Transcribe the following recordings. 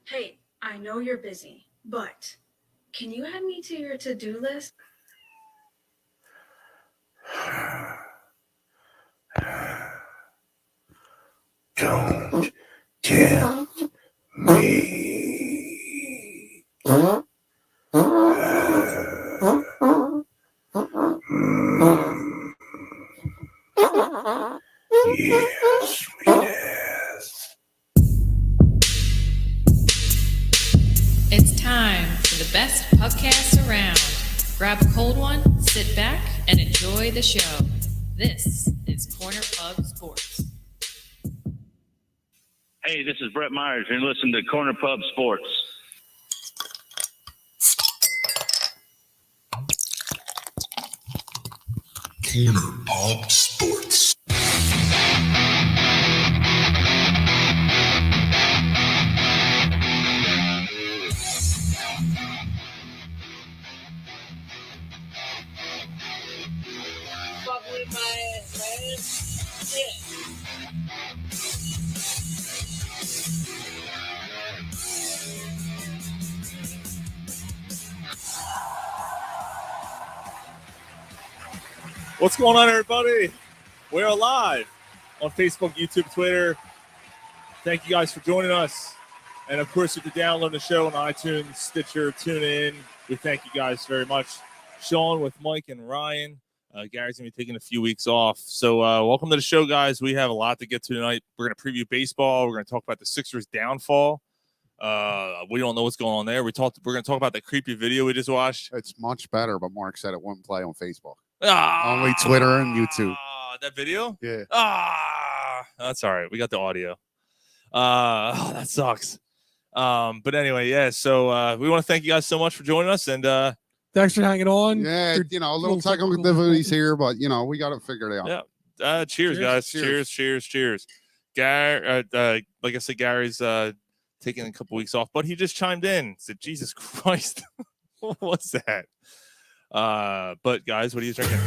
Hey, I know you're busy, but can you add me to your to-do list? Don't tempt me. Yes, sweetest. It's time for the best podcast around. Grab a cold one, sit back, and enjoy the show. This is Corner Pub Sports. Hey, this is Brett Myers. You're listening to Corner Pub Sports. Corner Pub Sports. Fuck with my ass, man. Shit. What's going on, everybody? We're live on Facebook, YouTube, Twitter. Thank you guys for joining us. And, of course, you can download the show on iTunes, Stitcher, TuneIn. We thank you guys very much. Sean with Mike and Ryan. Gary's going to be taking a few weeks off. So welcome to the show, guys. We have a lot to get to tonight. We're going to preview baseball. We're going to talk about the Sixers' downfall. We don't know what's going on there. We're going to talk about the creepy video we just watched. It's much better, but Mark said it wouldn't play on Facebook. Only Twitter and YouTube. That video? Yeah. That's all right. We got the audio. That sucks. But anyway, yeah. So we want to thank you guys so much for joining us, and Thanks for hanging on. Yeah, a little technical difficulties here, but we got it figured out. yeah. Cheers, guys. Cheers. Gary, like I said, Gary's taking a couple weeks off, but he just chimed in. Said, "Jesus Christ, what's that?" But guys, what are you drinking?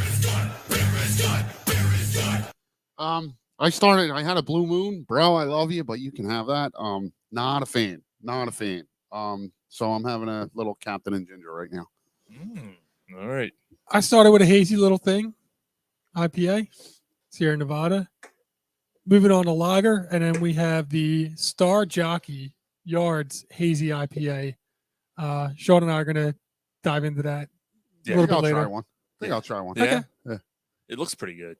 I had a Blue Moon, bro. I love you, but you can have that. Not a fan. So I'm having a little Captain and Ginger right now. All right. I started with a hazy little thing, IPA, Sierra Nevada. Moving on to lager, and then we have the Star Jockey Yards Hazy IPA. Sean and I are going to dive into that Yeah, a little bit I'll later. try one. I'll try one. Yeah. Yeah. It looks pretty good.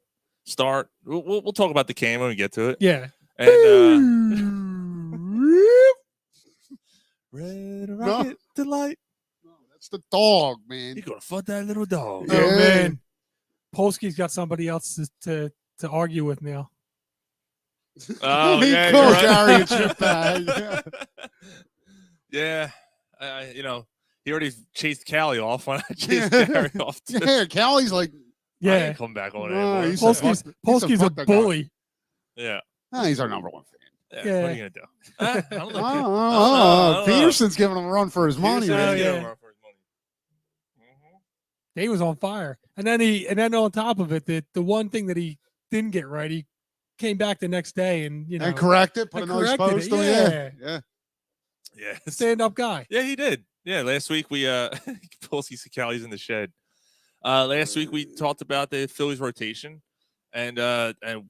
We'll talk about the can when we get to it. Yeah. And Red Rocket Delight. No, that's the dog, man. You're gonna fuck that little dog. Yeah. Oh, man. Polsky's got somebody else to argue with now. Oh, He yeah, called you're right. Gary a chip bag. Yeah. He already chased Callie off when I chased Gary off. Too. Yeah, Callie's like, I Yeah. ain't come back on it No, anymore. he's Polsky's a fuck that guy. bully. Yeah. he's our number one fan. Yeah. What are you gonna do? I don't know. Oh, Peterson's giving him a run for his money. Peterson's man. yeah. giving him a run for his money. He was on fire. And then on top of it, the one thing that he didn't get right, he came back the next day and And correct it, put a and nice corrected post it, on it. yeah. Yeah. stand-up guy. Yeah, he did. Yeah, last week we Polsky Callie's in the shed. Last week we talked about the Phillies rotation, and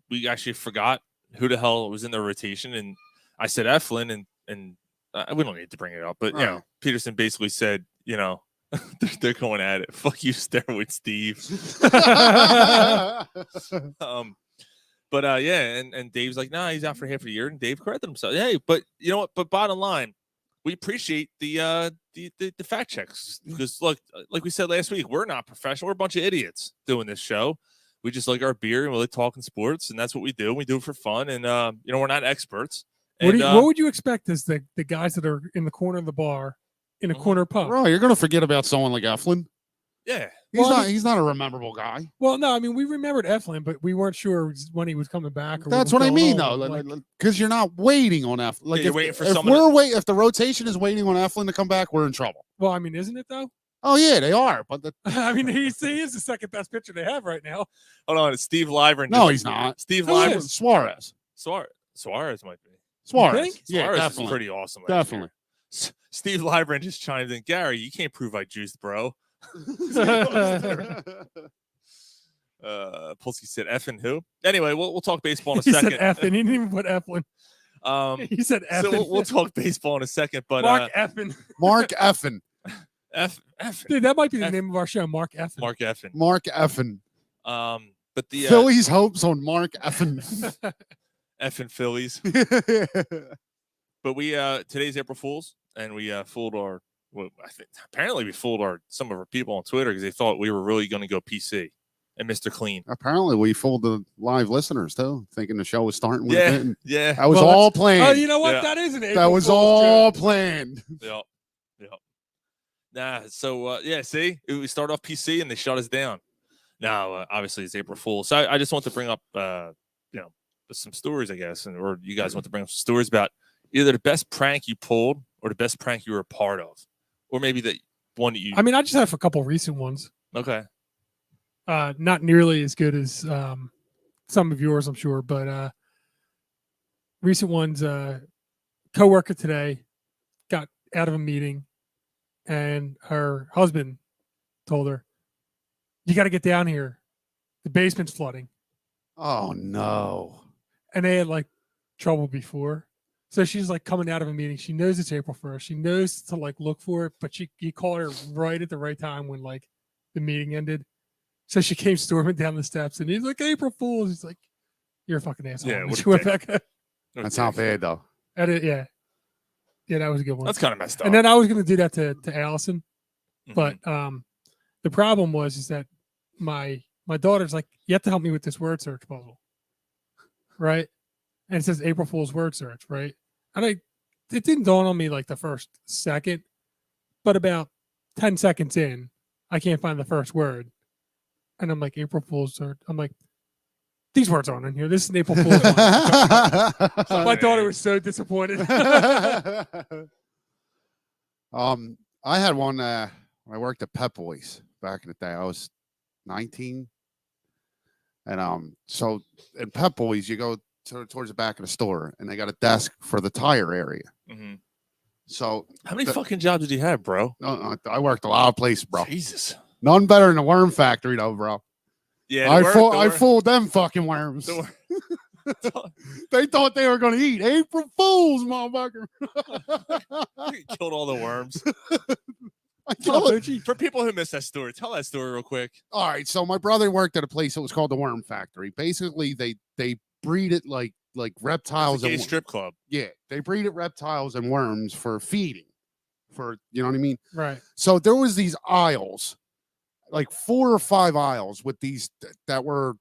we actually forgot who the hell was in the rotation, and I said Eflin, and we don't need to bring it up, but Right. Peterson basically said, they're going at it. Fuck you, steroid Steve. But and Dave's like, nah, he's out for half a year, and Dave corrected himself. Hey, but you know what? But bottom line, we appreciate the fact checks because look, like we said last week, we're not professional. We're a bunch of idiots doing this show. We just like our beer and we like talking sports, and that's what we do. We do it for fun, and we're not experts. What, And, what would you expect is the guys that are in the corner of the bar, in a corner pub? Bro, you're gonna forget about someone like Eflin. yeah, He's not a rememberable guy. Well, no, I mean, we remembered Eflin, but we weren't sure when he was coming back. Or That's what what I was mean, going though, on. because you're not waiting on Eflin. Like you're waiting for if someone if the rotation is waiting on Eflin to come back, we're in trouble. Well, I mean, isn't it though? Oh yeah, they are. But I mean, he is the second best pitcher they have right now. hold on, it's Steve Lyvern. no, he's not. Steve Who Lyvern. is? Suarez. Suarez might be. Suarez. think? Yeah, Suarez definitely. is pretty awesome. Definitely. Steve Libran just chimed in. Gary, you can't prove I juiced, bro. Pulsky said effing who? Anyway, we'll talk baseball in a He second. said effing. He didn't even put Eflin. He said effing. So we'll talk baseball in a second. But Mark effing. Mark Effin. Effing. Dude, that might be the name of our show, Mark effing. Mark effing. Mark Effin. But the Phillies hopes on Mark Effin. effing Phillies. But we today's April Fool's, and we fooled our. Well, I think apparently we fooled some of our people on Twitter because they thought we were really going to go PC and Mr. Clean. Apparently, we fooled the live listeners too, thinking the show was starting with Yeah, it. yeah. That was Well, all Oh, planned. you know what? Yeah. That is an That April was Fool's all joke. planned. Yep. Nah. So yeah. See, we start off PC and they shut us down. Now, obviously, it's April Fool's. So I just want to bring up, some stories, I guess, or you guys want to bring up some stories about either the best prank you pulled or the best prank you were a part of, or maybe the one that you. I mean, I just have a couple recent ones. Okay. Not nearly as good as some of yours, I'm sure, but recent ones. Coworker today got out of a meeting, and her husband told her, "You got to get down here. The basement's flooding." Oh no. And they had like trouble before. So she's like coming out of a meeting. She knows it's April 1st. She knows to like look for it, but he called her right at the right time when like the meeting ended. So she came storming down the steps, and he's like, "April Fool's." He's like, "You're a fucking asshole." Yeah, And what she a went dick. back. That's not bad though. Yeah, that was a good one. That's kind of messed up. And then I was going to do that to Allison, Mhm. but the problem was that my daughter's like, "You have to help me with this word search puzzle," right? And it says April Fool's word search, right? And it didn't dawn on me like the first second, but about 10 seconds in, I can't find the first word, and I'm like, April Fool's search. I'm like, these words aren't in here. This is an April Fool's one. My daughter was so disappointed. I had one when I worked at Pep Boys back in the day. I was 19. And so in Pep Boys, you go towards the back of the store, and they got a desk for the tire area. Mhm. So How many fucking jobs did you have, bro? I worked a lot of places, bro. Jesus. None better than the worm factory, though, bro. Yeah. I fooled them fucking worms. They thought they were going to eat April Fools, motherfucker. Killed all the worms. Gucci. For people who missed that story, tell that story real quick. All right, so my brother worked at a place that was called the Worm Factory. Basically, they breed it like reptiles It's a gay and strip club. yeah, they breed it reptiles and worms for feeding. For you know what I mean? Right. So there was these aisles, like 4 or 5 aisles with these that were,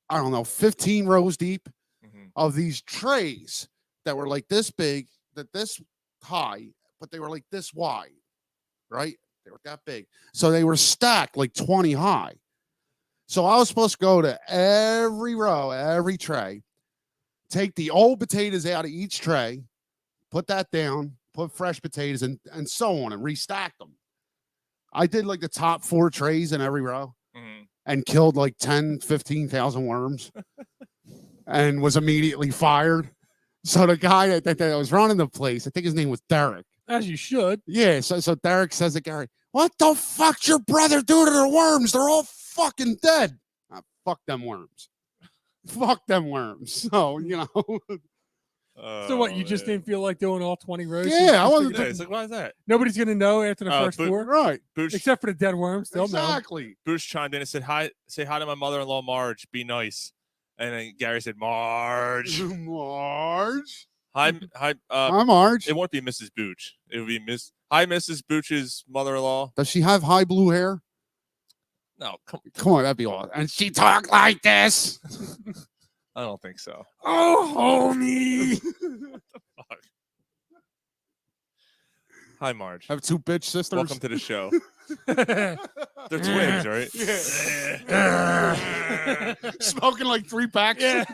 I don't know, 15 rows deep Mhm. of these trays that were like this big, this high, but they were like this wide, right? They were that big. So they were stacked like 20 high. So I was supposed to go to every row, every tray, take the old potatoes out of each tray, put that down, put fresh potatoes and so on, and restack them. I did like the top 4 trays in every row Mhm. and killed like 10, 15,000 worms and was immediately fired. So the guy that was running the place, I think his name was Derek. As you should. Yeah, so Derek says to Gary, "What the fuck's your brother do to the worms? They're all fucking dead." Fuck them worms. Fuck them worms. So, you know. So what? You just didn't feel like doing all 20 rows? You Yeah, I just wasn't. figured- Yeah, it's like, why is that? Nobody's gonna know after the first but- 4, Right. Boosh, except for the dead worms. They'll know. Exactly. Boosh chimed in and said, say hi to my mother-in-law, Marge. Be nice. And then Gary said, Marge. Marge. Hi. Hi, Marge. It won't be Mrs. Booch. It would be Hi, Mrs. Booch's mother-in-law. Does she have high blue hair? No, come Come on, that'd be awesome. And she talk like this. I don't think so. Oh, homie. Fuck. Hi, Marge. Have 2 bitch sisters. Welcome to the show. They're twins, right? Smoking like 3 packs. Yeah.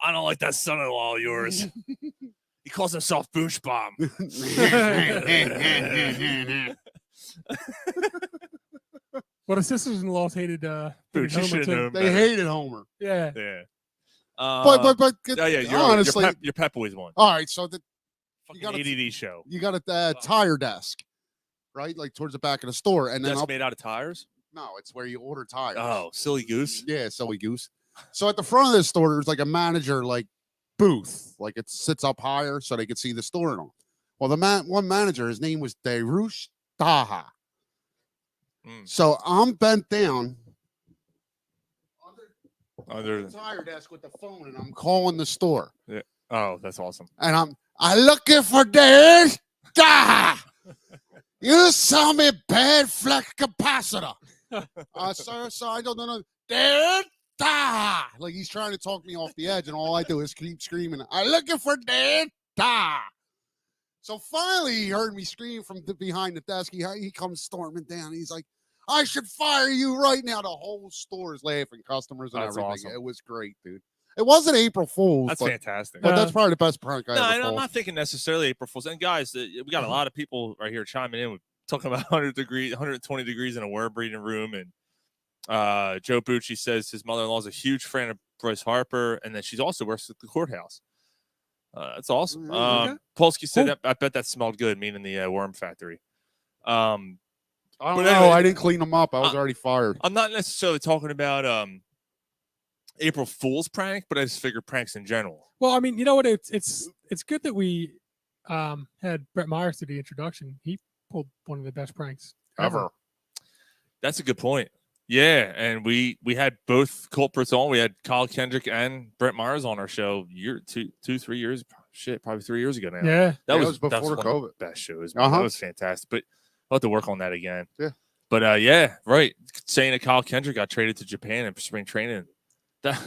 I don't like that son-in-law of yours. He calls himself Boosh Bomb. Well, the sisters-in-law hated Booch, you Homer, should have too. known They better. Yeah. Homer. Yeah. Yeah. But yeah, honestly, your Pep Boys one. all right. So Fucking got a- ADD show. You got a tire desk, right? Like towards the back of the store. And then That's up, made out of tires. no, it's where you order tires. Oh, silly goose. Yeah, silly goose. So at the front of the store, there's like a manager like booth, like it sits up higher so they could see the store and all. Well, the one manager, his name was Derush Taha. Mm. So I'm bent down Under. the tire desk with the phone, and I'm calling the store, Oh, that's awesome. and I'm looking for this. Taha. You sell me bad flex capacitor. Sir, I don't know. Dad, da! Like he's trying to talk me off the edge, and all I do is keep screaming, I'm looking for Dad, da! So finally, he heard me scream from behind the desk. He comes storming down. He's like, I should fire you right now. The whole store is laughing, customers and That's everything. awesome. It was great, dude. It wasn't April Fool's, That's but, fantastic. but that's probably the best prank I No, ever and I'm pulled. not thinking necessarily April Fool's. And guys, we got a lot of people right here chiming in, talking about 120 degrees in a worm breeding room. And Joe Bucci says his mother-in-law is a huge fan of Bryce Harper, and that she's also works at the courthouse. That's awesome. Okay. Polsky said Cool. that, I bet that smelled good, meaning the worm factory. I don't but know. anyway, I didn't clean them up. I was already fired. I'm not necessarily talking about April Fool's prank, but I just figure pranks in general. Well, I mean, you know what? It's good that we had Brett Myers do the introduction. He pulled one of the best pranks ever. That's a good point. Yeah, and we had both culprits on. We had Kyle Kendrick and Brett Myers on our show 3 years, probably 3 years ago now. Yeah. That Yeah, was before one of the COVID. best shows. Man. Uh-huh. That was fantastic. But I'll have to work on that again. Yeah. But yeah, right. Saying that Kyle Kendrick got traded to Japan in spring training, that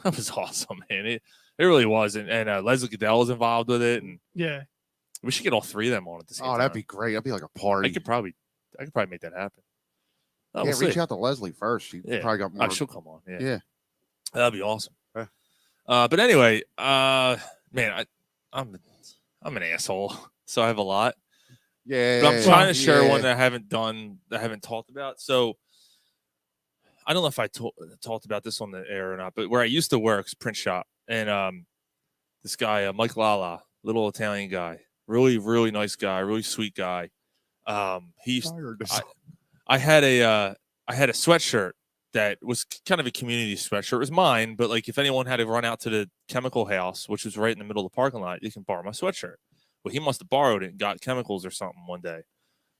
was awesome, man. It really was. And Leslie Goodell was involved with it, and Yeah. we should get all three of them on at the same time. Oh, that'd be great. That'd be like a party. I could probably make that happen. Oh, Yeah, we'll reach see. out to Leslie first. She Yeah. probably got more. She'll come on. Yeah. Yeah. That'd be awesome. Yeah. But anyway, man, I'm an asshole, so I have a lot. Yeah. But I'm trying to share yeah. one that I haven't talked about. So I don't know if I talked about this on the air or not, but where I used to work is print shop, and this guy Mike Lala, little Italian guy, really really nice guy, really sweet guy. He used, I had a sweatshirt that was kind of a community sweatshirt. It was mine, but like if anyone had to run out to the chemical house, which was right in the middle of the parking lot, you can borrow my sweatshirt. Well, he must have borrowed it and got chemicals or something one day.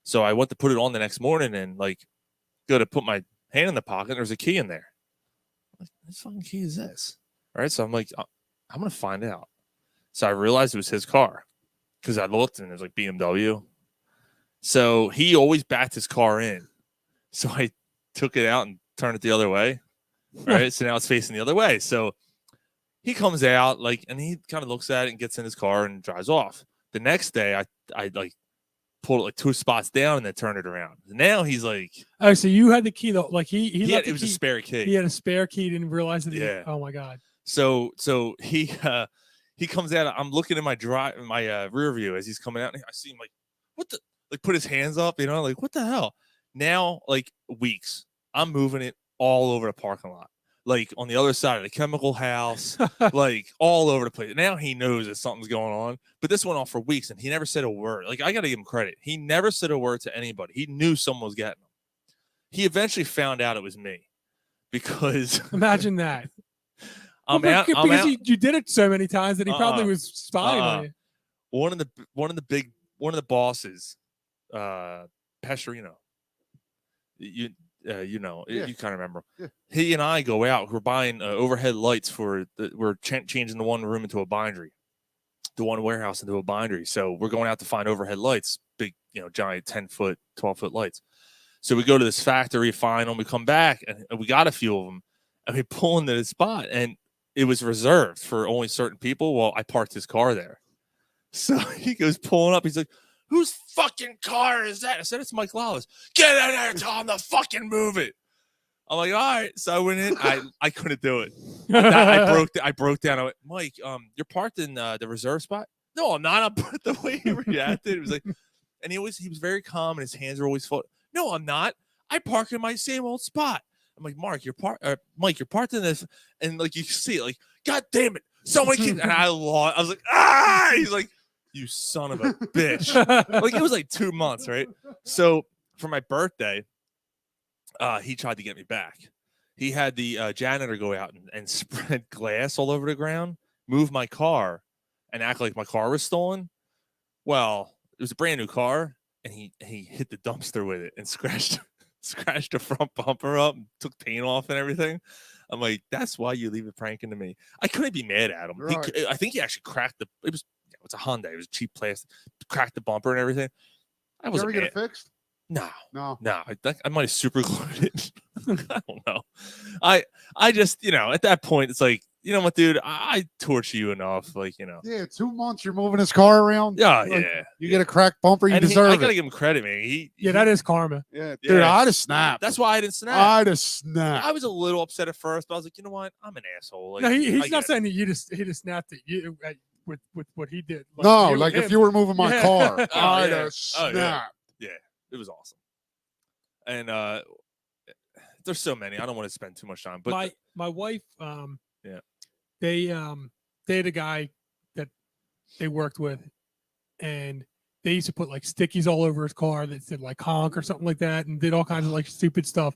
So I went to put it on the next morning and like go to put my hand in the pocket. There's a key in there. I'm like, what fucking key is this? All right. So I'm like, I'm going to find out. So I realized it was his car because I looked and it was like BMW. So he always backed his car in. So I took it out and turned it the other way. All right. So now it's facing the other way. So he comes out and he kind of looks at it and gets in his car and drives off. The next day, I like pulled it like 2 spots down and then turned it around. Now he's like, Oh, so you had the key though? Like he had, left the it was key. a spare key. He had a spare key. Didn't realize that. Yeah. Oh my god. So he comes out. I'm looking in my rear view as he's coming out. And I see him like, what the, like put his hands up, like what the hell? Now like weeks, I'm moving it all over the parking lot, like on the other side of the chemical house, like all over the place. Now he knows that something's going on, but this went on for weeks and he never said a word. Like I got to give him credit. He never said a word to anybody. He knew someone was getting him. He eventually found out it was me because Imagine that. I'm Well, out. because I'm out. you did it so many times that he probably was spying on you. One of the bosses, Pescherino. You Yeah. you kind of remember. Yeah. He and I go out. We're buying overhead lights we're changing the one room into a bindery, the one warehouse into a bindery. So we're going out to find overhead lights, big, giant 10-foot, 12-foot lights. So we go to this factory, find them. We come back and we got a few of them, and we pull into the spot, and it was reserved for only certain people. Well, I parked his car there. So he goes pulling up. He's like, whose fucking car is that? I said, it's Mike Lawless. Get in there, tell him to fucking move it. I'm like, all right. So I went in. I couldn't do it. I broke down. I went, Mike, you're parked in the reserve spot? No, I'm not. The way he reacted, it was like, and he was very calm, and his hands were always full. No, I'm not. I park in my same old spot. I'm like, Mike, you're parked in this, and like you see it, like, God damn it, someone can. And I was like, ah! He's like, You son of a bitch. Like, it was like 2 months, right? So for my birthday, he tried to get me back. He had the janitor go out and spread glass all over the ground, move my car, and act like my car was stolen. Well, it was a brand new car, and he hit the dumpster with it and scratched the front bumper up, and took paint off and everything. I'm like, that's why you leave it pranking to me. I couldn't be mad at him. Right. I think he actually cracked it's a Hyundai. It was cheap plastic. Cracked the bumper and everything. I You wasn't ever get mad. it fixed? No. No. I might have super glued it. I don't know. I just, at that point, it's like, you know what, dude? I torture you enough. Like, Yeah, 2 months you're moving his car around. Yeah, Like, yeah. You get a cracked bumper, you And deserve I it. gotta give him credit, man. That is karma. Yeah, dude, Yeah. I'd have snapped. That's why I didn't snap. I'd have snapped. I was a little upset at first, but I was like, you know what? I'm an asshole. Like, No, I he's get not it. saying that he just snapped it with what he did. No, you like and if him. you were moving my Yeah. car, Oh, I'd yeah. have Oh, snapped. yeah. It was awesome. And there's so many. I don't want to spend too much time, but my wife, Yeah. they had a guy that they worked with, and they used to put like stickies all over his car that said like honk or something like that, and did all kinds of like stupid stuff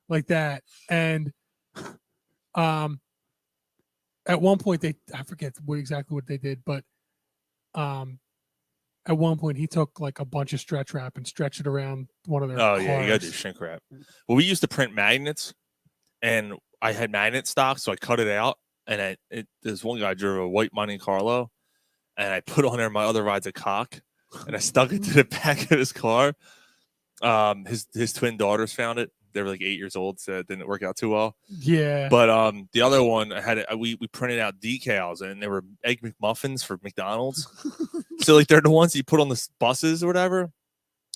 like that. And at one point I forget exactly what they did, but at one point he took like a bunch of stretch wrap and stretched it around one of their oh cars. yeah, you gotta do shrink wrap. Well, we used to print magnets, and I had magnet stock, so I cut it out. And there's one guy drove a white Monte Carlo, and I put on there my other ride's a cock, and I stuck it to the back of his car. His twin daughters found it. They were like 8 years old, so it didn't work out too well. Yeah. But the other one we printed out decals, and they were Egg McMuffins for McDonald's. So like they're the ones you put on the buses or whatever,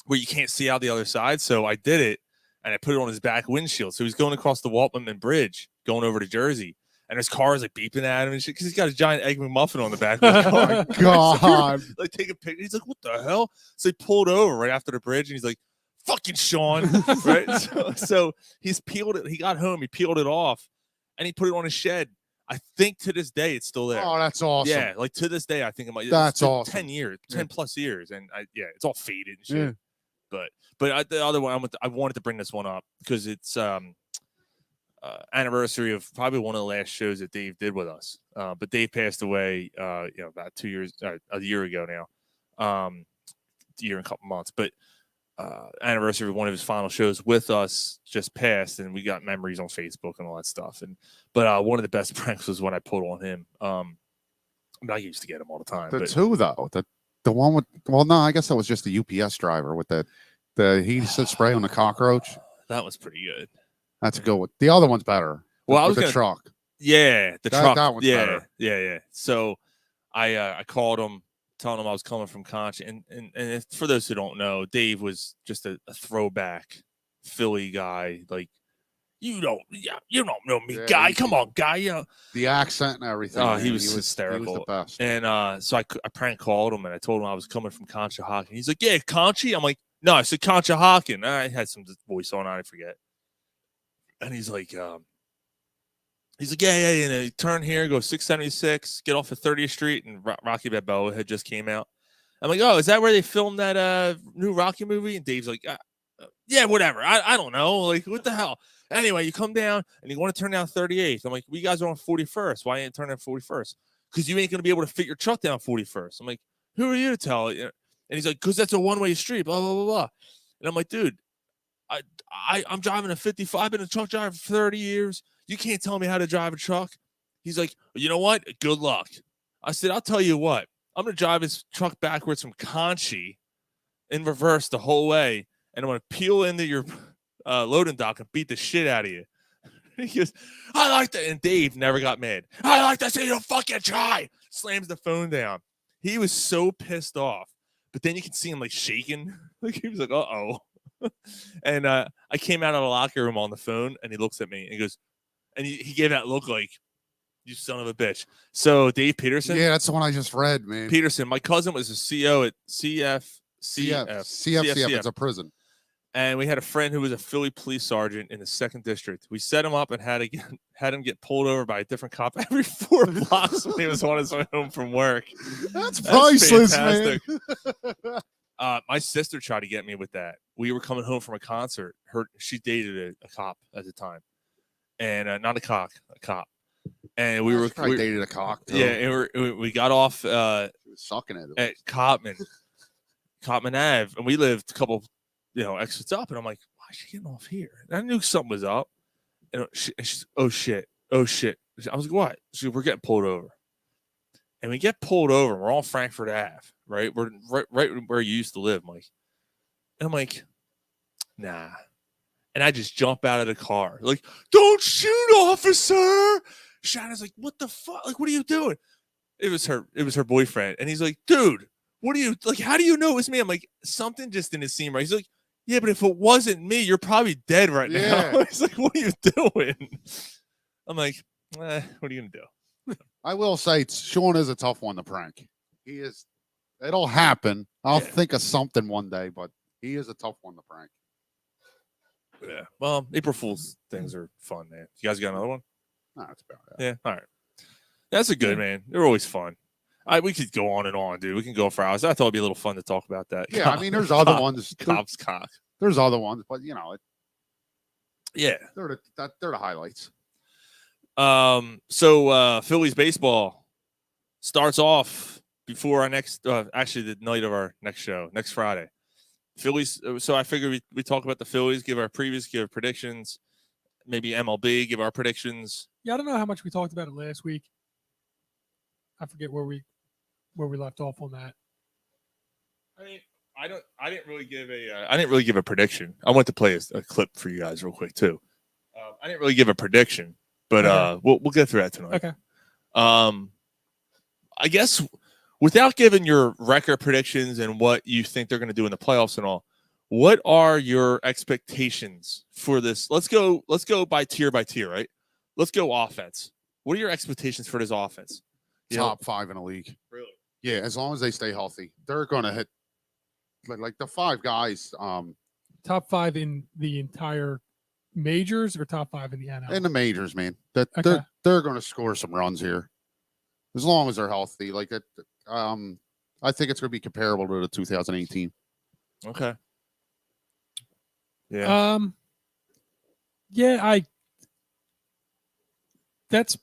where you can't see out the other side. So I did it, and I put it on his back windshield. So he's going across the Waltman Bridge, going over to Jersey, and his car is like beeping at him and shit because he's got a giant Egg McMuffin on the back of the car. God. Like take a picture. He's like, "What the hell?" So he pulled over right after the bridge, and he's like, "Fucking Sean!" Right? So he's peeled it. He got home. He peeled it off, and he put it on his shed. I think to this day it's still there. Oh, that's awesome. Yeah, like to this day, I think it might. That's it's been awesome. 10 years, 10 plus years, and it's all faded and shit. Yeah. But the other one, I wanted to bring this one up because it's anniversary of probably one of the last shows that Dave did with us. But Dave passed away, about 2 years, a year ago now, a year and a couple months. But anniversary of one of his final shows with us just passed, and we got memories on Facebook and all that stuff. But one of the best pranks was when I pulled on him. I used to get him all the time. The but two though, the one with no, I guess that was just the UPS driver with the adhesive spray on the cockroach. that was pretty good. That's a good one. The other one's better. Well, I with was the gonna, truck. Yeah, the That- truck. that one's yeah, better. yeah. So I called him, telling him I was coming from Conch, and for those who don't know, Dave was just a throwback Philly guy. Like you don't know me, Yeah, guy. Come on, guy. The accent and everything. Oh, man. he was He was hysterical. the best. And so I prank called him, and I told him I was coming from Conshohocken. He's like, "Yeah, Conchi." I'm like, "No, I said Conshohocken." I had some voice on, I forget. And he's like, yeah. And turn here, go 676, get off of 30th Street, and Rocky Balboa had just came out. I'm like, "Oh, is that where they filmed that new Rocky movie?" And Dave's like, "Yeah, whatever. I don't know. Like, what the hell?" Anyway, you come down and you want to turn down 38th. I'm like, "We guys are on 41st. Why ain't turn down 41st? Because you ain't gonna be able to fit your truck down 41st." I'm like, "Who are you to tell?" And he's like, "Because that's a one-way street." Blah blah blah blah. And I'm like, "Dude, I'm driving a 55. I've been a truck driver for 30 years. You can't tell me how to drive a truck." He's like, "You know what? Good luck." I said, "I'll tell you what. I'm gonna drive his truck backwards from Conchi in reverse the whole way, and I'm gonna peel into your loading dock and beat the shit out of you." He goes, "I like that." And Dave never got mad. "I like to see you fucking try." Slams the phone down. He was so pissed off. But then you can see him like shaking. Like he was like, "Uh-oh." And I came out of the locker room on the phone, and he looks at me and he goes, and he gave that look like, "You son of a bitch." So Dave Peterson. Yeah, that's the one I just read, man. Peterson. My cousin was a CO at CFCF. CFCF. It's a prison. and we had a friend who was a Philly police sergeant in the 2nd District. We set him up and had him get pulled over by a different cop every 4 blocks when he was on his way home from work. That's priceless, man. My sister tried to get me with that. We were coming home from a concert. She dated a cop at the time, and not a cop. And we dated a cock. Too. Yeah, and we got off She was sucking at Cotman Ave, and we lived a couple, exits up. And I'm like, why is she getting off here? And I knew something was up. And she's, oh shit. I was like, what? She said, we're getting pulled over. And we get pulled over. We're on Frankfurt Ave, right? We're right where you used to live, Mike. And I'm like, nah. And I just jump out of the car, like, don't shoot, officer. Shanna's like, what the fuck? Like, what are you doing? It was her boyfriend. And he's like, dude, what are you, like, how do you know it was me? I'm like, something just didn't seem right. He's like, yeah, but if it wasn't me, you're probably dead right now. He's like, what are you doing? I'm like, what are you going to do? I will say Sean is a tough one to prank. He is. It'll happen. I'll think of something one day, but he is a tough one to prank. Yeah. Well, April Fool's things are fun, man. You guys got another one? No, that's about it. Yeah. All right. That's a good, man. They're always fun. We could go on and on, dude. We can go for hours. I thought it'd be a little fun to talk about that. Yeah, I mean, there's other ones. Cops cock. There's other ones, but yeah, they're the highlights. So Phillies baseball starts off before our next, actually the night of our next show, next Friday. Phillies. So I figured we talk about the Phillies, give our previews, give our predictions, maybe MLB, give our predictions. Yeah, I don't know how much we talked about it last week. I forget where we left off on that. I mean, I didn't really give a prediction. I want to play a clip for you guys real quick too. I didn't really give a prediction, but Okay. we'll get through that tonight. Okay. I guess without giving your record predictions and what you think they're going to do in the playoffs and all, what are your expectations for this? Let's go by tier, right? Let's go offense. What are your expectations for this offense? Top 5 in the league. Really? Yeah, as long as they stay healthy, they're going to hit like the 5 guys. Top 5 in the entire majors or top 5 in the NL? In the majors, man. That Okay. they're going to score some runs here, as long as they're healthy. Like that. I think it's going to be comparable to the 2018. Okay. Yeah. Yeah, that's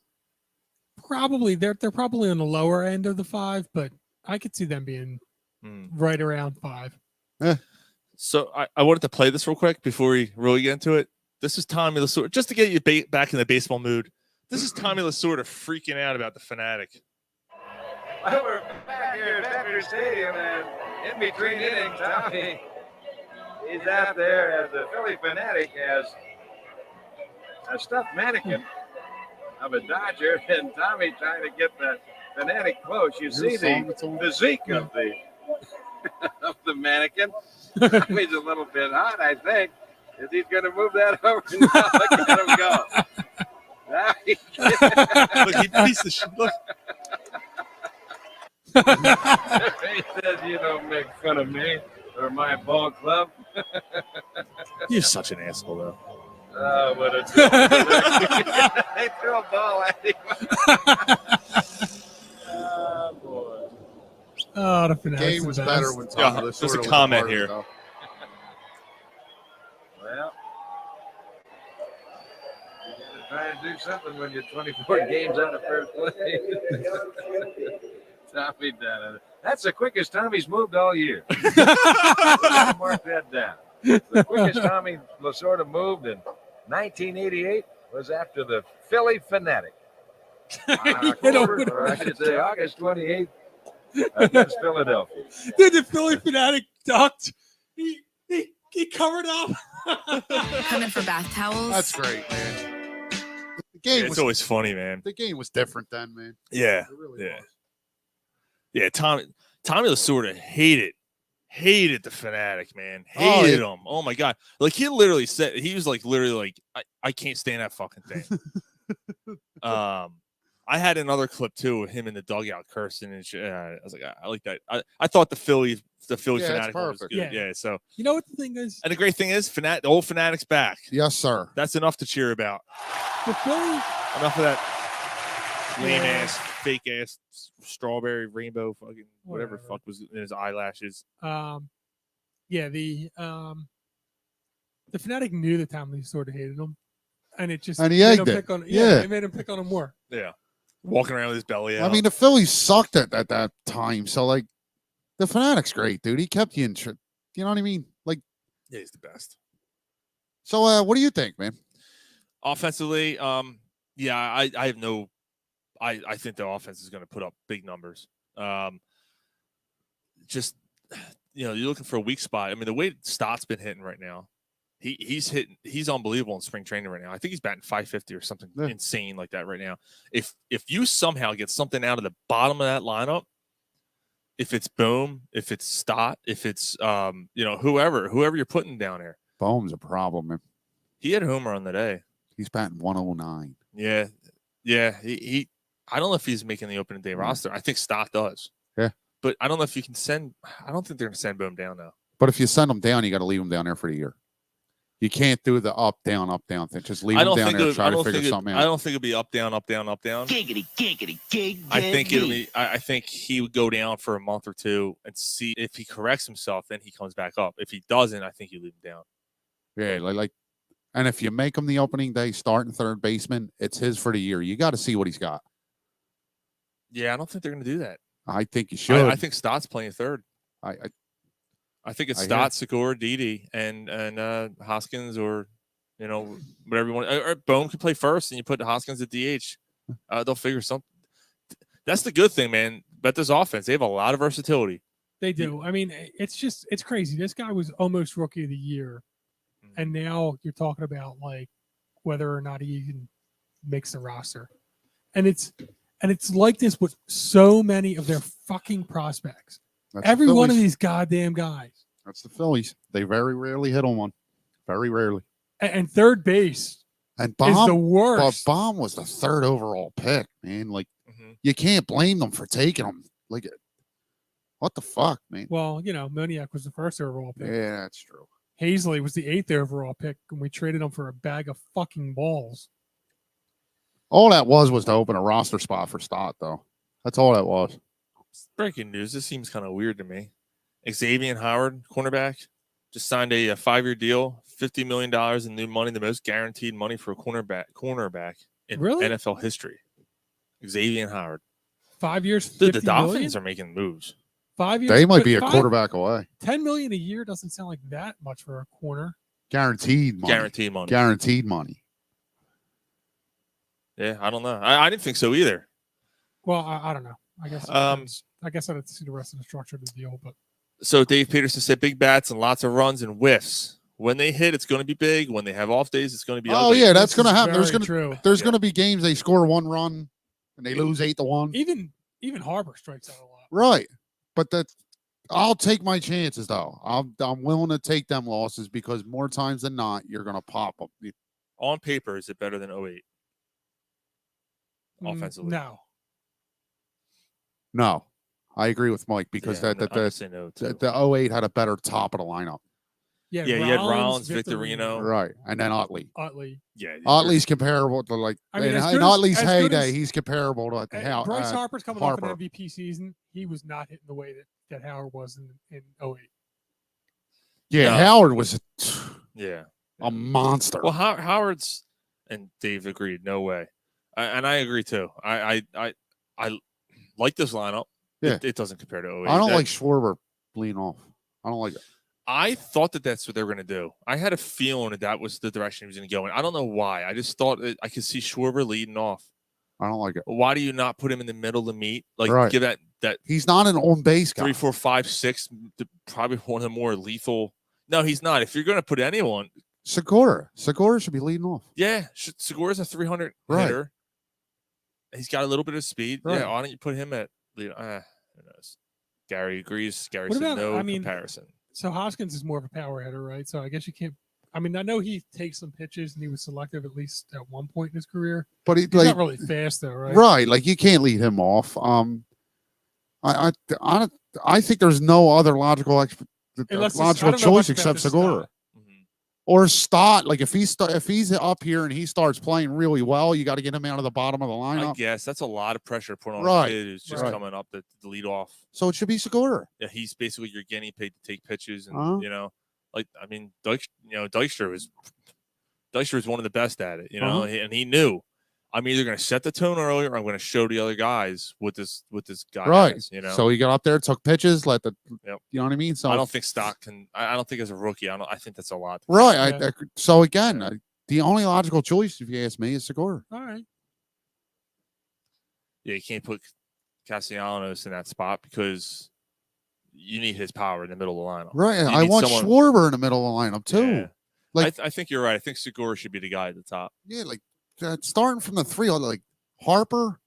probably they're probably on the lower end of the 5, but I could see them being right around 5. So I wanted to play this real quick before we really get into it. This is Tommy Lasorda, just to get you back in the baseball mood. This is Tommy Lasorda freaking out about the Fanatic. Well, we're back here at Veterans Stadium, and in between innings, Tommy, he's out there as the Philly Fanatic has a stuffed mannequin of a Dodger, and Tommy trying to get the Fanatic close. You see the physique of the of the mannequin. He's a little bit hot, I think. Is he going to move that over? Now look at him go. Now Look, he piece of shit. Look. He says, you don't make fun of me or my ball club. You're such an asshole, though. Oh, what a joke. They threw a ball at him. Oh, boy. Oh, the The Fanatics game are was the better best. when Tommy There's Lasorda a was comment part of it, here. though. Well, trying to do something when you're 24 games out of first place. Tommy done it. That's the quickest Tommy's moved all year. Mark that down. The quickest Tommy Lasorda moved in 1988 was after the Philly Fanatic. Or I should say August 28th against Philadelphia. Dude, the Philly Fanatic ducked. He covered up. Coming for bath towels. That's great, man. The game It's was always funny, man. the game was different then, man. Yeah. It really Yeah. was. Yeah, Tommy Lasorda hated the Fanatic, man. Oh, Hated him. Oh my god. Like he literally said he was like literally like I can't stand that fucking thing. I had another clip too of him in the dugout cursing and shit. I was like, I like that. I thought the Philly Yeah, fanatic one was perfect. good. Yeah. Yeah. So, You know what the thing is? and the great thing is, the old fanatic's back. Yes, sir. That's enough to cheer about. The Philly, Enough of that lame ass, fake ass, strawberry rainbow, fucking whatever Whatever. fuck was in his eyelashes. yeah, the Fanatic knew that Tomlin sort of hated him, and it just And he made egged him it. pick on. Yeah. It made him pick on him more. Yeah. Walking around with his belly out. I mean, the Phillies sucked at that time. So, like, the Fanatic's great, dude. He kept you in. You know what I mean? Like, yeah, he's the best. so what do you think, man? Offensively, yeah, I have no. I think the offense is going to put up big numbers. Just you're looking for a weak spot. I mean, the way Stott's been hitting right now, he's unbelievable in spring training right now. I think he's batting 550 or something insane like that right now. If you somehow get something out of the bottom of that lineup, if it's Bohm, if it's Stott, if it's whoever you're putting down there, Bohm's a problem, man. he had a homer on the day. He's batting 109. Yeah. He I don't know if he's making the opening day roster. I think Stott does. Yeah. But I don't know if you can send. I don't think they're going to send Bohm down now. But if you send him down, you got to leave him down there for the year. You can't do the up down thing. Just leave him down there and try to figure something out. I don't think it'll be up down, up down, up down. Giggity, giggity, giggity. I think it'll be. I think he would go down for a month or two and see if he corrects himself. Then he comes back up. If he doesn't, I think you leave him down. Yeah, like, and if you make him the opening day starting third baseman, it's his for the year. You got to see what he's got. Yeah, I don't think they're going to do that. I think you should. I think Stott's playing third. I think it's Stott, Segura, Didi, and Hoskins, or whatever you want. Or Bohm can play first, and you put Hoskins at DH. They'll figure something. That's the good thing, man. But this offense, they have a lot of versatility. They do. I mean, it's crazy. This guy was almost rookie of the year, and now you're talking about like whether or not he even makes the roster, and it's like this with so many of their fucking prospects. That's Every the one of Phillies. these goddamn guys. That's the Phillies. They very rarely hit on one. Very rarely. And third base And is Baum, the worst. But Baum was the third overall pick, man. Like, you can't blame them for taking him. Like, what the fuck, man? Well, Moniak was the first overall pick. Yeah, that's true. Hazley was the 8th overall pick, and we traded him for a bag of fucking balls. All that was to open a roster spot for Stott, though. That's all that was. Breaking news. This seems kind of weird to me. Xavier Howard, cornerback, just signed a 5-year deal, $50 million in new money, the most guaranteed money for a cornerback in Really? NFL history. Xavier Howard. 5 years, Dude, $50 the Dolphins million? are making moves. 5 years. They might but be a quarterback away. $10 million a year doesn't sound like that much for a corner. Guaranteed money. Guaranteed money. Guaranteed money. Yeah, I don't know. I didn't think so either. Well, I don't know. I guess. I guess I'd have to see the rest of the structure of the deal, but So Dave Peterson said big bats and lots of runs and whiffs. When they hit, it's going to be big. When they have off days, it's going to be Oh, ugly. yeah, that's This going to is happen. very There's true. going to be games they score one run and they lose 8-1. even Harbor strikes out a lot. Right. But I'll take my chances, though. I'm willing to take them losses because more times than not, you're going to pop up. On paper, is it better than 08? Offensively. No. I agree with Mike because Yeah, I'm gonna say no, too. the 08 had a better top of the lineup. Yeah, Yeah, you had Rollins, Victorino. Right. And then Utley. Utley. Yeah. Utley's comparable to like I mean, in, as in good as- Utley's as good heyday, as- he's comparable to how Bryce Harper's coming off Harper. an MVP season. He was not hitting the way that Howard was in 08. Yeah, No. Howard was Yeah. a monster. Well, Howard's and Dave agreed. No way, and I agree too. I like this lineup. Yeah. It doesn't compare to 08. I don't like Schwarber bleeding off. I don't like it. I thought that's what they were going to do. I had a feeling that was the direction he was going to go in. I don't know why. I just thought I could see Schwarber leading off. I don't like it. Why do you not put him in the middle of the meet? Like Right. give that He's not an on base guy. 3, 4, 5, 6, probably one of the more lethal. No, he's not. If you're going to put anyone, Segura should be leading off. yeah, Segura's a 300 Right. hitter. He's got a little bit of speed. Right. Yeah, why don't you put him at? Who knows? Gary agrees. Gary What said about- no I mean, comparison. So Hoskins is more of a power hitter, right? So I guess you can't. I mean, I know he takes some pitches and he was selective at least at one point in his career. But He's not really fast though, right? Right, like you can't lead him off. I think there's no other logical choice except Segura or Stott. Like if he's up here and he starts playing really well, you got to get him out of the bottom of the lineup. I guess that's a lot of pressure to put on Right. a kid who's just coming up to lead off. So it should be Segura. Yeah, he's basically your guinea pig to take pitches, and Uh-huh. I mean, Dykstra was one of the best at it, Uh-huh. and he knew I'm either going to set the tone early or I'm going to show the other guys what this guy Right. has, So he got up there, took pitches, Yep. you know what I mean? So I don't think Stock can. I don't think as a rookie. I think that's a lot. right. So again, the only logical choice, if you ask me, is Segura. All right. Yeah, you can't put Castellanos in that spot because you need his power in the middle of the lineup. Right. You I need want someone- Schwarber in the middle of the lineup too. Yeah. Like I think you're right. I think Segura should be the guy at the top. yeah, like starting from the three, like Harper,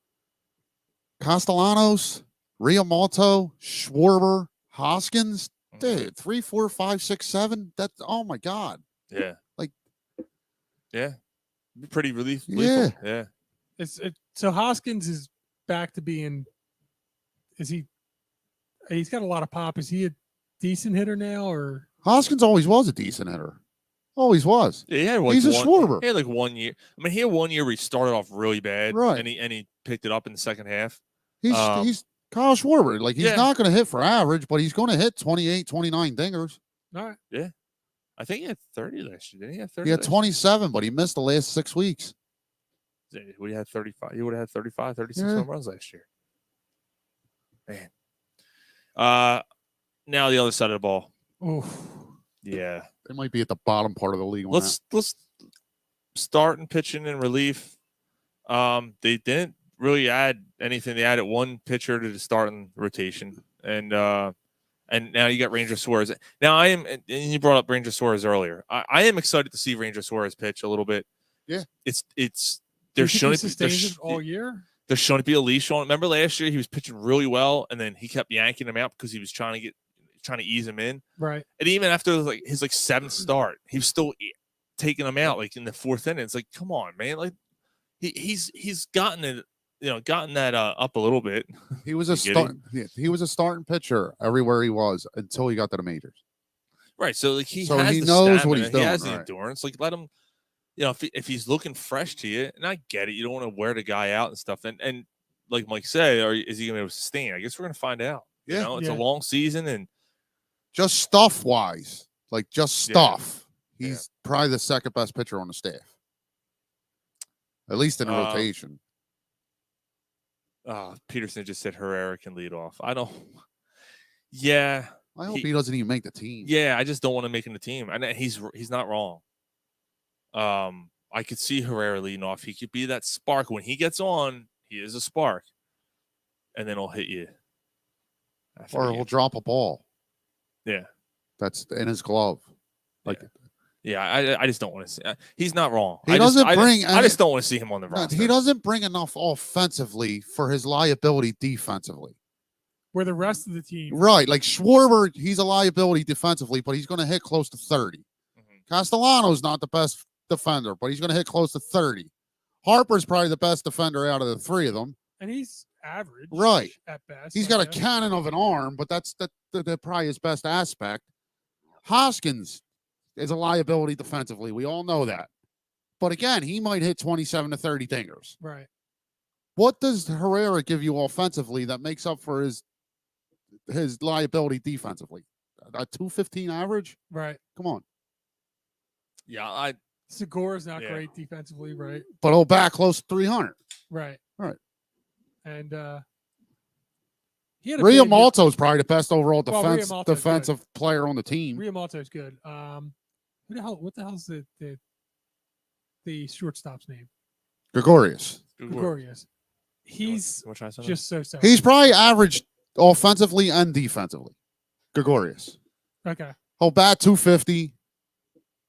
Castellanos, Riamalto, Schwarber, Hoskins. Dude, 3, 4, 5, 6, 7. That's oh my god. Yeah. Like, yeah, pretty Yeah. lethal. Yeah. So Hoskins is back to being. Is he? He's got a lot of pop. Is he a decent hitter now, or Hoskins always was a decent hitter. Always was. Yeah, he had like He's a one, Schwarber. He had like 1 year. I mean, he had 1 year where he started off really bad, Right. And he picked it up in the second half. He's Kyle Schwarber. Like he's Yeah. not going to hit for average, but he's going to hit 28, 29 dingers. all right? Yeah, I think he had 30 last year. Didn't he have 30? He had last 27, but he missed the last 6 weeks. year? We had 35. He would have had 35, 36 Yeah. home runs last year. Man. Now the other side of the ball. Oof. Yeah. They might be at the bottom part of the league. on Let's start and pitching in relief. They didn't really add anything. They added one pitcher to the starting rotation, and now you got Ranger Suarez. Now I am, and you brought up Ranger Suarez earlier. I am excited to see Ranger Suarez pitch a little bit. Yeah, it's Do you there's think showing he sustains it all year. There's showing to be a leash on. Remember last year he was pitching really well, and then he kept yanking him out because he was trying to ease him in. Right. And even after like his seventh start, he was still taking him out like in the fourth inning. It's like, come on, man! Like he's gotten it, gotten that up a little bit. He was a he was a starting pitcher everywhere he was until he got to the majors. Right. So like he So has he the knows stamina, what he's doing, He has the right. endurance. Like let him. If he's looking fresh to you, and I get it, you don't want to wear the guy out and stuff. And like Mike said, is he going to sustain? I guess we're going to find out. Yeah. It's a long season, and Just stuff wise, like just Yeah. stuff. He's probably the second best pitcher on the staff, at least in the rotation. Peterson just said Herrera can lead off. I don't. Yeah. I hope he doesn't even make the team. Yeah, I just don't want to make him the team. And he's not wrong. I could see Herrera leading off. He could be that spark when he gets on. He is a spark, and then he'll hit you. Or he'll drop a ball. Yeah, that's in his glove. Like, yeah. I just don't want to see. He's not wrong. He doesn't bring. I just don't want to see him on the No, roster. he doesn't bring enough offensively for his liability defensively. Where the rest of the team, Right, like Schwarber, he's a liability defensively, but he's going to hit close to 30. Castellano's not the best defender, but he's going to hit close to 30. Harper's probably the best defender out of the three of them. and he's average, Right. at best. He's I got a guess. cannon of an arm, but that's probably his best aspect. Hoskins is a liability defensively. We all know that. But again, he might hit 27 to 30 dingers. Right. What does Herrera give you offensively that makes up for his liability defensively? A 215 average? Right. Come on. Yeah, Segura's not great defensively, right? But he'll back close to 300. Right. Right. And he had a big year. Riamalto is probably the best overall Well, Riamalto's defensive player on the team. Riamalto's good. Who the hell? What the hell's the shortstop's name? Gregorius. Gregorius. He's wanna try something? just so sorry. He's probably average offensively and defensively. Gregorius. Okay. He'll bat 250,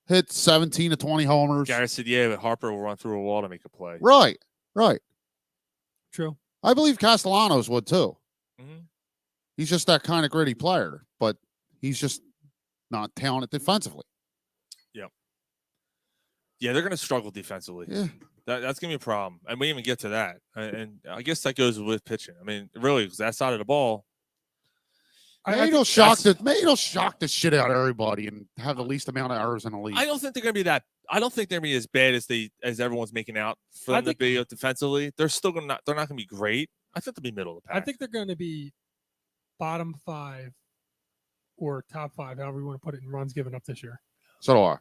hit 17 to 20 homers. Garrett said, yeah, but Harper will run through a wall to make a play. Right. True. I believe Castellanos would too. Mhm. He's just that kind of gritty player, but he's just not talented defensively. Yep. Yeah, they're going to struggle defensively. Yeah. That's going to be a problem. And we didn't even get to that. And I guess that goes with pitching. I mean, really, 'cause that side of the ball. Maybe they'll shock the shit out of everybody and have the least amount of errors in the league. I don't think they're going to be that. I don't think they're going to be as bad as everyone's making out for them to be defensively. They're still going to not. They're not going to be great. I think they'll be middle of the pack. I think they're going to be bottom 5 or top 5, however you want to put it, in runs given up this year. So do I.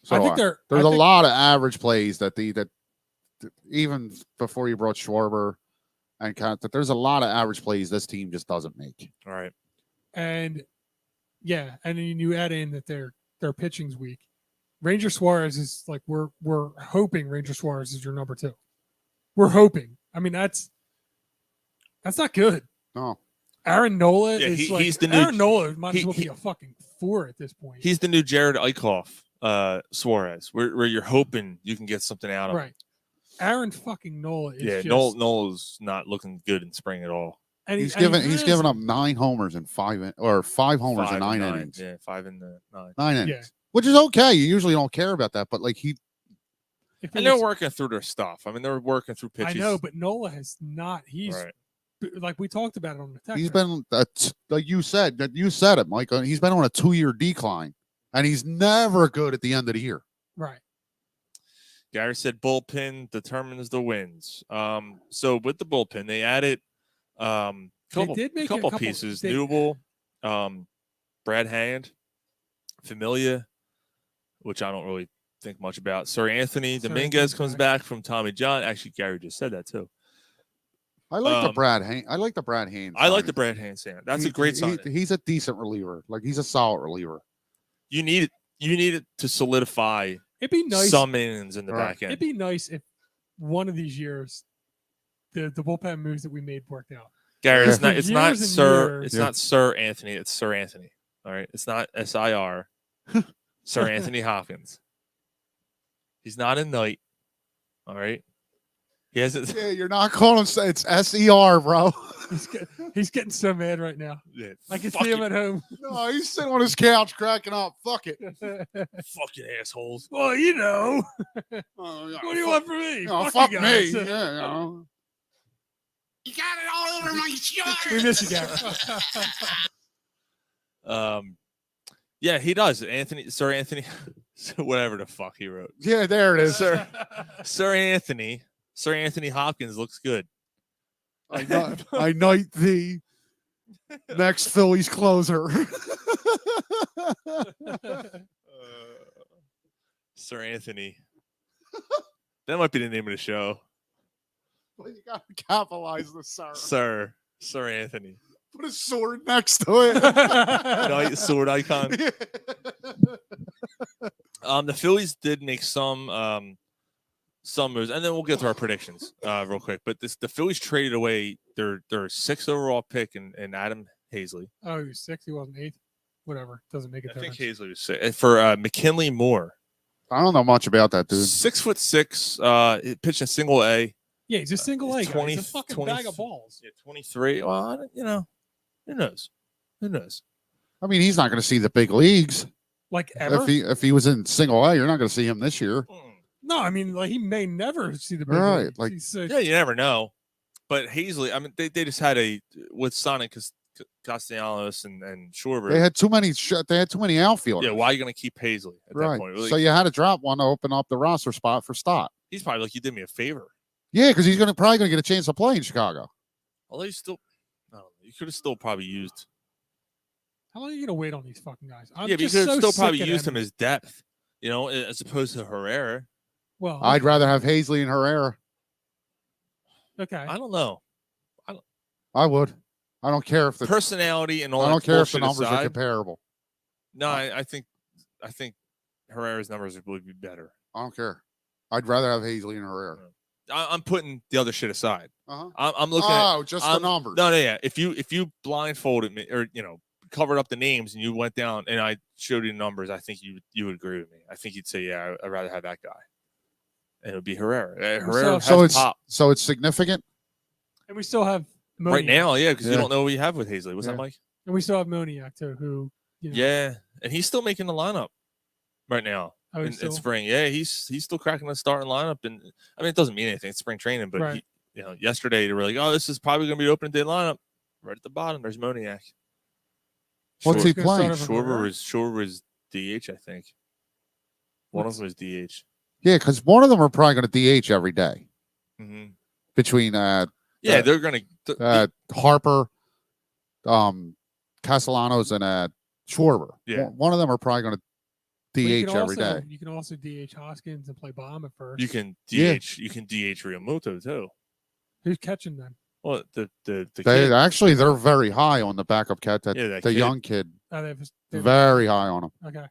So I do think I. There's a lot of average plays that even before you brought Schwarber and that there's a lot of average plays this team just doesn't make. All right. And yeah, and then you add in that their pitching's weak. Ranger Suarez is like we're hoping Ranger Suarez is your number 2. We're hoping. I mean that's not good. No. Aaron Nola Yeah, is he's the new- Aaron Nola might as well be a fucking 4 at this point. He's the new Jared Eichhoff, Suarez, where you're hoping you can get something out of him. Right. Aaron fucking Nola is Yeah, just, Nola's not looking good in spring at all. and He's and given has- up 9 homers in 5 homers in 9 innings. Yeah, 5 in the 9. 9 innings. Yeah. Which is okay. You usually don't care about that, but like if it And they're was- working through their stuff. I mean, they're working through pitches. I know, but Nola has not. He's Right. like we talked about it on the text. he's been like you said it, Mike. He's been on a 2-year decline, and he's never good at the end of the year. right. Gary said bullpen determines the wins. So with the bullpen, they added couple did make a couple- pieces. they- Newell, Brad Hand, Familia, which I don't really think much about. Sir Anthony Sir Dominguez Anthony's comes back from Tommy John. Actually, Gary just said that too. I like the Brad Haynes. I like the Brad Haynes. I like signing. the Brad Hand sign. That's a great sign. He's a decent reliever. Like he's a solid reliever. You need it to solidify It'd be nice. some innings in the Right. back end. It'd be nice if one of these years the bullpen moves that we made worked out. Gary, it's For not. It's not years and Sir. years. It's not Sir Anthony. It's Sir Anthony. All right. It's not SIR. Sir Anthony Hopkins. He's not a knight. All right. He hasn't. Yeah, you're not calling him. It's SER, bro. He's getting so mad right now. Yeah, I can fuck see him it. at home. No, he's sitting on his couch cracking up. Fuck it. Fucking assholes. Well, you know. Oh, yeah, What do you want from me? Oh, Fuck fuck you me. guys. Yeah, you know. You got it all over my shirt. We miss you, Gary. Yeah, he does. Sir Anthony, whatever the fuck he wrote. Yeah, there it is. Sir Anthony Hopkins looks good. I knight the next Phillies closer. Sir Anthony. That might be the name of the show. Well, you got to capitalize the sir. Sir Anthony. Put a sword next to it. Knight sword icon. The Phillies did make some moves, and then we'll get to our predictions real quick. But the Phillies traded away their 6th overall pick in Adam Hazley. Oh, he was 6. He wasn't 8. Whatever. Doesn't make a I difference. think Hazley was 6 for McKinley Moore. I don't know much about that dude. 6'6". He pitched a single A. Yeah, he's a single A he's guy. 20 He's a fucking 20 bag of balls. Yeah, 23. Well, who knows? Who knows? I mean, he's not going to see the big leagues. Like ever? If he was in single A, you're not going to see him this year. No, I mean, like he may never see the big Right, leagues. like- He's, Yeah, you never know. But Hazley, I mean, they just had with Sonic Castellanos and Schwarber. They had too many outfielders. Yeah, why are you going to keep Hazley at Right. that point? Really, So you had to drop one to open up the roster spot for Stott. he's probably like, you did me a favor. Yeah, because he's probably going to get a chance to play in Chicago. Although you still, I don't know, you could have still probably used. How long are you gonna wait on these fucking guys? I'm Yeah, but you just could have so still sick probably of used them. him as depth, as opposed to Herrera. Well, I'd rather have Hazley and Herrera. okay. I don't know. I would. I don't care if the Personality and all I that don't care if the bullshit numbers are aside, comparable. No, I think Herrera's numbers would be better. I don't care. I'd rather have Hazley and Herrera. I'm putting the other shit aside. Uh-huh. I'm looking at just the numbers. No, yeah. If you blindfolded me or covered up the names and you went down and I showed you the numbers, I think you would agree with me. I think you'd say, yeah, I'd rather have that guy. And it would be Herrera. Herrera has So it's pop significant And we still have right Moniak. now, yeah, because Yeah. you don't know what you have with Hazley. What's Yeah. that, Mike? And we still have Moniak too, who Yeah, and he's still making the lineup right now. Oh, in he's still- spring. Yeah, he's still cracking the starting lineup, and I mean it doesn't mean anything. It's spring training, but Right. yesterday they were like, oh, this is probably going to be the opening day lineup. Right at the bottom, there's Moniak. What's he Gonna start playing? over Herrera? Schwarber was DH, I think. One of them was DH. Yeah, because one of them are probably going to DH every day hmm between Yeah, they're going to. Harper, Castellanos, and Schwarber. Yeah. One of them are probably going to But you DH can every also- day. You can also DH Hoskins and play bomb at first. You can DH. Yeah. You can DH Realmuto too. Who's catching them? Well, the They kid, actually they're very high on the backup cat. That, Yeah, that the kid. young kid, Oh, they've- very high on him. Okay.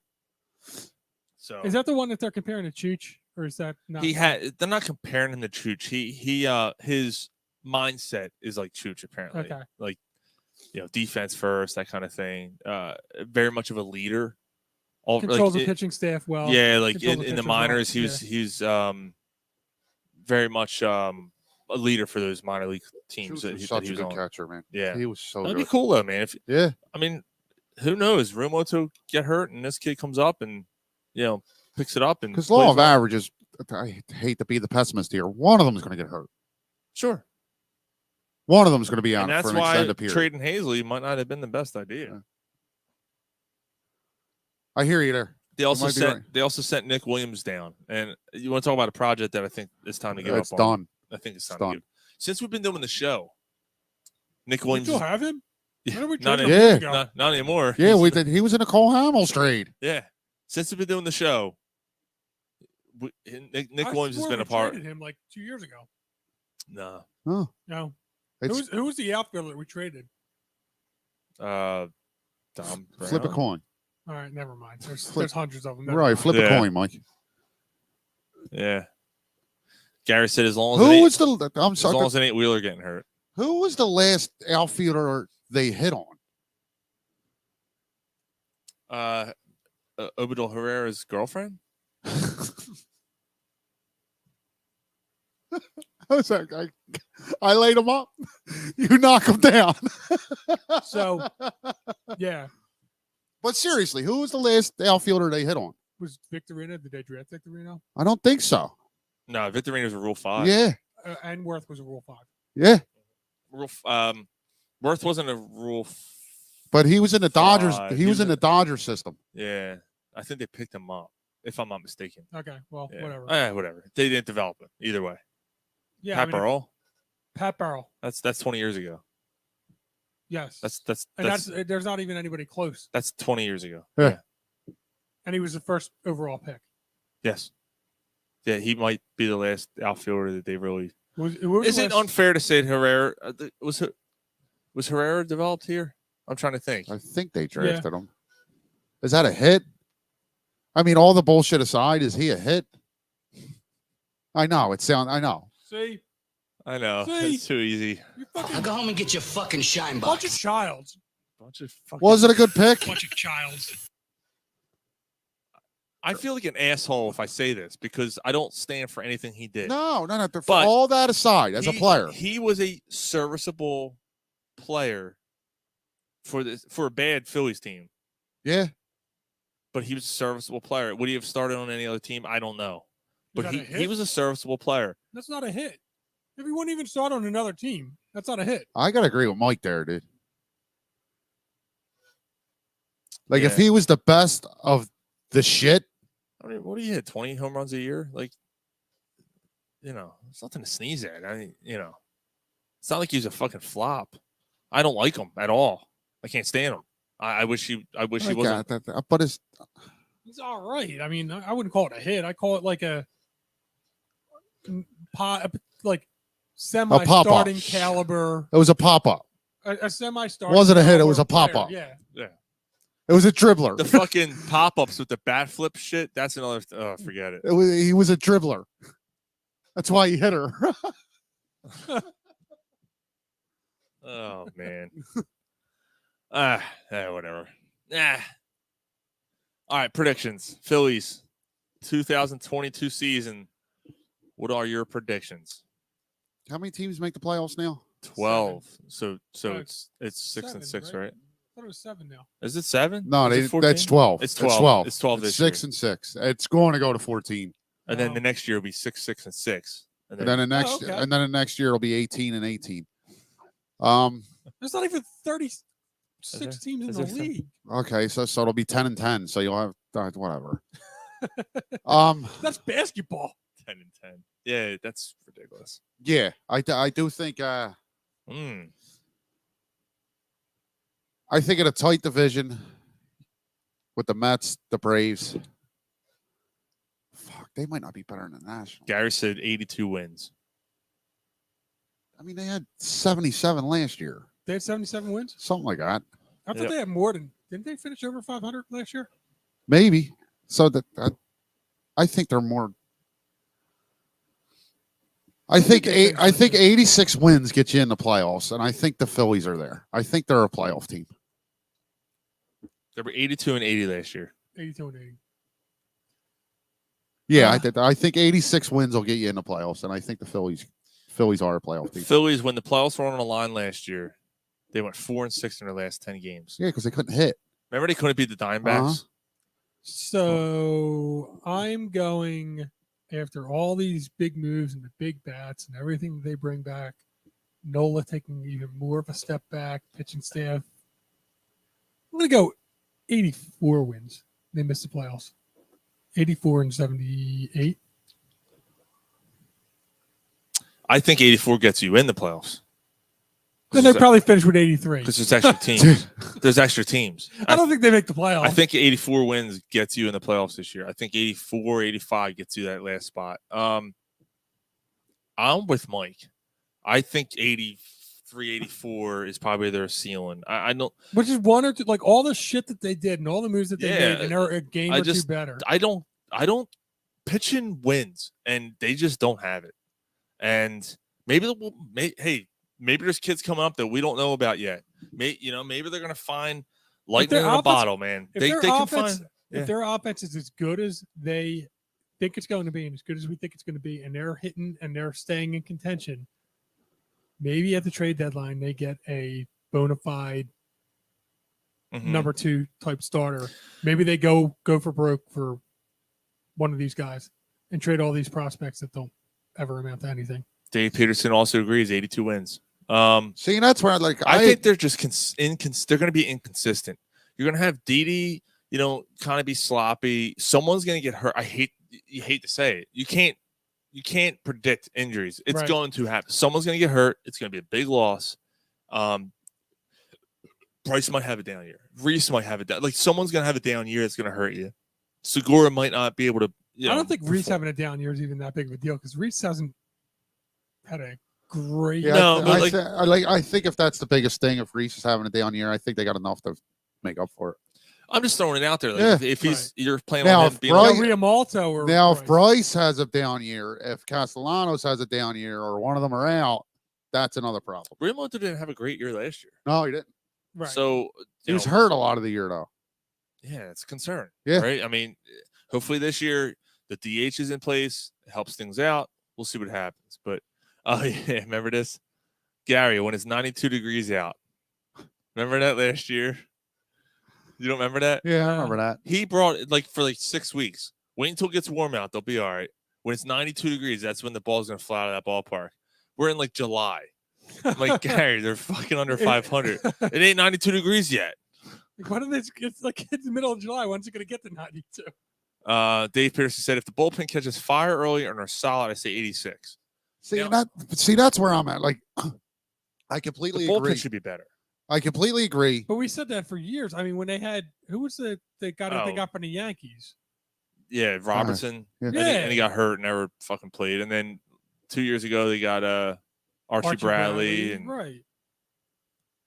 so Is that the one that they're comparing to Chooch, or is that not? he had. They're not comparing him to Chooch. His mindset is like Chooch apparently. Okay. Like defense first, that kind of thing. Very much of a leader. All controls like, the pitching staff well. yeah, like controls in the pitchers well. minors, Yeah. he's very much a leader for those minor league teams He that was he, such that he a was good on. catcher, man. Yeah, He was so that'd good. be cool though, man. If Yeah, I mean, who knows? Realmuto get hurt, and this kid comes up and picks it up and because law plays of well. averages. I hate to be the pessimist here. One of them is going to get hurt. Sure, One of them is going to be out and that's for an why extended period. trading Hazley might not have been the best idea. Yeah. I hear you there. They also might be sent right. they also sent Nick Williams down, and you want to talk about a project that I think it's time to give It's up on. done. I think it's time It's to give. Since we've been doing the show, Nick We Williams. still have him. When did we not, trade him? Yeah. Ago? not anymore. Yeah, we did. He was in a Cole Hamels trade. Yeah, since we've been doing the show, Nick I Williams has swore been we a part. traded him like 2 years ago. No, Oh, No, it's who was the outfielder that we traded? Dom flip a Brown. coin. All right, never mind. There's Flip- hundreds of them. Right, flip Yeah. a coin, Mike. Yeah, Gary said as long as Who it was ain't, the? I'm as long sorry. as it ain't Wheeler getting hurt. Who was the last outfielder they hit on? Obador Herrera's girlfriend. I was like, I laid him up. You knock him down. So, yeah, But seriously, who was the last outfielder they hit on? was Victorino? Did they draft Victorino? I don't think so. No, Victorino's a Rule 5. Yeah, And Worth was a Rule 5. yeah. Worth wasn't a Rule. But he was in the Dodgers. Five. He was in the Dodger system. Yeah, I think they picked him up, if I'm not mistaken. Okay, well, Yeah. whatever. Whatever. They didn't develop him either way. Yeah, Pat I mean, Burrell. Pat Burrell. That's 20 years ago. Yes. That's and that's there's not even anybody close. 20 years ago. Yeah. And he was the first overall pick. Yes. Yeah, he might be the last outfielder that they really. Was Is the it last- unfair to say Herrera was Herrera developed here? I'm trying to think. I think they drafted him. Is that a hit? I mean, all the bullshit aside, is he a hit? I know. I know. See, I know See? it's too easy. you fucking Go home and get your fucking shine bunch box. of childs. Bunch of fucking. Was it a good pick? Bunch of childs. I feel like an asshole if I say this because I don't stand for anything he did. No. For But all that aside, as a player, he was a serviceable player for a bad Phillies team. yeah. But he was a serviceable player. Would he have started on any other team? I don't know. Is But that a he hit? was a serviceable player. That's not a hit. If he wouldn't even start on another team, that's not a hit. I gotta agree with Mike there, dude. Like if Yeah. he was the best of the shit, I mean, what do you hit? 20 home runs a year? Like, it's nothing to sneeze at. I mean, it's not like he's a fucking flop. I don't like him at all. I can't stand him. I wish he wasn't. but it's He's all right. I mean, I wouldn't call it a hit. I call it like a semi-starting caliber, it was a pop up. a semi-starting. Wasn't a hit, it was caliber a pop player. up. Yeah. Yeah. It was a dribbler. The fucking pop ups with the bat flip shit. That's another. Forget it. He was a dribbler. That's why he hit her. Oh man. Whatever. All right, predictions. Phillies 2022 season. What are your predictions? How many teams make the playoffs now? 12. So Oh, it's 6 and 6, right? right? thought it was 7 now. Is it 7? No, Is it that's 14? 12. It's 12. It's 12 this 6 year. and 6. It's going to go to 14. And then the next year will be 6, 6, and 6. And then the next okay. and then the next year it'll be 18 and 18. There's not even 36 there- teams in is the there league. Okay, so it'll be 10 and 10. So you'll have whatever. That's basketball. 10 and 10. Yeah, that's ridiculous. Yeah, I do think I think in a tight division with the Mets, the Braves. Fuck, they might not be better than the Nationals. Gary said 82 wins. I mean, they had 77 last year, They had 77 wins. something like that. I thought Yep. they had more than. Didn't they finish over 500 last year? Maybe. So I think they're more. I think they I think finished 86 wins get you in the playoffs, and I think the Phillies are there. I think they're a playoff team. They were 82 and 80 last year. 82 and 80. Yeah, I think 86 wins will get you in the playoffs, and I think the Phillies are a playoff team. Phillies, when the playoffs were on the line last year, they went 4 and 6 in their last 10 games. Yeah, because they couldn't hit. Remember they couldn't beat the Diamondbacks? So I'm going after all these big moves and the big bats and everything that they bring back. Nola taking even more of a step back, pitching staff. I'm going to go 84 wins. They missed the playoffs. 84 and 78. I think 84 gets you in the playoffs. Then they probably finish with 83. Because there's extra teams. There's extra teams. I don't think they make the playoffs. I think 84 wins gets you in the playoffs this year. I think 84, 85 gets you that last spot. I'm with Mike. I think 83, 84 is probably their ceiling. I don't. Which is one or two, like all the shit that they did and all the moves that they Yeah, made, and they're a game or two better. I don't. Pitching wins, and they just don't have it. And maybe maybe there's kids coming up that we don't know about yet. Maybe they're gonna find lightning in a bottle, man. They can find. If their offense is as good as they think it's going to be, and as good as we think it's going to be, and they're hitting and they're staying in contention, maybe at the trade deadline they get a bona fide number 2 type starter. Maybe they go for broke for one of these guys and trade all these prospects that don't ever amount to anything. Dave Peterson also agrees 82 wins. See, that's where I think they're just they're going to be inconsistent. You're going to have Didi, kind of be sloppy. Someone's going to get hurt. You hate to say it. You can't predict injuries. It's going to happen. Someone's going to get hurt. It's going to be a big loss. Bryce might have a down year. Reese might have a down. Like someone's going to have a down year. That's going to hurt you. Segura might not be able to. I don't think Reese having a down year is even that big of a deal because Reese hasn't had a great. Yeah, I think if that's the biggest thing, if Reese is having a down year, I think they got enough to make up for it. I'm just throwing it out there. If you're playing now, on him being Riamalto or if Bryce has a down year, if Castellanos has a down year, or one of them are out, that's another problem. Riamalto didn't have a great year last year. No, he didn't. Right. So he was hurt a lot of the year, though. Yeah, it's a concern. Yeah. Right. I mean, hopefully this year the DH is in place, it helps things out. We'll see what happens. But yeah, remember this, Gary, when it's 92 degrees out. Remember that last year? You don't remember that? Yeah, I remember that. He brought it for 6 weeks. Wait until it gets warm out. They'll be all right. When it's 92 degrees, that's when the ball's going to fly out of that ballpark. We're in July. I'm like, Gary, they're fucking under 500. It ain't 92 degrees yet. Why don't they? It's it's the middle of July. When's it going to get to 92? Dave Peterson said if the bullpen catches fire early and are solid, I say 86. See, that's where I'm at. I completely the bullpen agree. should be better. I completely agree. But we said that for years. I mean, when they had who was the guy that they got from the Yankees? Yeah, Robertson. Yeah. And he got hurt and never fucking played. And then 2 years ago they got Archie Bradley and right.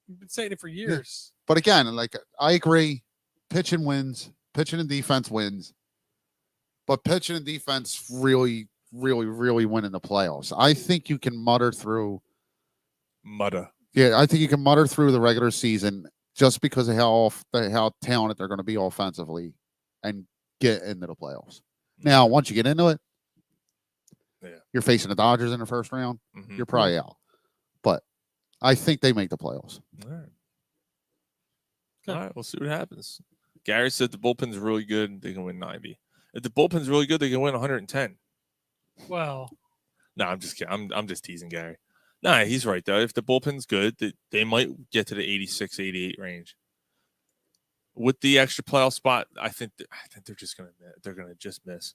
We've been saying it for years. But again, I agree, pitching wins, pitching and defense wins. But pitching and defense really, really, really win in the playoffs. I think you can mutter through. Yeah, I think you can mutter through the regular season just because of how talented they're going to be offensively and get into the playoffs. Now, once you get into it, you're facing the Dodgers in the first round. Mm-hmm. You're probably out. But I think they make the playoffs. All right. Okay. All right, we'll see what happens. Gary said the bullpen's really good. They can win 90. If the bullpen's really good, they can win 110. Well, No, I'm just kidding. I'm just teasing Gary. Nah, he's right though. If the bullpen's good, they might get to the 86, 88 range. With the extra playoff spot, I think they're just gonna just miss.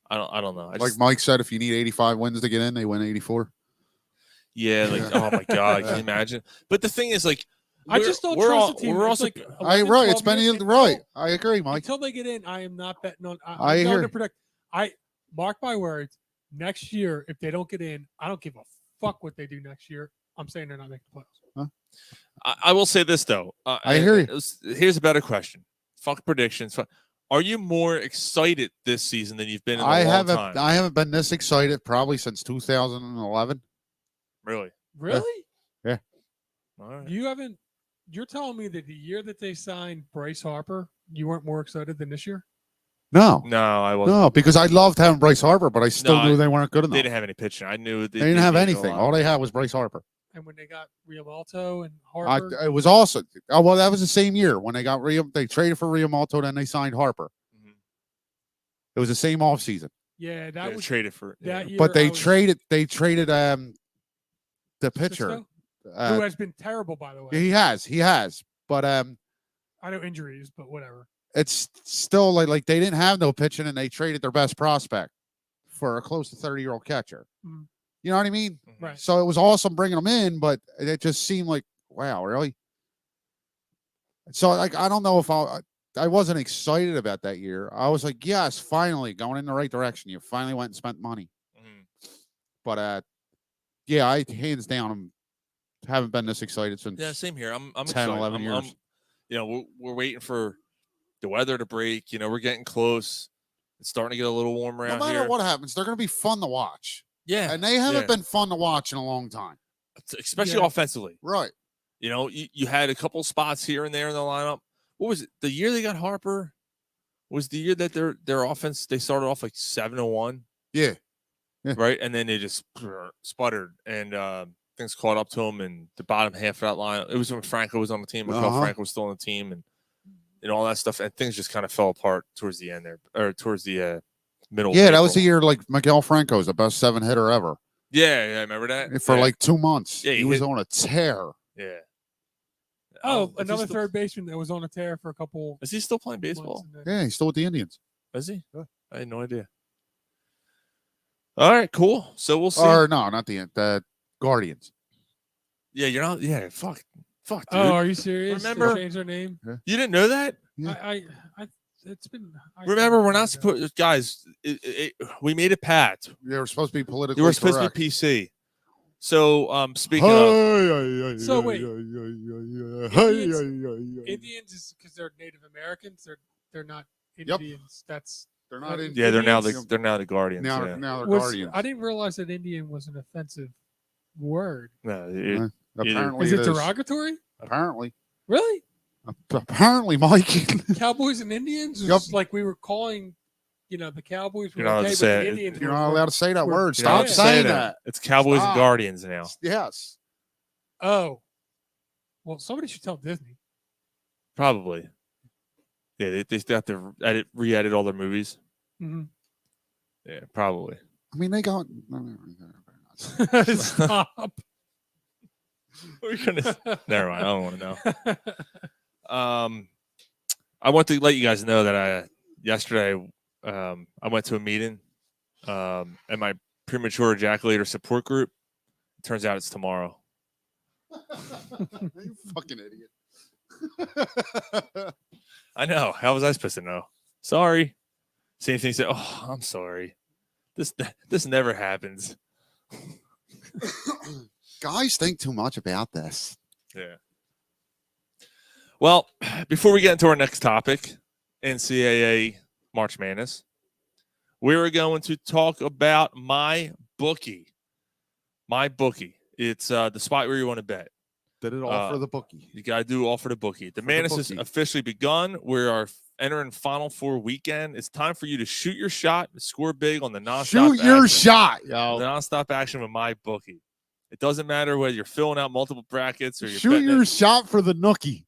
I don't know. Like Mike said, if you need 85 wins to get in, they win 84. Yeah, like oh my god, can you imagine? But the thing is, like, I just don't trust the team. We're It's also like I 11, right. It's 12 been years right. until- I agree, Mike. Until they get in, I am not betting on. I I'm going hear. to predict. I mark my words. Next year, if they don't get in, I don't give a fuck what they do next year. I'm saying they're not making the playoffs. I will say this though. I hear you. Here's a better question. Fuck predictions. Are you more excited this season than you've been in a I long time? haven't been this excited probably since 2011. Really? Really? Yeah. All right. You haven't. You're telling me that the year that they signed Bryce Harper, you weren't more excited than this year? No, No, I wasn't. no, because I loved having Bryce Harper, but I still No, knew they weren't good They enough. didn't have any pitching. I knew They didn't have needed a anything. lot. All they had was Bryce Harper. And when they got Riamalto and Harper, It was awesome. Oh well, that was the same year when they got they traded for Riamalto, then they signed Harper. Mhm. It was the same offseason. yeah, that Yeah, was traded for. that Yeah. year. But I they was- traded the pitcher. Cisco, who Uh, has been terrible, by the way. he has. But I know injuries, but whatever. it's still like they didn't have no pitching and they traded their best prospect for a close to 30-year-old catcher. Mhm. You know what I mean? Mhm. Right. So it was awesome bringing them in, but it just seemed like, wow, really? So like I don't know if I wasn't excited about that year. I was like, yes, finally going in the right direction. You finally went and spent money. Mhm. But yeah, I hands down haven't been this excited since Yeah, same here. I'm 10, excited. 11 years. You know, we're waiting for the weather to break. You know, we're getting close. It's starting to get a little warmer No out matter here. what happens, they're going to be fun to watch. Yeah, And they haven't yeah. been fun to watch in a long time. especially Yeah. offensively. Right. You know, you had a couple spots here and there in the lineup. What was it? The year they got Harper was the year that their offense they started off like 7-1, Yeah. Yeah. right? And then they just sputtered and things caught up to them in the bottom half of that line. It was when Franco was on the team, Miguel Uh-huh. Franco was still on the team, and all that stuff. And things just kind of fell apart towards the end there, or towards the middle. of Yeah, that was the April. year like Miguel Franco's the best 7-hitter ever Yeah, I remember that for Yeah, like 2 months. Yeah, he he was hit- on a tear. yeah. Oh, is he another still- third baseman that was on a tear for a couple. Is he still playing months baseball? and then- Yeah, he's still with the Indians. Is he? Yeah. I had no idea. All right, cool. So we'll see. Or no, not the Guardians. Yeah, you're not. Yeah, fuck, dude. Oh, are you serious? Remember- They changed their name? You didn't know that? Yeah. I it's been. Remember, we're not supposed, guys. We made a pact. They were supposed to be politically You were supposed correct. to be PC. So, speaking of, So wait. Indians, Indians is because they're Native Americans. They're not Yep. Indians. That's They're not in. yeah, they're now Indians- the Guardians. now, yeah. now they're was, Guardians. I didn't realize that Indian was an offensive word. No, Apparently, Is it is. derogatory? Apparently, Really? apparently, Mike. Cowboys and Indians? Yep. Was like we were calling, the Cowboys were You're not allowed okay, to say but the it. Indians You're were, not allowed to say that we're- word. You're not allowed Stop to say saying that. It's Cowboys Stop. and Guardians now. Yes. Oh. Well, somebody should tell Disney. Probably. Yeah, they still have to re-edit all their movies. Mm-hmm. Yeah, probably. I mean, they got. Stop. We're gonna. Never mind. I don't want to know. I want to let you guys know that yesterday I went to a meeting at my premature ejaculator support group. Turns out it's tomorrow. You fucking idiot. I know. How was I supposed to know? Sorry. Same thing. Said, "Oh, I'm sorry. This never happens." Guys think too much about this. Yeah. Well, before we get into our next topic, NCAA March Madness, we're going to talk about my bookie. My bookie. It's the spot where you want to bet. Did it all for the bookie. You got to do all for the bookie. The madness has bookie. officially begun. We are entering Final Four weekend. It's time for you to shoot your shot and score big on the nonstop Shoot your action. shot, The yo. nonstop action with my bookie. It doesn't matter whether you're filling out multiple brackets or you're Shoot betting your it. shot for the nookie.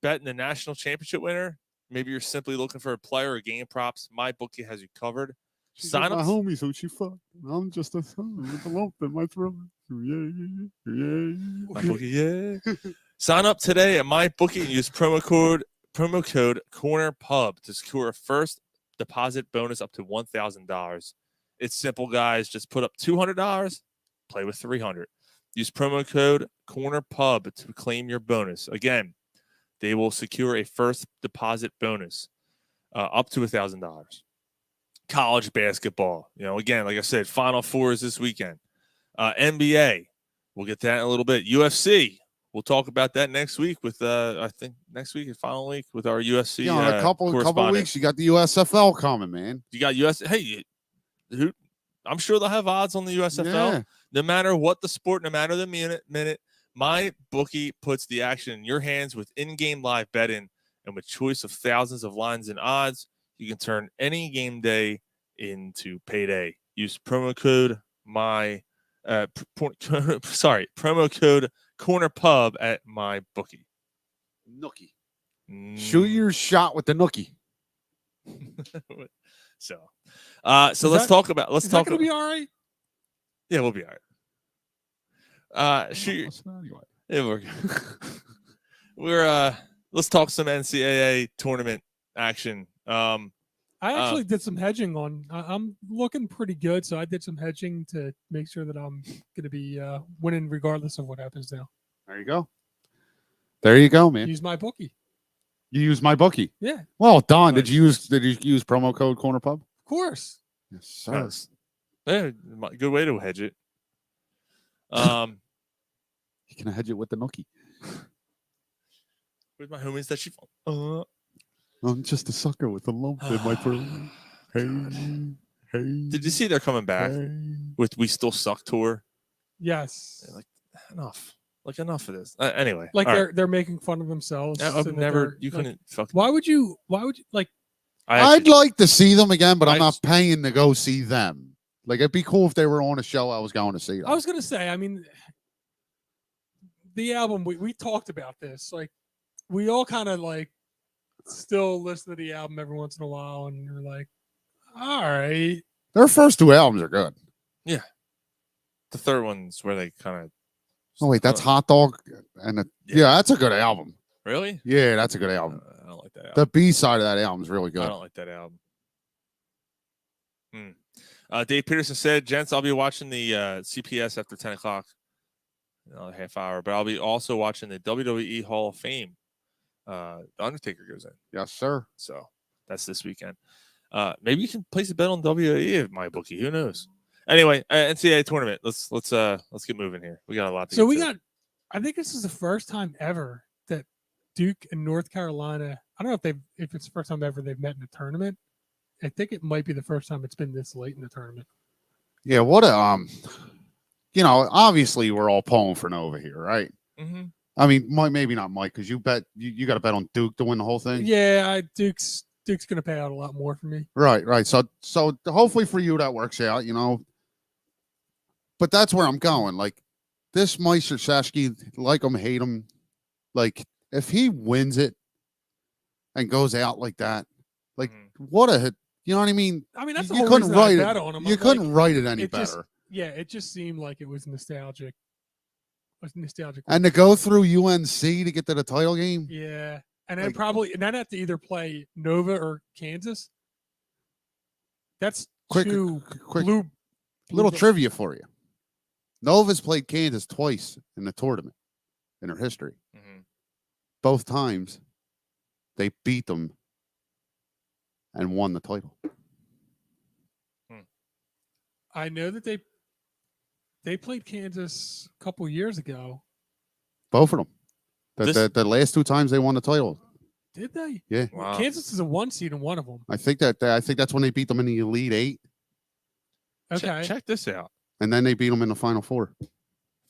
betting the national championship winner, maybe you're simply looking for a player or game props, MyBookie has you covered. Sign my up. homies who she fucked. I'm just a son with a lump in my throat. MyBookie, yeah. Sign up today at MyBookie and use promo code CornerPub to secure a first deposit bonus up to $1,000. It's simple, guys. Just put up $200, play with $300. Use promo code CornerPub to claim your bonus. Again, they will secure a first deposit bonus up to $1,000. College basketball, again, like I said, Final Four is this weekend. NBA, we'll get that in a little bit. UFC, we'll talk about that next week with I think next week is final week with our UFC. In a couple weeks, you got the USFL coming, man. You got Hey, I'm sure they'll have odds on the USFL. Yeah. No matter what the sport, no matter the minute, MyBookie puts the action in your hands with in-game live betting, and with choice of thousands of lines and odds, you can turn any game day into payday. Use promo code promo code CornerPub at MyBookie. Nookie. Shoot your shot with the nookie. So let's talk about. Is that going to be all right? Yeah, we'll be all right. Shoot. Yeah, let's talk some NCAA tournament action. I actually did some hedging on. I'm looking pretty good, so I did some hedging to make sure that I'm going to be winning regardless of what happens now. There you go. There you go, man. Use MyBookie. You use MyBookie. Yeah. Well done. Did you use promo code CornerPub? Of course. Yes, sir. Yeah, good way to hedge it. You can hedge it with the nookie. With my homies that she. I'm just a sucker with a lump in my throat. Hey. Did you see they're coming back with "We Still Suck" tour? Yes. Like enough of this. Anyway, like they're making fun of themselves. I've never. You couldn't fuck. Why would you like? I'd like to see them again, but I'm not paying to go see them. Like, it'd be cool if they were on a show I was going to see them. I was going to say, I mean, the album, we talked about this. Like, we all kind of like still listen to the album every once in a while, and you're like, all right. Their first two albums are good. Yeah. The third one's where they kind of. Oh, wait, that's Hot Dog? Yeah, that's a good album. Really? Yeah, that's a good album. I don't like that album. The B side of that album is really good. I don't like that album. Dave Peterson said, "Gents, I'll be watching the CPS after 10 o'clock, another half hour, but I'll be also watching the WWE Hall of Fame. The Undertaker goes in. Yes, sir. So that's this weekend. Maybe you can place a bet on WWE at MyBookie. Who knows? Anyway, NCAA tournament. Let's get moving here. We got a lot to. So I think this is the first time ever that Duke and North Carolina. I don't know if it's the first time ever they've met in a tournament. I think it might be the first time it's been this late in the tournament. Yeah, what a obviously we're all pulling for Nova here, right? Mm-hmm. I mean, maybe not Mike, because you bet you got to bet on Duke to win the whole thing. Yeah, Duke's going to pay out a lot more for me. Right. So hopefully for you that works out, But that's where I'm going. Like this Meister Shashki, like him, hate him. Like if he wins it and goes out like that, like what a hit. You know what I mean? I mean, that's you couldn't write it. On him. You couldn't write it any better. It just seemed like it was nostalgic. And to go through UNC to get to the title game. Yeah, and then then have to either play Nova or Kansas. That's quick little trivia for you. Nova's played Kansas twice in the tournament in her history. Mm-hmm. Both times, they beat them and won the title. I know that they played Kansas a couple years ago. Both of them. The last two times they won the title. Did they? Yeah. Wow. Kansas is a 1 seed in one of them. I think that's when they beat them in the Elite Eight. Okay. Check this out. And then they beat them in the Final Four.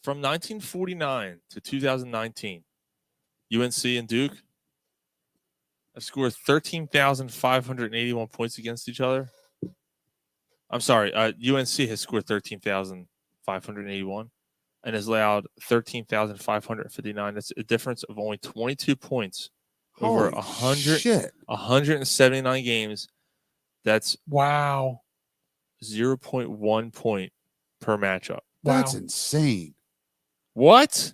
From 1949 to 2019, UNC and Duke have scored 13,581 points against each other. I'm sorry. UNC has scored 13,581 and has allowed 13,559. That's a difference of only 22 points over Holy 100, shit. 179 games. That's Wow. 0.1 point per matchup. That's Wow. insane. What?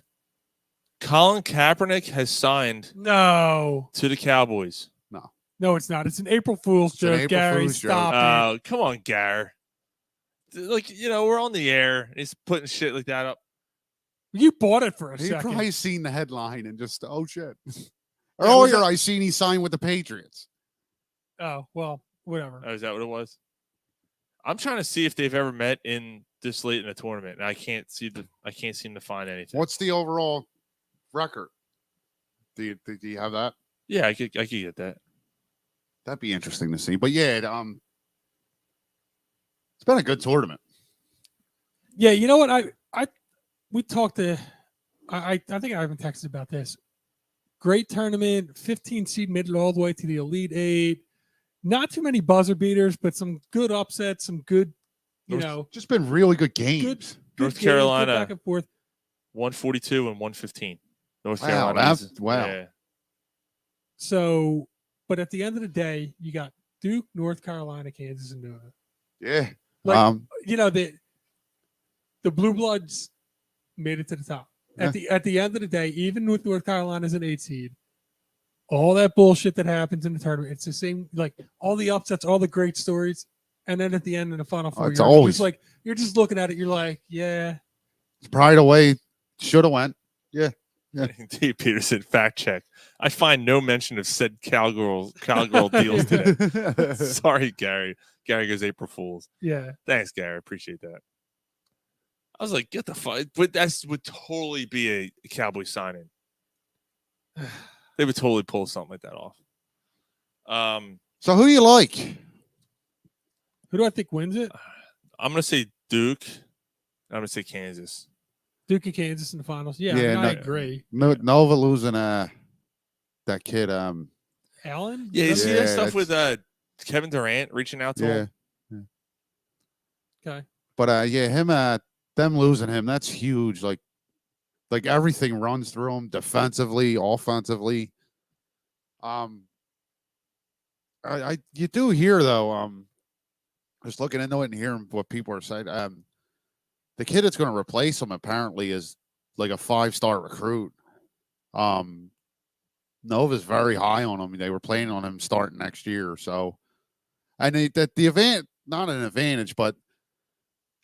Colin Kaepernick has signed No. to the Cowboys. No, it's not. It's an April Fool's It's an joke, April Gary. Fool's joke. Stop it. Oh, come on, Gar. Like, we're on the air. And he's putting shit like that up. You bought it for a He second. probably seen the headline and just, oh shit. was Earlier, that- I seen he signed with the Patriots. Oh, well, whatever. Oh, is that what it was? I'm trying to see if they've ever met in this late in the tournament, and I can't seem to find anything. What's the overall record? Do you have that? Yeah, I could get that. That'd be interesting to see. But yeah, it's been a good tournament. Yeah, you know what? We talked to I think I even texted about this. Great tournament, 15 seed made it all the way to the Elite Eight. Not too many buzzer beaters, but some good upsets, some good, Just been really good games. good North games, good Carolina. back and forth. 142 and 115. North Wow, Carolina. that's- wow. Yeah. So, but at the end of the day, you got Duke, North Carolina, Kansas, and Nova. Yeah. Like, the Blue Bloods made it to the top. Yeah. At the end of the day, even with North Carolina as an 8 seed, all that bullshit that happens in the tournament, it's the same. Like all the upsets, all the great stories, and then at the end in the Final Four, it's you're always- just like you're just looking at it. You're like, yeah, It's probably the way should have went. Yeah. Dave Peterson, fact check. I find no mention of said cowgirl deals today. Sorry, Gary. Gary goes April Fools. yeah. Thanks, Gary. Appreciate that. I was like, get the fuck. But that would totally be a Cowboy signing. They would totally pull something like that off. So who you like? Who do I think wins it? I'm going to say Duke. I'm going to say Kansas. Duke and Kansas in the finals. Yeah, Yeah, I no- agree. Nova losing that kid. Allen. Yeah, you see Yeah, that stuff that's- with Kevin Durant reaching out to him? Yeah. Okay. But yeah, him them losing him, that's huge. Like everything runs through him defensively, offensively. You do hear though, just looking into it and hearing what people are saying. The kid that's going to replace him apparently is like a 5-star recruit. Nova's very high on him. They were planning on him starting next year. So, and not an advantage, but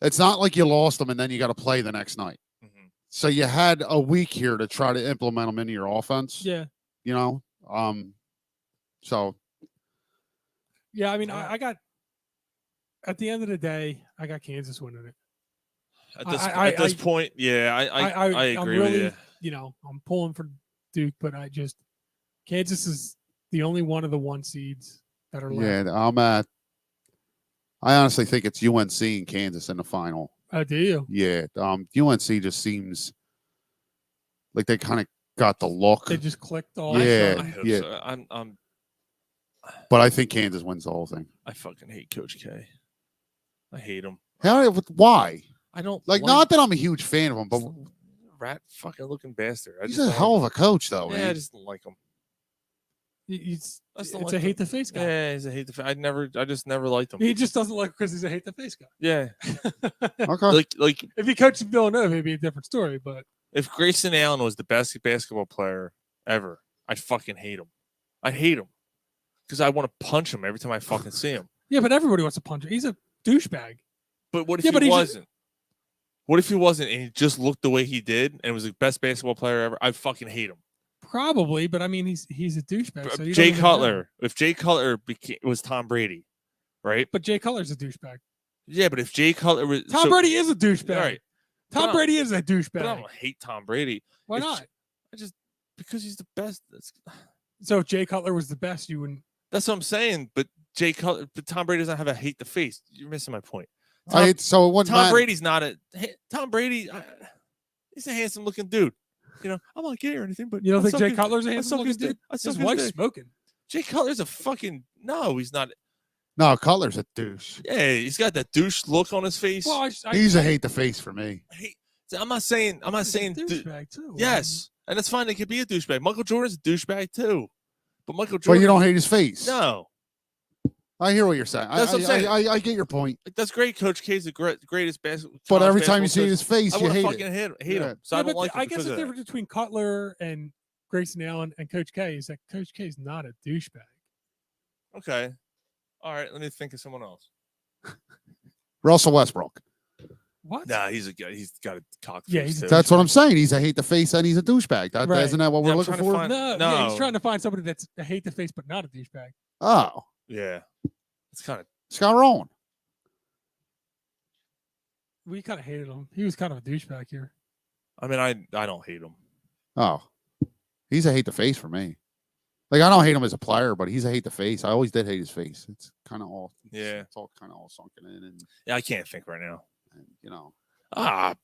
it's not like you lost him and then you got to play the next night. Mm-hmm. So you had a week here to try to implement them into your offense. Yeah. So Yeah, I mean, I got. At the end of the day, I got Kansas winning it. At this point, yeah, I agree I'm with really, you. I'm pulling for Duke, but Kansas is the only one of the 1 seeds that are left. yeah, I honestly think it's UNC and Kansas in the final. Oh, do you? Yeah, UNC just seems like they kind of got the look. They just clicked all. Yeah, I hope yeah. so. But I think Kansas wins the whole thing. I fucking hate Coach K. I hate him. Why? I don't Not that I'm a huge fan of him, but rat fucking looking bastard. he's a hell of a coach, though. Yeah, I man. just don't like him. It's I just don't it's like a hate him. the face guy. Yeah, he's a hate the. I just never liked him. He just doesn't like because he's a hate the face guy. Yeah, Okay. like If he coached Villanova, it'd be a different story. But if Grayson Allen was the best basketball player ever, I'd fucking hate him. I hate him because I want to punch him every time I fucking see him. yeah, but everybody wants to punch him. He's a douchebag. But what if Yeah, but he he just- wasn't? What if he wasn't and he just looked the way he did and was the best basketball player ever? I fucking hate him. Probably, but I mean, he's a douchebag. So you Jay don't even know. Cutler. If Jay Cutler was Tom Brady, right? But Jay Cutler's a douchebag. Yeah, but if Jay Cutler was Tom Brady is a douchebag. all right, Tom but Brady is a but I douchebag. don't hate Tom Brady. Why If- not? I just because he's the best. So if Jay Cutler was the best, you wouldn't. That's what I'm saying. But Tom Brady doesn't have a hate the face. You're missing my point. So it wouldn't Tom matter. Brady's not Tom Brady. He's a handsome looking dude. I'm not gay or anything, but You don't I think suck Jay his- Cutler's a I handsome suck looking his dick. dude? I suck His his wife's dick. smoking. Jay Cutler's a fucking no. He's not. No, Cutler's a douche. Yeah, he's got that douche look on his face. Well, He's a hate the face for me. I'm not saying. he's a douchebag too. Yes, and it's fine. It could be a douchebag. Michael Jordan's a douchebag too. But Michael But Jordan. you don't hate his face. No. I hear what you're saying. That's what I'm saying. I get your point. Like, that's great. Coach K's the greatest basketball. But every time you see his face, I you want to hate fucking it. hate Yeah. him. So I don't like I it guess because the of that. difference between Cutler and Grayson Allen and Coach K is that Coach K is not a douchebag. Okay. All right. Let me think of someone else. Russell Westbrook. What? Nah, he's a guy. He's got a cock. Yeah, face, he's a too. That's what I'm saying. He's a hate the face and he's a douchebag. Right. Isn't that what Yeah, we're I'm looking trying to for? find- No, No. Yeah, he's trying to find somebody that's a hate the face but not a douchebag. Oh, Yeah. It's kind of. Scott Rowan. We kind of hated him. He was kind of a douchebag here. I mean, I don't hate him. Oh, he's a hate the face for me. Like I don't hate him as a player, but he's a hate the face. I always did hate his face. It's kind of all. Yeah. It's all kind of all sunken in, and Yeah, I can't think right now. you know.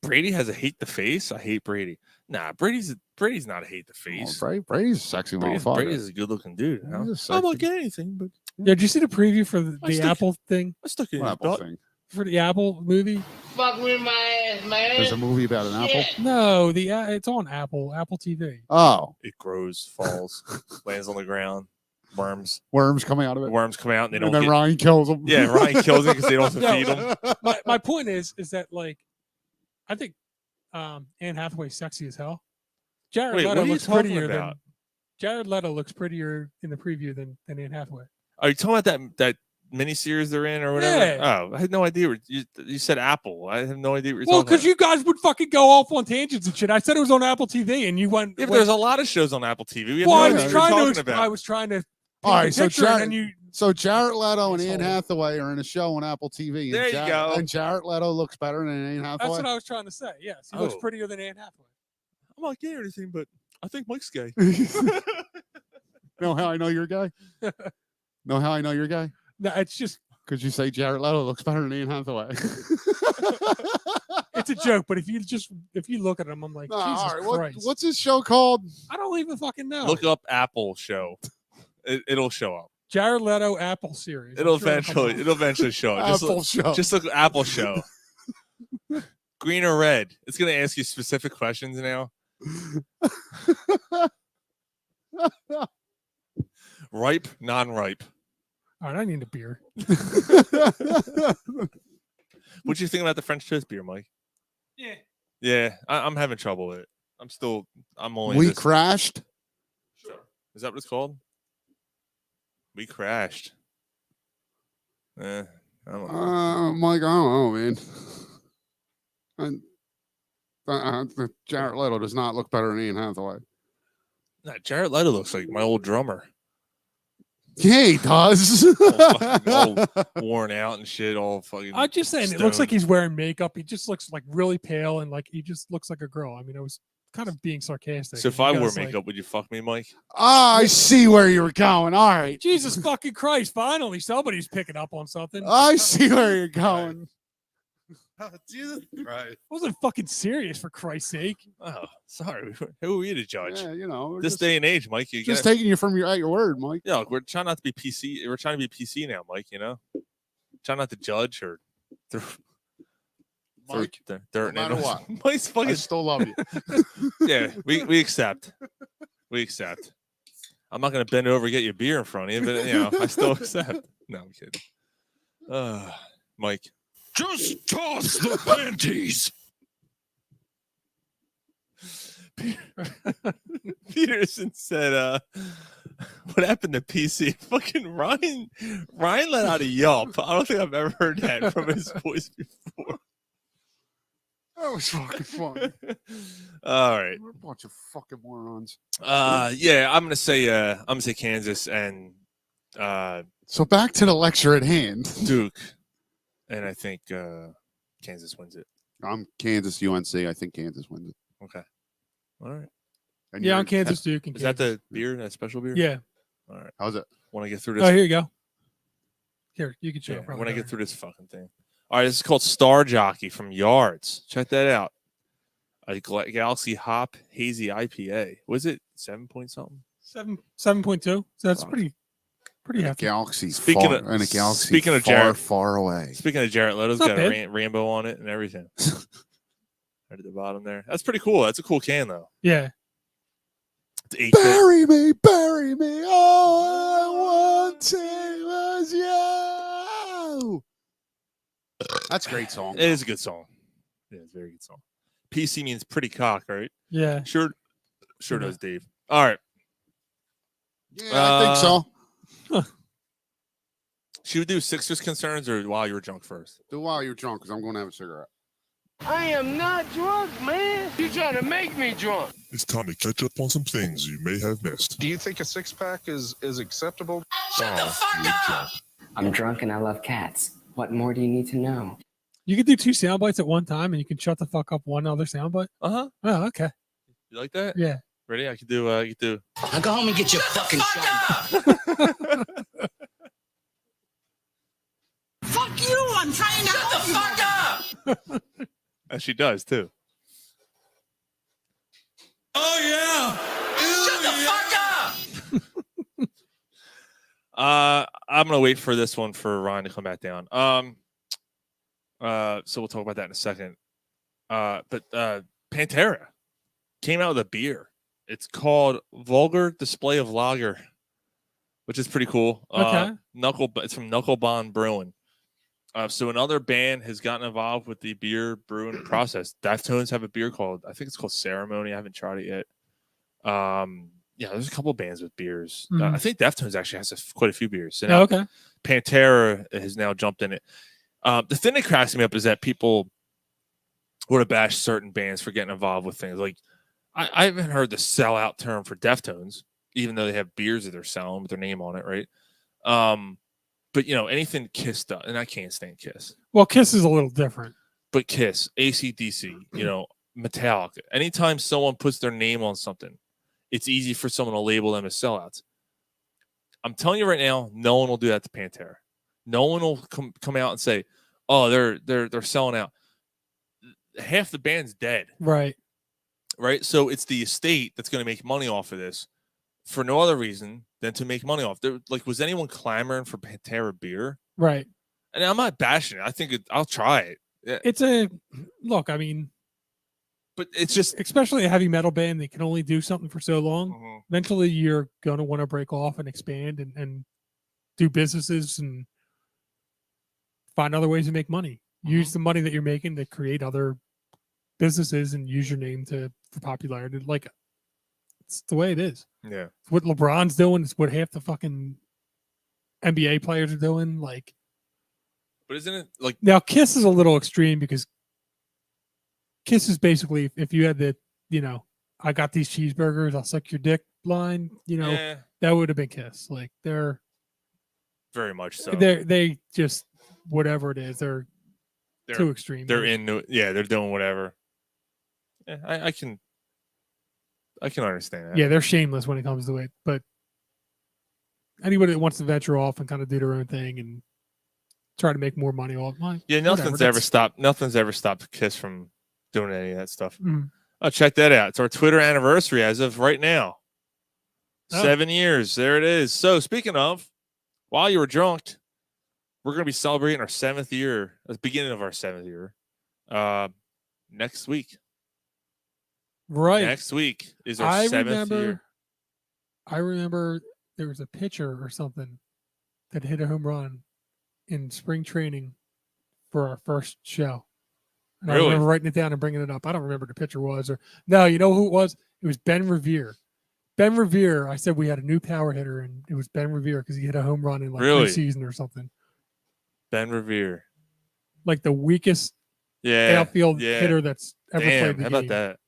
Brady has a hate the face. I hate Brady. Nah, Brady's not a hate the face. Brady's a sexy motherfucker. Brady's a good looking dude. You know? He's a I'm not sexy- getting anything, but Yeah, did you see the preview for the stuck- Apple thing? I stuck it in What his Apple butt. thing? For the Apple movie? Fuck with my There's a movie about an apple. No, it's on Apple TV. Oh, It grows, falls, lands on the ground, worms coming out of it. worms come out and they don't And then get, Ryan kills him. Yeah, Ryan kills him because they don't No. feed him. My point is that like I think Anne Hathaway's sexy as hell. Jared Wait, what Leto are you looks talking prettier about? than Jared Leto looks prettier in the preview than Anne Hathaway. Are you talking about that miniseries they're in or whatever? Yeah. Oh, I had no idea. You said Apple. I have no idea what you're Well, talking because about. you guys would fucking go off on tangents and shit. I said it was on Apple TV, and you went. Yeah, but there's a lot of shows on Apple TV. We have Well, no I idea was what trying you're to. talking about. I was trying to. All right, so picture it, Jared, and you. so Jared Leto and Anne Asshole. Hathaway are in a show on Apple TV. There you go. And Jared Leto looks better than Anne That's Hathaway. what I was trying to say. Yes, he looks Oh. prettier than Anne Hathaway. I'm not getting anything, but I think Mike's gay. Know how I know you're a guy? Know how I know you're a guy? No, it's just Because you say Jared Leto looks better than Anne Hathaway. it's a joke. But if you look at him, I'm like, No, Jesus all right, Christ. what's his show called? I don't even fucking know. Look up Apple show. It'll show up. Jared Leto Apple series. It'll I'm sure come eventually up. show up. Apple show. Just look Apple show. Green or red? It's gonna ask you specific questions now. Ripe, non-ripe. All right, I need a beer. What do you think about the French toast beer, Mike? Yeah. Yeah, I'm having trouble with it. I'm only. We this- crashed. Is that what it's called? We crashed. I don't know. Mike, I don't know, man. Jared Leto does not look better than Anne Hathaway. Nah, Jared Leto looks like my old drummer. Yeah, he does. all worn out and shit. All fucking. I'm just saying, it looks like stoned. he's wearing makeup. He just looks like really pale and like he just looks like a girl. I mean, I was kind of being sarcastic. So if You I guys, wore like- makeup, would you fuck me, Mike? I see where you were going. All right. Jesus fucking Christ! Finally, somebody's picking up on something. I see where you're going. Jesus Christ. I wasn't fucking serious for Christ's sake. Oh, sorry. Who are we to judge? Yeah, you know, we're This just, day and age, Mike, you just gotta, taking you from at your word, Mike. yeah, look, we're trying not to be PC. We're trying to be PC now, Mike. You know, try not to judge or throw Mike, dirt. no matter in what, Mike's I fucking. still love you. Yeah, we accept. We accept. I'm not gonna bend over and get your beer in front of you, but you know, I still accept. No, I'm kidding. Mike. Just toss the panties. Peterson said, what happened to PC? Fucking Ryan let out a yelp. I don't think I've ever heard that from his voice before. That was fucking fun. All right. We're a bunch of fucking morons. Yeah, I'm gonna say Kansas and So back to the lecture at hand. Duke. And I think Kansas wins it. I'm Kansas UNC. I think Kansas wins it. Okay. All right. And Yeah, you're- on Kansas Duke. And Is that Kansas. the beer, that special beer? Yeah. All right. How's it? Want to get through this? Oh, here you go. Here, you can show. Yeah, it probably when I get better. through this fucking thing. All right, this is called Star Jockey from Yards. Check that out. A Galaxy Hop Hazy IPA. Was it 7 point something? 7.2. So that's Fuck. pretty In a hefty. galaxy Speaking far, of- in a galaxy speaking of far, Jared- far away. Speaking of Jared Leto's It's not got a bad. rainbow on it and everything. Right at the bottom there. That's pretty cool. That's a cool can though. Yeah. It's 8 bury me. All I want was you. That's a great song. It is a good song. Yeah, it's a very good song. PC means pretty cock, right? Yeah. Sure does, Dave. All right. Yeah, I think so. Should we do Sixers concerns or while you were drunk first? Do while you're drunk, because I'm going to have a cigarette. I am not drunk, man. You trying to make me drunk. It's time to catch up on some things you may have missed. Do you think a six-pack is acceptable? Shut the fuck up! I'm drunk and I love cats. What more do you need to know? You can do 2 sound bites at one time, and you can shut the fuck up one other sound bite. Uh-huh. Oh, okay. You like that? Yeah. Ready? I could do. Now go home and get your fucking shine. Fuck you! I'm trying to shut the fuck up. And she does too. Oh yeah! Shut the fuck up! I'm gonna wait for this one for Ryan to come back down. So we'll talk about that in a second. But Pantera came out with a beer. It's called Vulgar Display of Lager, which is pretty cool. Okay. It's from Knuckle Bond Brewing. So another band has gotten involved with the beer brewing process. Deftones have a beer called, I think it's called Ceremony. I haven't tried it yet. Yeah, there's a couple of bands with beers. I think Deftones actually has quite a few beers. So now Okay. Pantera has now jumped in it. The thing that cracks me up is that people would have bashed certain bands for getting involved with things. Like, I haven't heard the sellout term for Deftones, even though they have beers that they're selling with their name on it, right? But, anything Kiss does, and I can't stand Kiss. Well, Kiss is a little different. But Kiss, AC/DC, Metallica. Anytime someone puts their name on something, it's easy for someone to label them as sellouts. I'm telling you right now, no one will do that to Pantera. No one will come out and say, "Oh, they're selling out." Half the band's dead. Right. So it's the estate that's going to make money off of this for no other reason than to make money off. Was anyone clamoring for Pantera beer? Right. And I'm not bashing it. I think I'll try it. Yeah. It's a look. I mean, but it's just, especially a heavy metal band, they can only do something for so long. Mhm. Eventually, you're going to want to break off and expand and do businesses and find other ways to make money. Use the money that you're making to create other businesses and use your name for popularity. Like, it's the way it is. Yeah. It's what LeBron's doing. It's what half the fucking NBA players are doing. Like, but isn't it like now Kiss is a little extreme because Kiss is basically if you had the, I got these cheeseburgers, I'll suck your dick line, that would have been Kiss. Like, they're very much so. They just whatever it is, they're too extreme. They're they're doing whatever. Yeah, I can understand that. Yeah, they're shameless when it comes to it. But anybody that wants to venture off and kind of do their own thing and try to make more money off, nothing's ever stopped Kiss from doing any of that stuff. Mhm. Oh, check that out. It's our Twitter anniversary as of right now. Oh. 7 years. There it is. So speaking of, while you were drunk, we're going to be celebrating our 7th year, the beginning of our 7th year, next week. Right. Next week is our 7th year. I remember there was a pitcher or something that hit a home run in spring training for our first show. And Really? I remember writing it down and bringing it up. I don't remember who the pitcher was. No, you know who it was? It was Ben Revere. Ben Revere, I said we had a new power hitter, and it was Ben Revere because he hit a home run in Really? preseason or something. Ben Revere. Like the weakest outfield hitter that's ever played the how game. about that?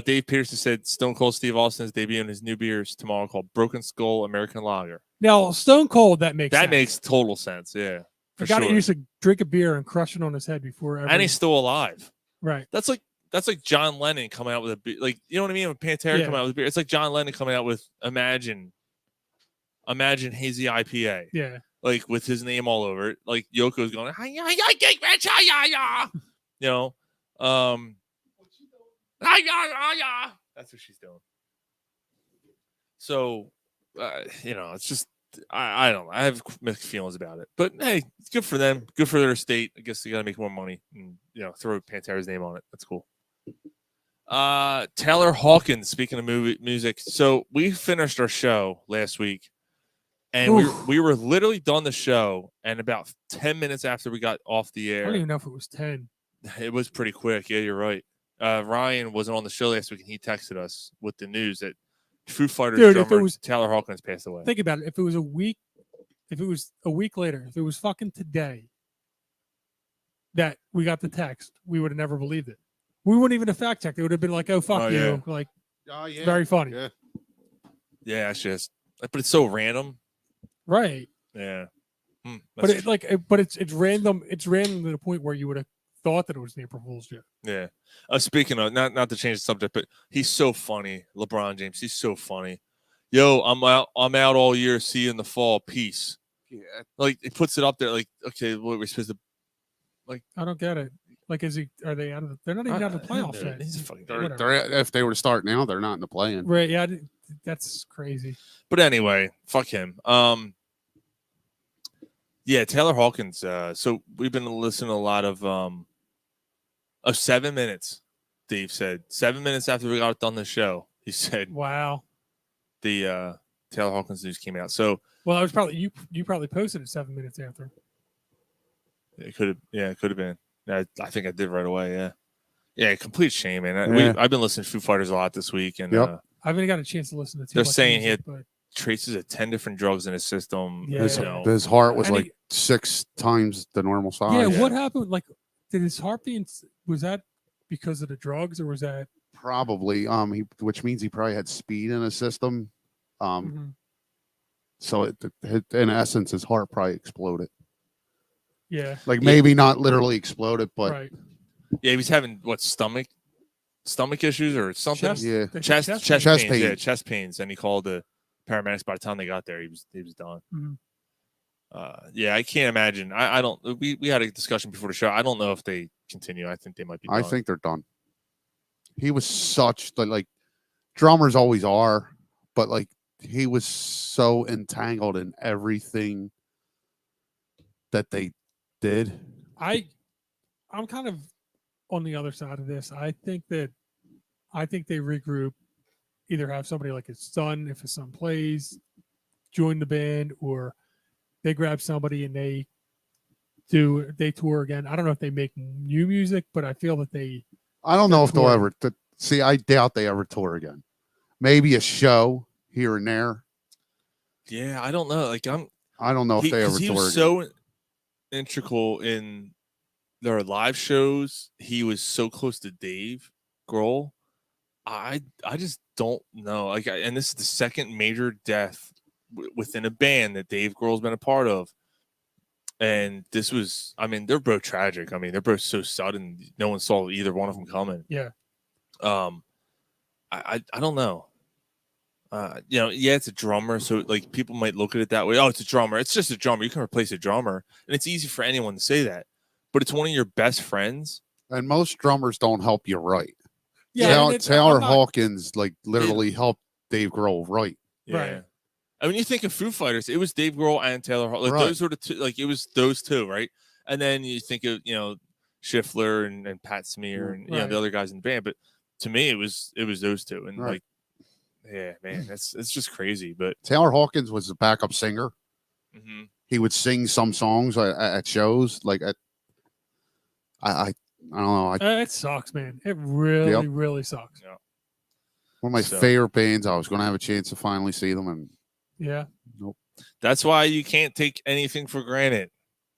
Dave Peterson said Stone Cold Steve Austin is debuting his new beers tomorrow called Broken Skull American Lager. Now, Stone Cold, that makes sense. Makes total sense. Yeah. The For guy that sure. used to drink a beer and crush it on his head before And he's still alive. Right. That's like John Lennon coming out with a beer. Like, you know what I mean? When Pantera coming out with a beer. It's like John Lennon coming out with Imagine Hazy IPA. Yeah. Like with his name all over it. Like Yoko's going, you know. That's what she's doing. So, it's just, I don't know. I have mixed feelings about it. But hey, it's good for them. Good for their estate. I guess they got to make more money and, throw Pantera's name on it. That's cool. Taylor Hawkins. Speaking of music, so we finished our show last week, and we were literally done the show, and about 10 minutes after we got off the air, I don't even know if it was 10. it was pretty quick. Yeah, you're right. Ryan wasn't on the show last week, and he texted us with the news that Foo Fighters drummer Taylor Hawkins passed away. Think about it. If it was a week later, if it was fucking today that we got the text, we would have never believed it. We wouldn't even have fact checked. It would have been like, "Oh fuck you!" Yeah. Like, yeah. very funny. Yeah, it's just, but it's so random. Right. Yeah. But it's random. It's random to the point where you would have thought that it was the April Fool's joke. Yeah. Speaking of, not to change the subject, but he's so funny. LeBron James, he's so funny. Yo, I'm out all year. See you in the fall. Peace. Yeah. Like, he puts it up there. Like, okay, what we're supposed to. Like, I don't get it. Like, are they out of? They're not even out of the playoffs yet. He's a fucking If they were to start now, they're not in the play-in. Right? Yeah, that's crazy. But anyway, fuck him. Yeah, Taylor Hawkins. So we've been listening to a lot of 7 minutes. Dave said 7 minutes after we got done the show. He said, "Wow." The Taylor Hawkins news came out. So well, I was probably you probably posted it 7 minutes after. It could have. Yeah, it could have been. I think I did right away. Yeah. Yeah, complete shame, man. I've been listening to Foo Fighters a lot this week, and I haven't got a chance to listen to. They're saying he had traces of 10 different drugs in his system. Yeah. His heart was like 6 times the normal size. Yeah, what happened? Like, did his heart was that because of the drugs, or was that probably which means he probably had speed in his system. So in essence, his heart probably exploded. Yeah, like maybe not literally exploded, but right. Yeah, he was having stomach issues or something. Chest pains. pain. Yeah, chest pains. And he called the paramedics. By the time they got there, he was done. Yeah, I can't imagine. I don't. We had a discussion before the show. I don't know if they continue. I think they might be done. I think they're done. He was such like drummers always are, but like he was so entangled in everything that they did. I'm kind of on the other side of this. I think they regroup, either have somebody like his son, if his son plays, join the band, or they grab somebody and they tour again. I don't know if they make new music, but I feel that I don't know if they'll ever see. I doubt they ever tour again. Maybe a show here and there. Yeah, I don't know. Like I don't know if they ever he tour was again. so integral in their live shows. He was so close to Dave Grohl. I just don't know. Like, and this is the second major death within a band that Dave Grohl's been a part of. And this was, I mean, they're both tragic. I mean, they're both so sudden. No one saw either one of them coming. Yeah. I don't know. Yeah, it's a drummer, so like people might look at it that way. Oh, it's a drummer. It's just a drummer. You can replace a drummer, and it's easy for anyone to say that. But it's one of your best friends, and most drummers don't help you right. Yeah, Taylor Hawkins like literally helped Dave Grohl right. Yeah. Right. I mean, you think of Foo Fighters, it was Dave Grohl and Taylor Hawkins. Like those were the two. Like it was those two, right? And then you think of Schiffler and Pat Smear and the other guys in the band. But to me, it was those two, and like. Yeah, man, it's just crazy. But Taylor Hawkins was a backup singer. Mm-hmm. He would sing some songs at shows. Like I don't know. It sucks, man. It really, really sucks. Yeah. One of my favorite bands. I was going to have a chance to finally see them, and yeah, nope. That's why you can't take anything for granted.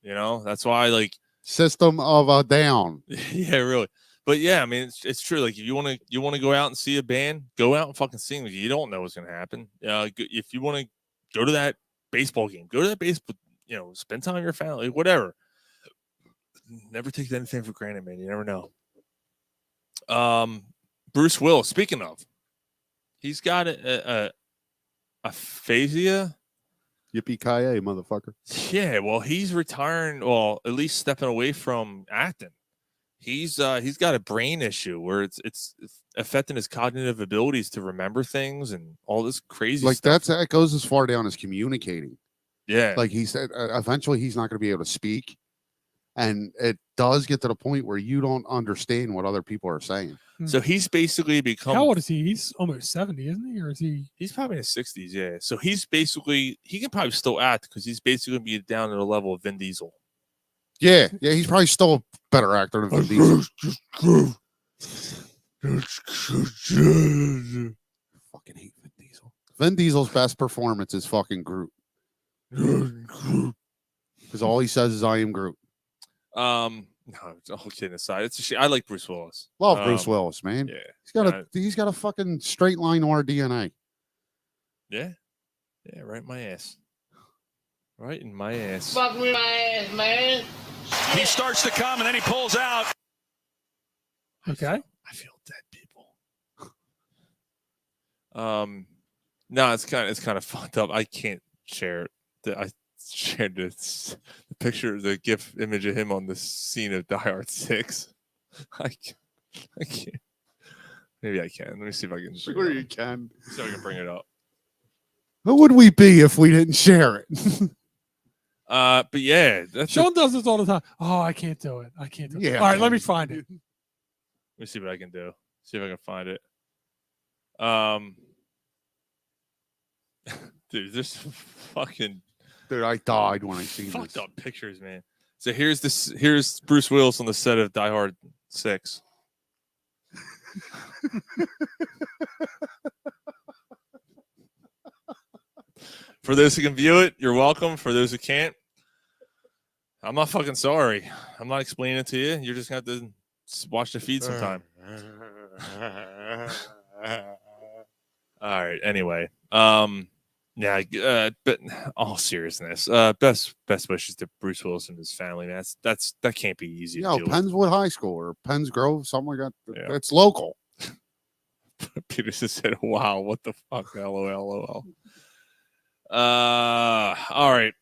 That's why System of a Down. Yeah, really. But yeah, I mean, it's true. Like, if you want to go out and see a band, go out and fucking sing. You don't know what's gonna happen. If you want to go to that baseball game, go to that baseball. Spend time with your family, whatever. Never take anything for granted, man. You never know. Bruce Willis. Speaking of, he's got a aphasia. Yippee-ki-yay, motherfucker. Yeah, well, he's retiring. Well, at least stepping away from acting. He's got a brain issue where it's affecting his cognitive abilities to remember things and all this crazy stuff. That goes as far down as communicating. Yeah. Like he said, eventually he's not going to be able to speak. And it does get to the point where you don't understand what other people are saying. So he's basically become. How old is he? He's almost 70, isn't he? Or is he? He's probably in his 60s, yeah. So he's basically, he can probably still act because he's basically going to be down to the level of Vin Diesel. Yeah, he's probably still a better actor than Vin Diesel. Fucking hate Vin Diesel. Vin Diesel's best performance is fucking Groot. Because all he says is "I am Groot." No, all kidding aside, it's a shame. I like Bruce Willis. Love Bruce Willis, man. Yeah, he's got a fucking straight line or DNA. Yeah, right in my ass. Right in my ass. Fuck with my ass, man. He starts to come and then he pulls out. Okay. I feel dead, people. No, it's kind of fucked up. I can't share it. I shared the picture, the GIF image of him on the scene of Die Hard 6. I can't. Maybe I can. Let me see if I can. Sure, you can. So I can bring it up. Who would we be if we didn't share it? But yeah, Sean does this all the time. Oh, I can't do it. I can't do it. Yeah, all right, let me find it. Let me see what I can do. See if I can find it. Dude, there's some fucking. Dude, I died when I seen fucked this. up pictures, man. So here's Bruce Willis on the set of Die Hard 6. For those who can view it, you're welcome. For those who can't, I'm not fucking sorry. I'm not explaining it to you. You're just gonna have to watch the feed sometime. All right. Anyway, yeah, but all seriousness, best wishes to Bruce Willis and his family. Man, that can't be easy. You know, to deal Pennswood High School or Penns Grove, something like that. Yeah. It's local. with. Peterson said, "Wow, what the fuck?" LOL. All right.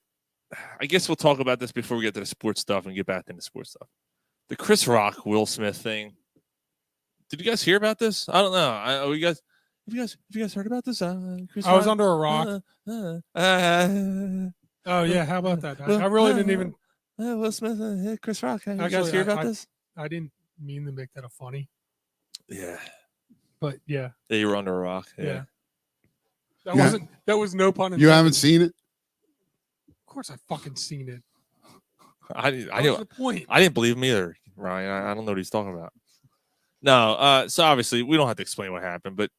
I guess we'll talk about this before we get to the sports stuff and get back into sports stuff. The Chris Rock Will Smith thing. Did you guys hear about this? I don't know. Have you guys heard about this? Chris I was Rock? under a rock. Oh yeah, how about that? I really didn't even. Will Smith, Chris Rock. You guys Actually, hear about this? I didn't mean to make that a funny, Yeah. but yeah, Yeah, you were under a rock. yeah. That Yeah. wasn't. That was no pun intended. You haven't seen it? Of course, I fucking seen it. I That was the point. didn't believe him either, Ryan. I don't know what he's talking about. No, so obviously we don't have to explain what happened, but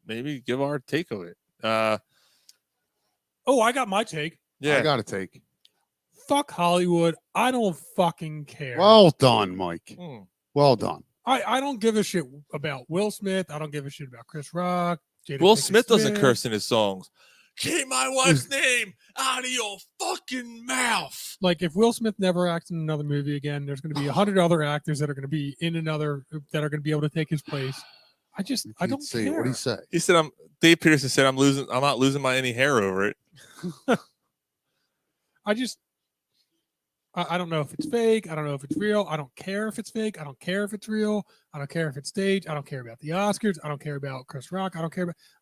maybe give our take of it. Oh, I got my take. Yeah, I got to take. Fuck Hollywood. I don't fucking care. Well done, Mike. Hmm. Well done. I don't give a shit about Will Smith. I don't give a shit about Chris Rock. Jada Will Pinkett Smith doesn't Smith. curse in his songs. Keep my wife's name out of your fucking mouth. Like, if Will Smith never acts in another movie again, there's going to be 100 other actors that are going to be in another that are going to be able to take his place. I don't Say care. what he said. He said, Dave Peterson said, I'm not losing my any hair over it. I don't know if it's fake. I don't know if it's real. I don't care if it's fake. I don't care if it's real. I don't care if it's staged. I don't care about the Oscars. I don't care about Chris Rock. I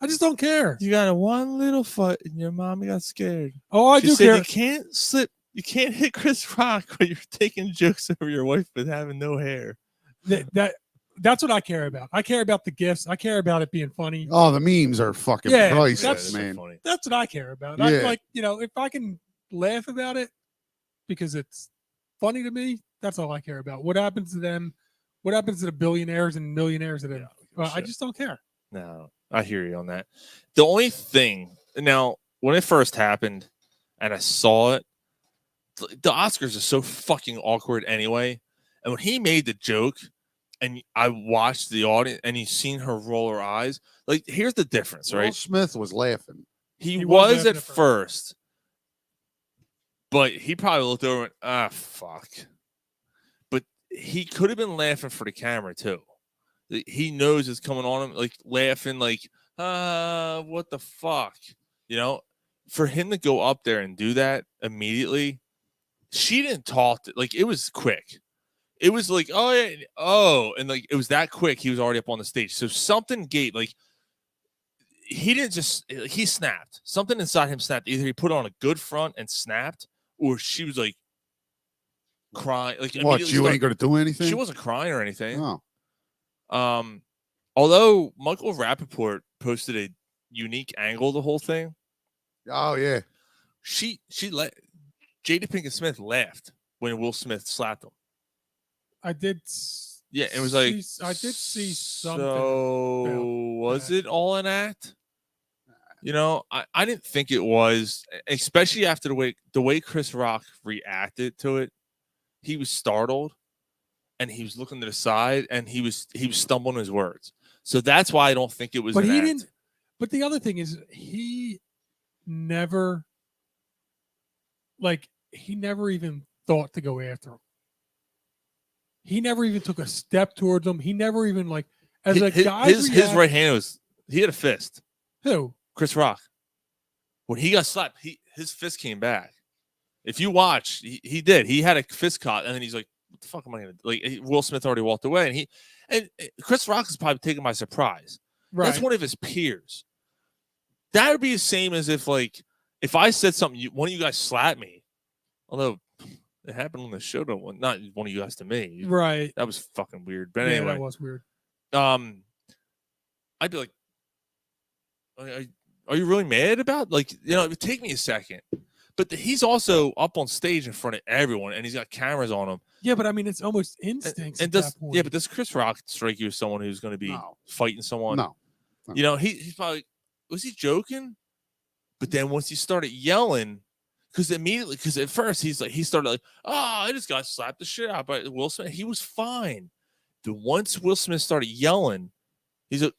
just don't care. You got a one little foot and your mommy got scared. Oh, I She do said care. you can't slip. You can't hit Chris Rock when you're taking jokes over your wife with having no hair. That's what I care about. I care about the gifts. I care about it being funny. Oh, the memes are fucking Yeah, priceless, that's- man. Funny. That's what I care about. Yeah. I like, if I can laugh about it because it's funny to me, that's all I care about. What happens to them? What happens to the billionaires and millionaires that have? I just don't care. No, I hear you on that. The only thing now, when it first happened and I saw it, the Oscars are so fucking awkward anyway. And when he made the joke and I watched the audience and you seen her roll her eyes, like, here's the difference, Will right? Smith was laughing. He was was laughing at first, but he probably looked over and, fuck. But he could have been laughing for the camera too. He knows it's coming on him, like laughing, like, what the fuck? For him to go up there and do that immediately, she didn't talk. Like, it was quick. It was like, oh, yeah, and like, it was that quick. He was already up on the stage. So something like, he snapped. Something inside him snapped. Either he put on a good front and snapped, or she was like, crying. Like What? You ain't gonna do anything? She wasn't crying or anything. No. Although Michael Rappaport posted a unique angle of the whole thing. Oh yeah. She let Jada Pinkett Smith laughed when Will Smith slapped him. I did. Yeah, it was like I did see something. So was it all an act? You know, I didn't think it was, especially after the way Chris Rock reacted to it. He was startled, and he was looking to the side, and he was stumbling his words. So that's why I don't think it was. But an he act. didn't. But the other thing is, he never even thought to go after him. He never even took a step towards him. He never even as a guy. His right hand he had a fist. Who? Chris Rock. When he got slapped, his fist came back. If you watch, he did. He had a fist caught, and then he's like, "What the fuck am I gonna do?" Like Will Smith already walked away, and Chris Rock is probably taken by surprise. Right. That's one of his peers. That would be the same as if I said something, one of you guys slapped me. Although it happened on the show, not one of you guys to me. Right. That was fucking weird. But Yeah, anyway, that was weird. I'd be like, are you really mad about? It would take me a second. But he's also up on stage in front of everyone, and he's got cameras on him. Yeah, but I mean, it's almost instincts. And at that point. yeah, but does Chris Rock strike you as someone who's going to be fighting someone? No. You know, he's probably, was he joking? But then once he started yelling, because at first he started like, I just got slapped the shit out by Will Smith. He was fine. Then once Will Smith started yelling, he's like,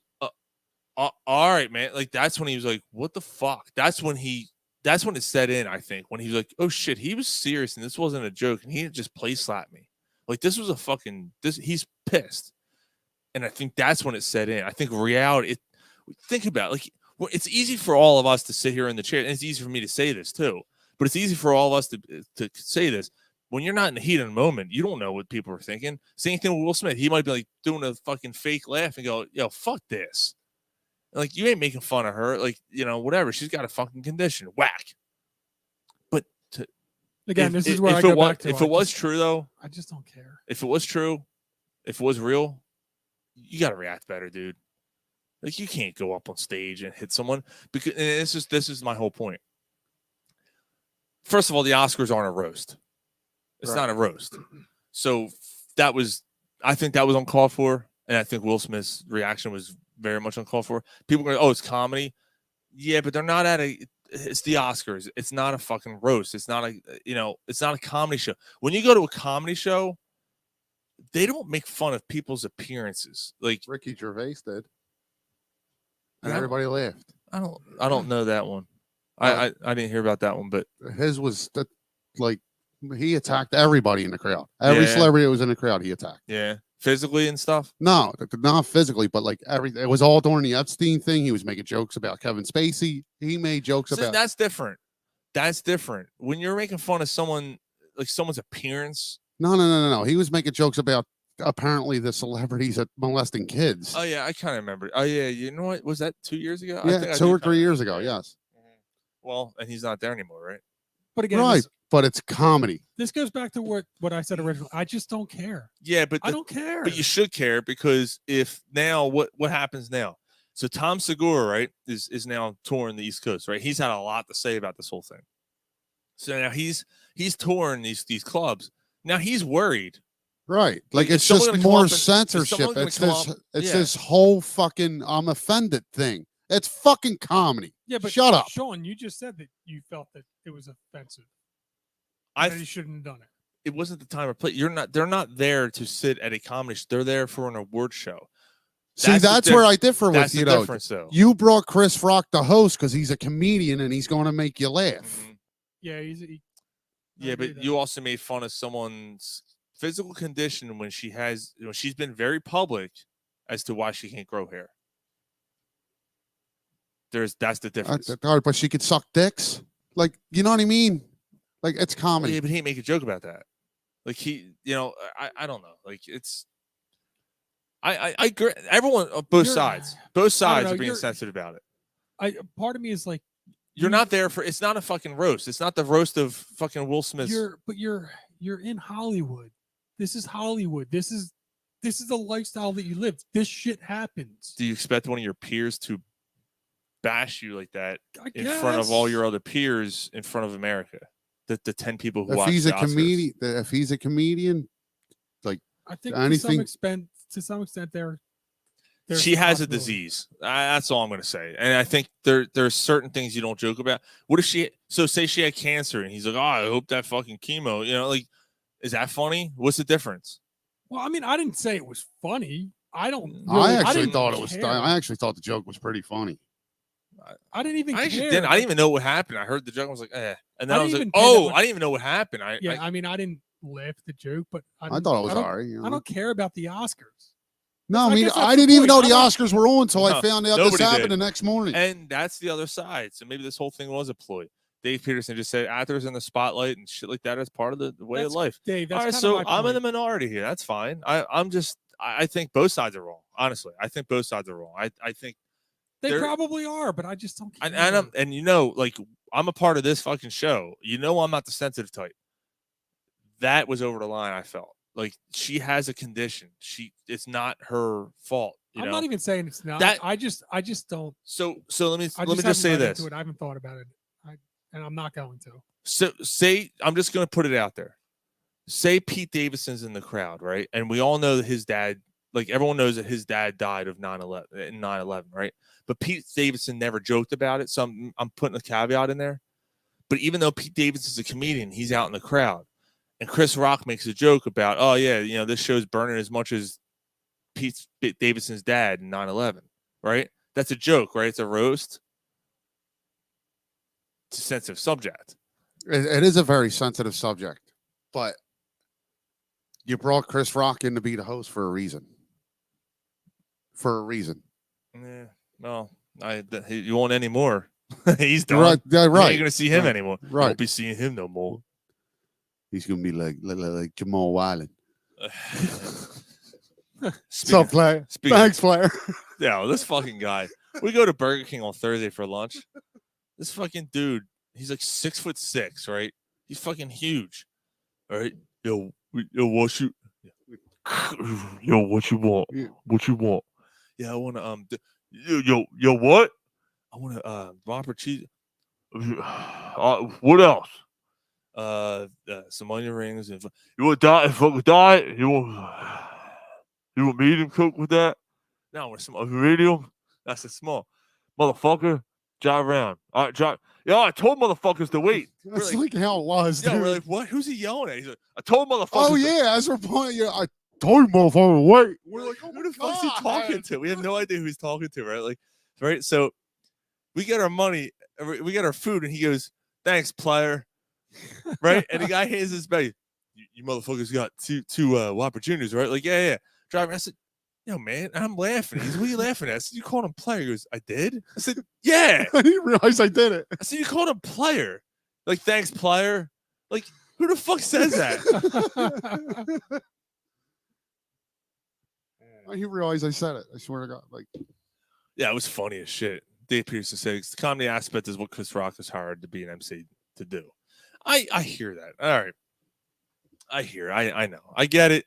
all right, man. Like that's when he was like, what the fuck? That's when it set in, I think, when he was like, oh shit, he was serious and this wasn't a joke, and he didn't just play slap me. Like this was he's pissed. And I think that's when it set in. I think reality, think about it, it's easy for all of us to sit here in the chair, and it's easy for me to say this too, but it's easy for all of us to say this. When you're not in the heat of the moment, you don't know what people are thinking. Same thing with Will Smith. He might be like doing a fucking fake laugh and go, yo, fuck this. Like, you ain't making fun of her. Like, whatever. She's got a fucking condition. Whack. But again, this is where I go back to. If it was true, though, I just don't care. If it was true, if it was real, you got to react better, dude. Like, you can't go up on stage and hit someone. Because this is my whole point. First of all, the Oscars aren't a roast. It's not a roast. So I think that was uncalled for. And I think Will Smith's reaction was very much uncalled for. People are going, it's comedy. Yeah, but they're not it's the Oscars. It's not a fucking roast. It's not it's not a comedy show. When you go to a comedy show, they don't make fun of people's appearances. Like Ricky Gervais did. And everybody laughed. I don't know that one. I didn't hear about that one, but his was he attacked everybody in the crowd. Every celebrity that was in the crowd, he attacked. Yeah. Physically and stuff? No, not physically, but everything. It was all during the Epstein thing. He was making jokes about Kevin Spacey. He made jokes about. That's different. That's different. When you're making fun of someone's appearance. No. He was making jokes about apparently the celebrities at molesting kids. Oh yeah, I kind of remember. Oh yeah, you know what? Was that 2 years ago? Yeah, I think 2 or 3 years ago. Yes. Well, and he's not there anymore, right? But again, right. But it's comedy. This goes back to what I said originally. I just don't care. Yeah, but I don't care. But you should care, because if now what happens now? So Tom Segura, right, is now touring the East Coast, right? He's had a lot to say about this whole thing. So now he's touring these clubs. Now he's worried. Right. Like it's just more censorship. It's this whole fucking I'm offended thing. It's fucking comedy. Yeah, but shut up. Sean, you just said that you felt that it was offensive. You shouldn't have done it. It wasn't the time or place. They're not there to sit at a comedy show. They're there for an award show. That's where I differ with you, though. Though. You brought Chris Rock the host because he's a comedian and he's going to make you laugh. Mm-hmm. Yeah, but you also made fun of someone's physical condition when she's been very public as to why she can't grow hair. That's the difference. But she could suck dicks. Like, you know what I mean? Like, it's comedy. Yeah, but he didn't make a joke about that. Like I don't know. Like I agree. Everyone, both sides are being sensitive about it. Part of me is like, you're not there for. It's not a fucking roast. It's not the roast of fucking Will Smith. You're You're in Hollywood. This is Hollywood. This is the lifestyle that you live. This shit happens. Do you expect one of your peers to bash you like that I in front of all guess. your other peers in front of America? The 10 people who If watch he's the a Oscars. comedian, if he's a comedian, like I think anything, to some extent, there's She has a possibility. disease. That's all I'm going to say. And I think there's certain things you don't joke about. What if say she had cancer and he's like, oh, I hope that fucking chemo, like, is that funny? What's the difference? Well, I mean, I didn't say it was funny. I don't. I really- actually didn't thought it was. care. I actually thought the joke was pretty funny. I didn't even. I actually care. didn't. I didn't even know what happened. I heard the joke. I was like, eh. And then I I was didn't like, even pay that oh, much- I didn't even know what happened. Yeah, I mean, I didn't laugh at the joke, but I thought it was don't- alright, you I know. don't care about the Oscars. No, I mean, guess that's I the didn't even know point. the I don't- Oscars were on until I No, found out this nobody happened did. the next morning. And that's the other side. So maybe this whole thing was a ploy. Dave Peterson just said actors in the spotlight and shit like that is part of the way of life. Dave, All that's right, kind so of my I'm in the point. minority here. That's fine. I think both sides are wrong. Honestly, I think both sides are wrong. I think They they're- probably are, but I just don't care. and like I'm a part of this fucking show. I'm not the sensitive type. That was over the line. I felt like she has a condition. It's not her fault. I'm not even saying it's not. That- I just don't. So let me I just haven't say read this. into it. I haven't thought about it, and I'm not going to. So say I'm just going to put it out there. Say Pete Davidson's in the crowd, right? And we all know that his dad, like everyone knows that his dad died of 9/11, right? But Pete Davidson never joked about it, so I'm putting a caveat in there. But even though Pete Davidson's a comedian, he's out in the crowd, and Chris Rock makes a joke about, oh yeah, this show's burning as much as Pete Davidson's dad in 9/11, right? That's a joke, right? It's a roast. It's a sensitive subject. It is a very sensitive subject, but you brought Chris Rock in to be the host for a reason. Yeah, well, you won't anymore. He's done. Right, yeah, You right. ain't gonna see him Right, anymore. right. Won't be seeing him no more. He's gonna be like Jamal Wiley. Speaking- What's up, player? speaking- Thanks, player. Yeah, well, this fucking guy. We go to Burger King on Thursday for lunch. This fucking dude, he's like 6'6", right? He's fucking huge. All right, yo, what you want? What you want? Yeah, I want to yo, what? I want to Whopper cheese. What else? Some onion rings and you want diet? You want medium cook with that? No, I want some medium. That's a small motherfucker. Drive around. All right, drive. Yeah, I told motherfuckers to wait. That's like how it was. Yeah, dude. we're like, what? Who's he yelling at? He's like, I told motherfuckers. Oh to-" yeah, as we're pointing, yeah, I told you, motherfucker, wait. We're like, who the fuck's he talking to? We have no idea who he's talking to, right? Like, right? So we get our money, we get our food, and he goes, "Thanks, player." Right? And the guy hands his bag. You motherfuckers got two Whopper Juniors, right? Like, yeah. Driver, I said, yo, man, I'm laughing. He's, what are you laughing at? I said, you called him player. He goes, I did? I said, yeah. I didn't realize I did it. I said, you called him player. Like, thanks, player. Like, who the fuck says that? I didn't realize I said it. I swear to God. Like, Yeah, it was funny as shit. Dave Peterson said the comedy aspect is what Chris Rock is hired to be an MC to do. I hear that. All right. I know. I get it.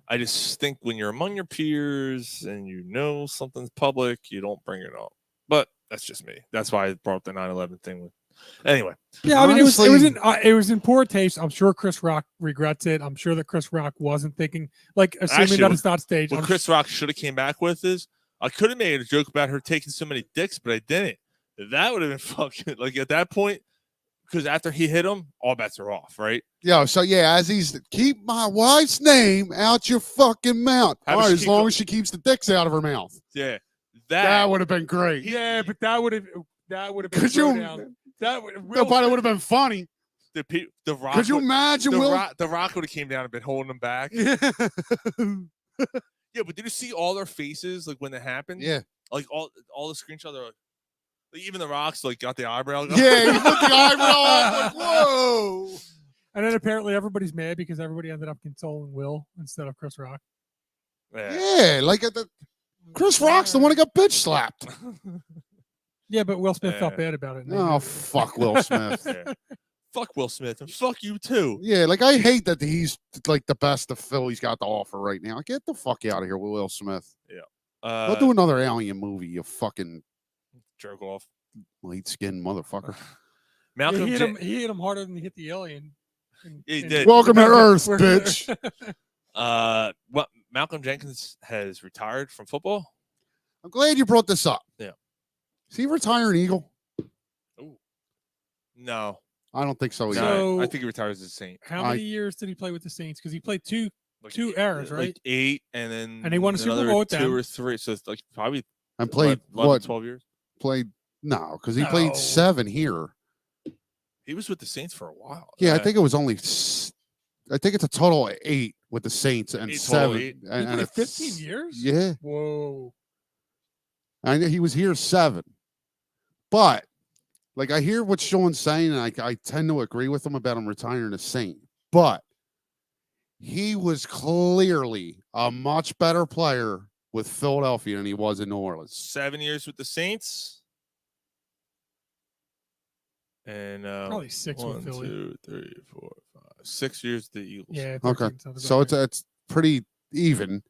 I just think when you're among your peers and you know something's public, you don't bring it up. But that's just me. That's why I brought up the 9/11 thing with. Anyway. Yeah, I mean, Honestly- it was in poor taste. I'm sure Chris Rock regrets it. I'm sure that Chris Rock wasn't thinking, like, assuming Actually, that it's not staged. What I'm Chris Rock should have came back with is I could have made a joke about her taking so many dicks, but I didn't. That would have been fucking like at that point, because after he hit him, all bets are off, right? yo, so yeah, as he's keep my wife's name out your fucking mouth. How All does right, she as keep long go- as she keeps the dicks out of her mouth. Yeah. That would have been great. yeah, but that would have been Could you- throwdown. That would Nobody would have been funny. The Rock. Could you would- imagine, the Will? Rock would have came down and been holding them back. Yeah, but did you see all their faces like when it happened? Yeah. Like all the screenshots are like even the Rocks like got the eyebrow. Yeah, he put the eyebrow up, like, whoa. And then apparently everybody's mad because everybody ended up consoling Will instead of Chris Rock. Yeah, like Chris Rock's the one who got bitch slapped. Yeah, but Will Smith felt bad about it. and they Oh, knew it. fuck Will Smith. Yeah. Fuck Will Smith and fuck you too. Yeah, like I hate that he's like the best the Philly's got to offer right now. Get the fuck out of here with Will Smith. Yeah. Go do another Alien movie, you fucking Jerk off. light skinned motherfucker. Malcolm He hit him harder than he hit the alien. He did. Welcome to Earth, Where- bitch. What Malcolm Jenkins has retired from football. I'm glad you brought this up. Yeah. Is he retiring Eagle? No. I don't think so. Either. No, I think he retires as a Saint. How many years did he play with the Saints? Because he played two eras, right? Like 8, and then And he won a Super another Bowl with 2 them. or 3. So it's like probably And played 11, what? 12 years. Played no, because he No. played 7 here. He was with the Saints for a while. Yeah, I think it was only. I think it's a total of 8 with the Saints and 8 total, 7. 8. He And played it's- 15 years? Yeah, Whoa. I know he was here 7, but like I hear what Sean's saying, and I tend to agree with him about him retiring as Saint. But he was clearly a much better player with Philadelphia than he was in New Orleans. 7 years with the Saints. And Probably 6 with 1, Philly. 2, 3, 4, 5, 6 years with the Eagles. Yeah. Okay, 13 sounds so about right. it's pretty even.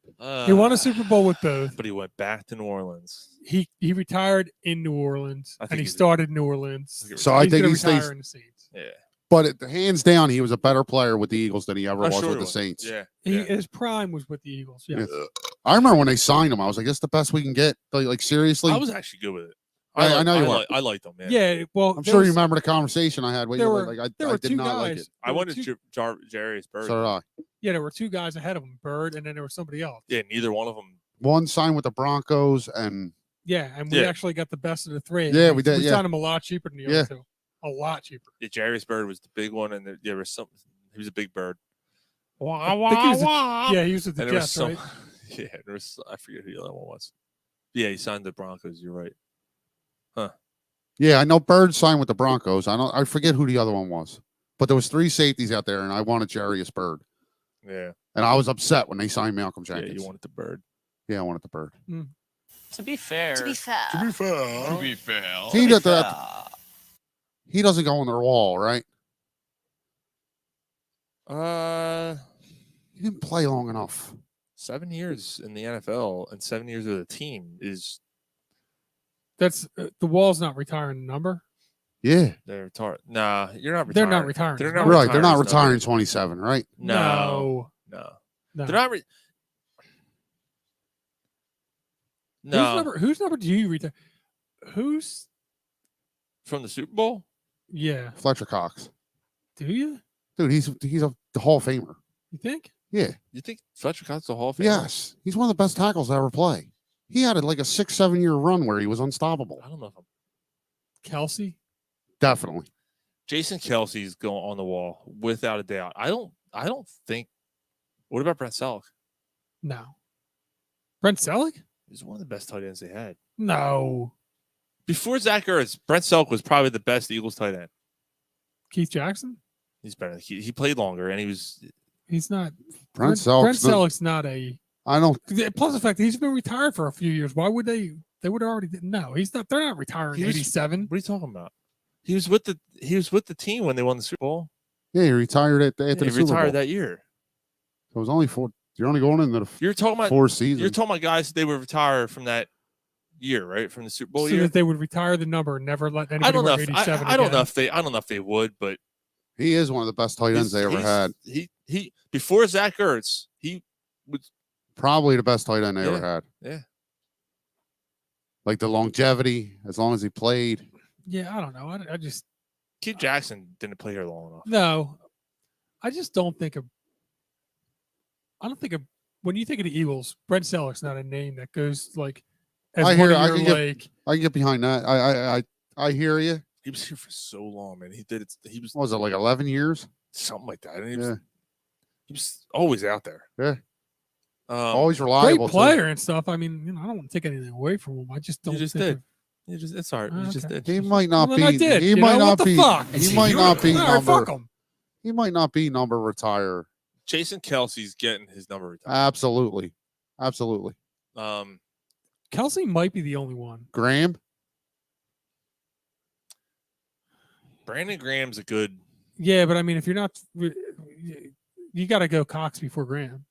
He won a Super Bowl with both. But he went back to New Orleans. He retired in New Orleans, I think and he he did. started New Orleans. So I He's think gonna he stays- retire in the Saints. Yeah. But hands down, he was a better player with the Eagles than he ever Oh, was sure with he the was. Saints. Yeah. His prime was with the Eagles. Yeah. Yeah. I remember when they signed him, I was like, "That's the best we can get." Like seriously, I was actually good with it. I know you were. I liked him, man. Yeah. Well, I'm there sure you was- remember the conversation I had with there you. were- Like there I were did two not like guys. it. I wanted Jarius Bird. So did I. Yeah, there were 2 guys ahead of him, Bird, and then there was somebody else. Yeah, neither one of them. One signed with the Broncos, and Yeah, and we Yeah. actually got the best of the 3. Yeah, we did, We yeah. signed him a lot cheaper than the Yeah. other 2. A lot cheaper. Yeah, Jarius Bird was the big one, and there was some. He was a big bird. I think he was yeah, he was with the And there was Jets, some. right? Yeah, there was. I forget who the other one was. Yeah, he signed the Broncos. You're right. Huh. yeah, I know Bird signed with the Broncos. I forget who the other one was, but there was 3 safeties out there, and I wanted Jarius Bird, Yeah. and I was upset when they signed Malcolm Yeah, Jenkins. you wanted the Bird. Yeah, I wanted the Bird. To be fair. To be fair. He did that. He doesn't go on their wall, right? He didn't play long enough. 7 years in the NFL and 7 years with a team is That's the Wall's not retiring the number. Yeah, they're retired. Nah, you're not retiring. They're not retiring. They're not right. They're not his number. retiring 27, right? No. No. They're not. No. Whose number do you retire? Who's From the Super Bowl? yeah? Fletcher Cox, Do you? dude. He's a Hall of Famer. You think? Yeah. You think Fletcher Cox is a Hall of Famer? Yes, he's one of the best tackles to ever play. He had like a 6-7 year run where he was unstoppable. I don't know if I'm. Kelsey? Definitely. Jason Kelsey's going on the wall without a doubt. I don't think. What about Brent Selleck? No. Brent Selleck? He's one of the best tight ends they had. No. Before Zach Ertz, Brent Selleck was probably the best Eagles tight end. Keith Jackson? He's better. He played longer, and he was. He's not. Brent Brent Selleck's not- Selleck's not a. I don't. Plus the fact that he's been retired for a few years. Why would they? They would already. No, he's not. They're not retiring. He was- 87. What are you talking about? He was with the team when they won the Super Bowl. Yeah, he retired after Yeah, the he Super retired Bowl. that year. So it was only 4. You're only going into the You're talking about 4 seasons. You're talking about guys they would retire from that year, right? From the Super Bowl So year. that they would retire the number and never let anybody I don't know. wear If, 87 I don't again. know if they. I don't know if they would, but He is one of the best tight ends they ever he's- had. He before Zach Ertz, he was Probably the best tight end they ever Yeah. had. yeah. Like the longevity, as long as he played. Yeah, I don't know. I just Keith Jackson didn't play here long enough. no. I just don't think of. I don't think of when you think of the Eagles. Brent Selleck's not a name that goes like. As I one hear. of I your, can get. like, I can get behind that. I hear you. He was here for so long, man. He did it. He was What was it like 11 years? something like that. And he, Yeah. he was always out there. Yeah. Always great reliable. too. player and stuff. I mean, I don't want to take anything away from him. I just don't. You just think did. of- You just it's all right. You just Okay. did. He might not Well, be. then I did, He you might know? not What the be. fuck? He might not be All right, fuck number. him. He might not be number retire. Jason Kelsey's getting his number retired. Absolutely. Absolutely. Kelsey might be the only one. Graham. Brandon Graham's a good. Yeah, but I mean, if you're not, you got to go Cox before Graham.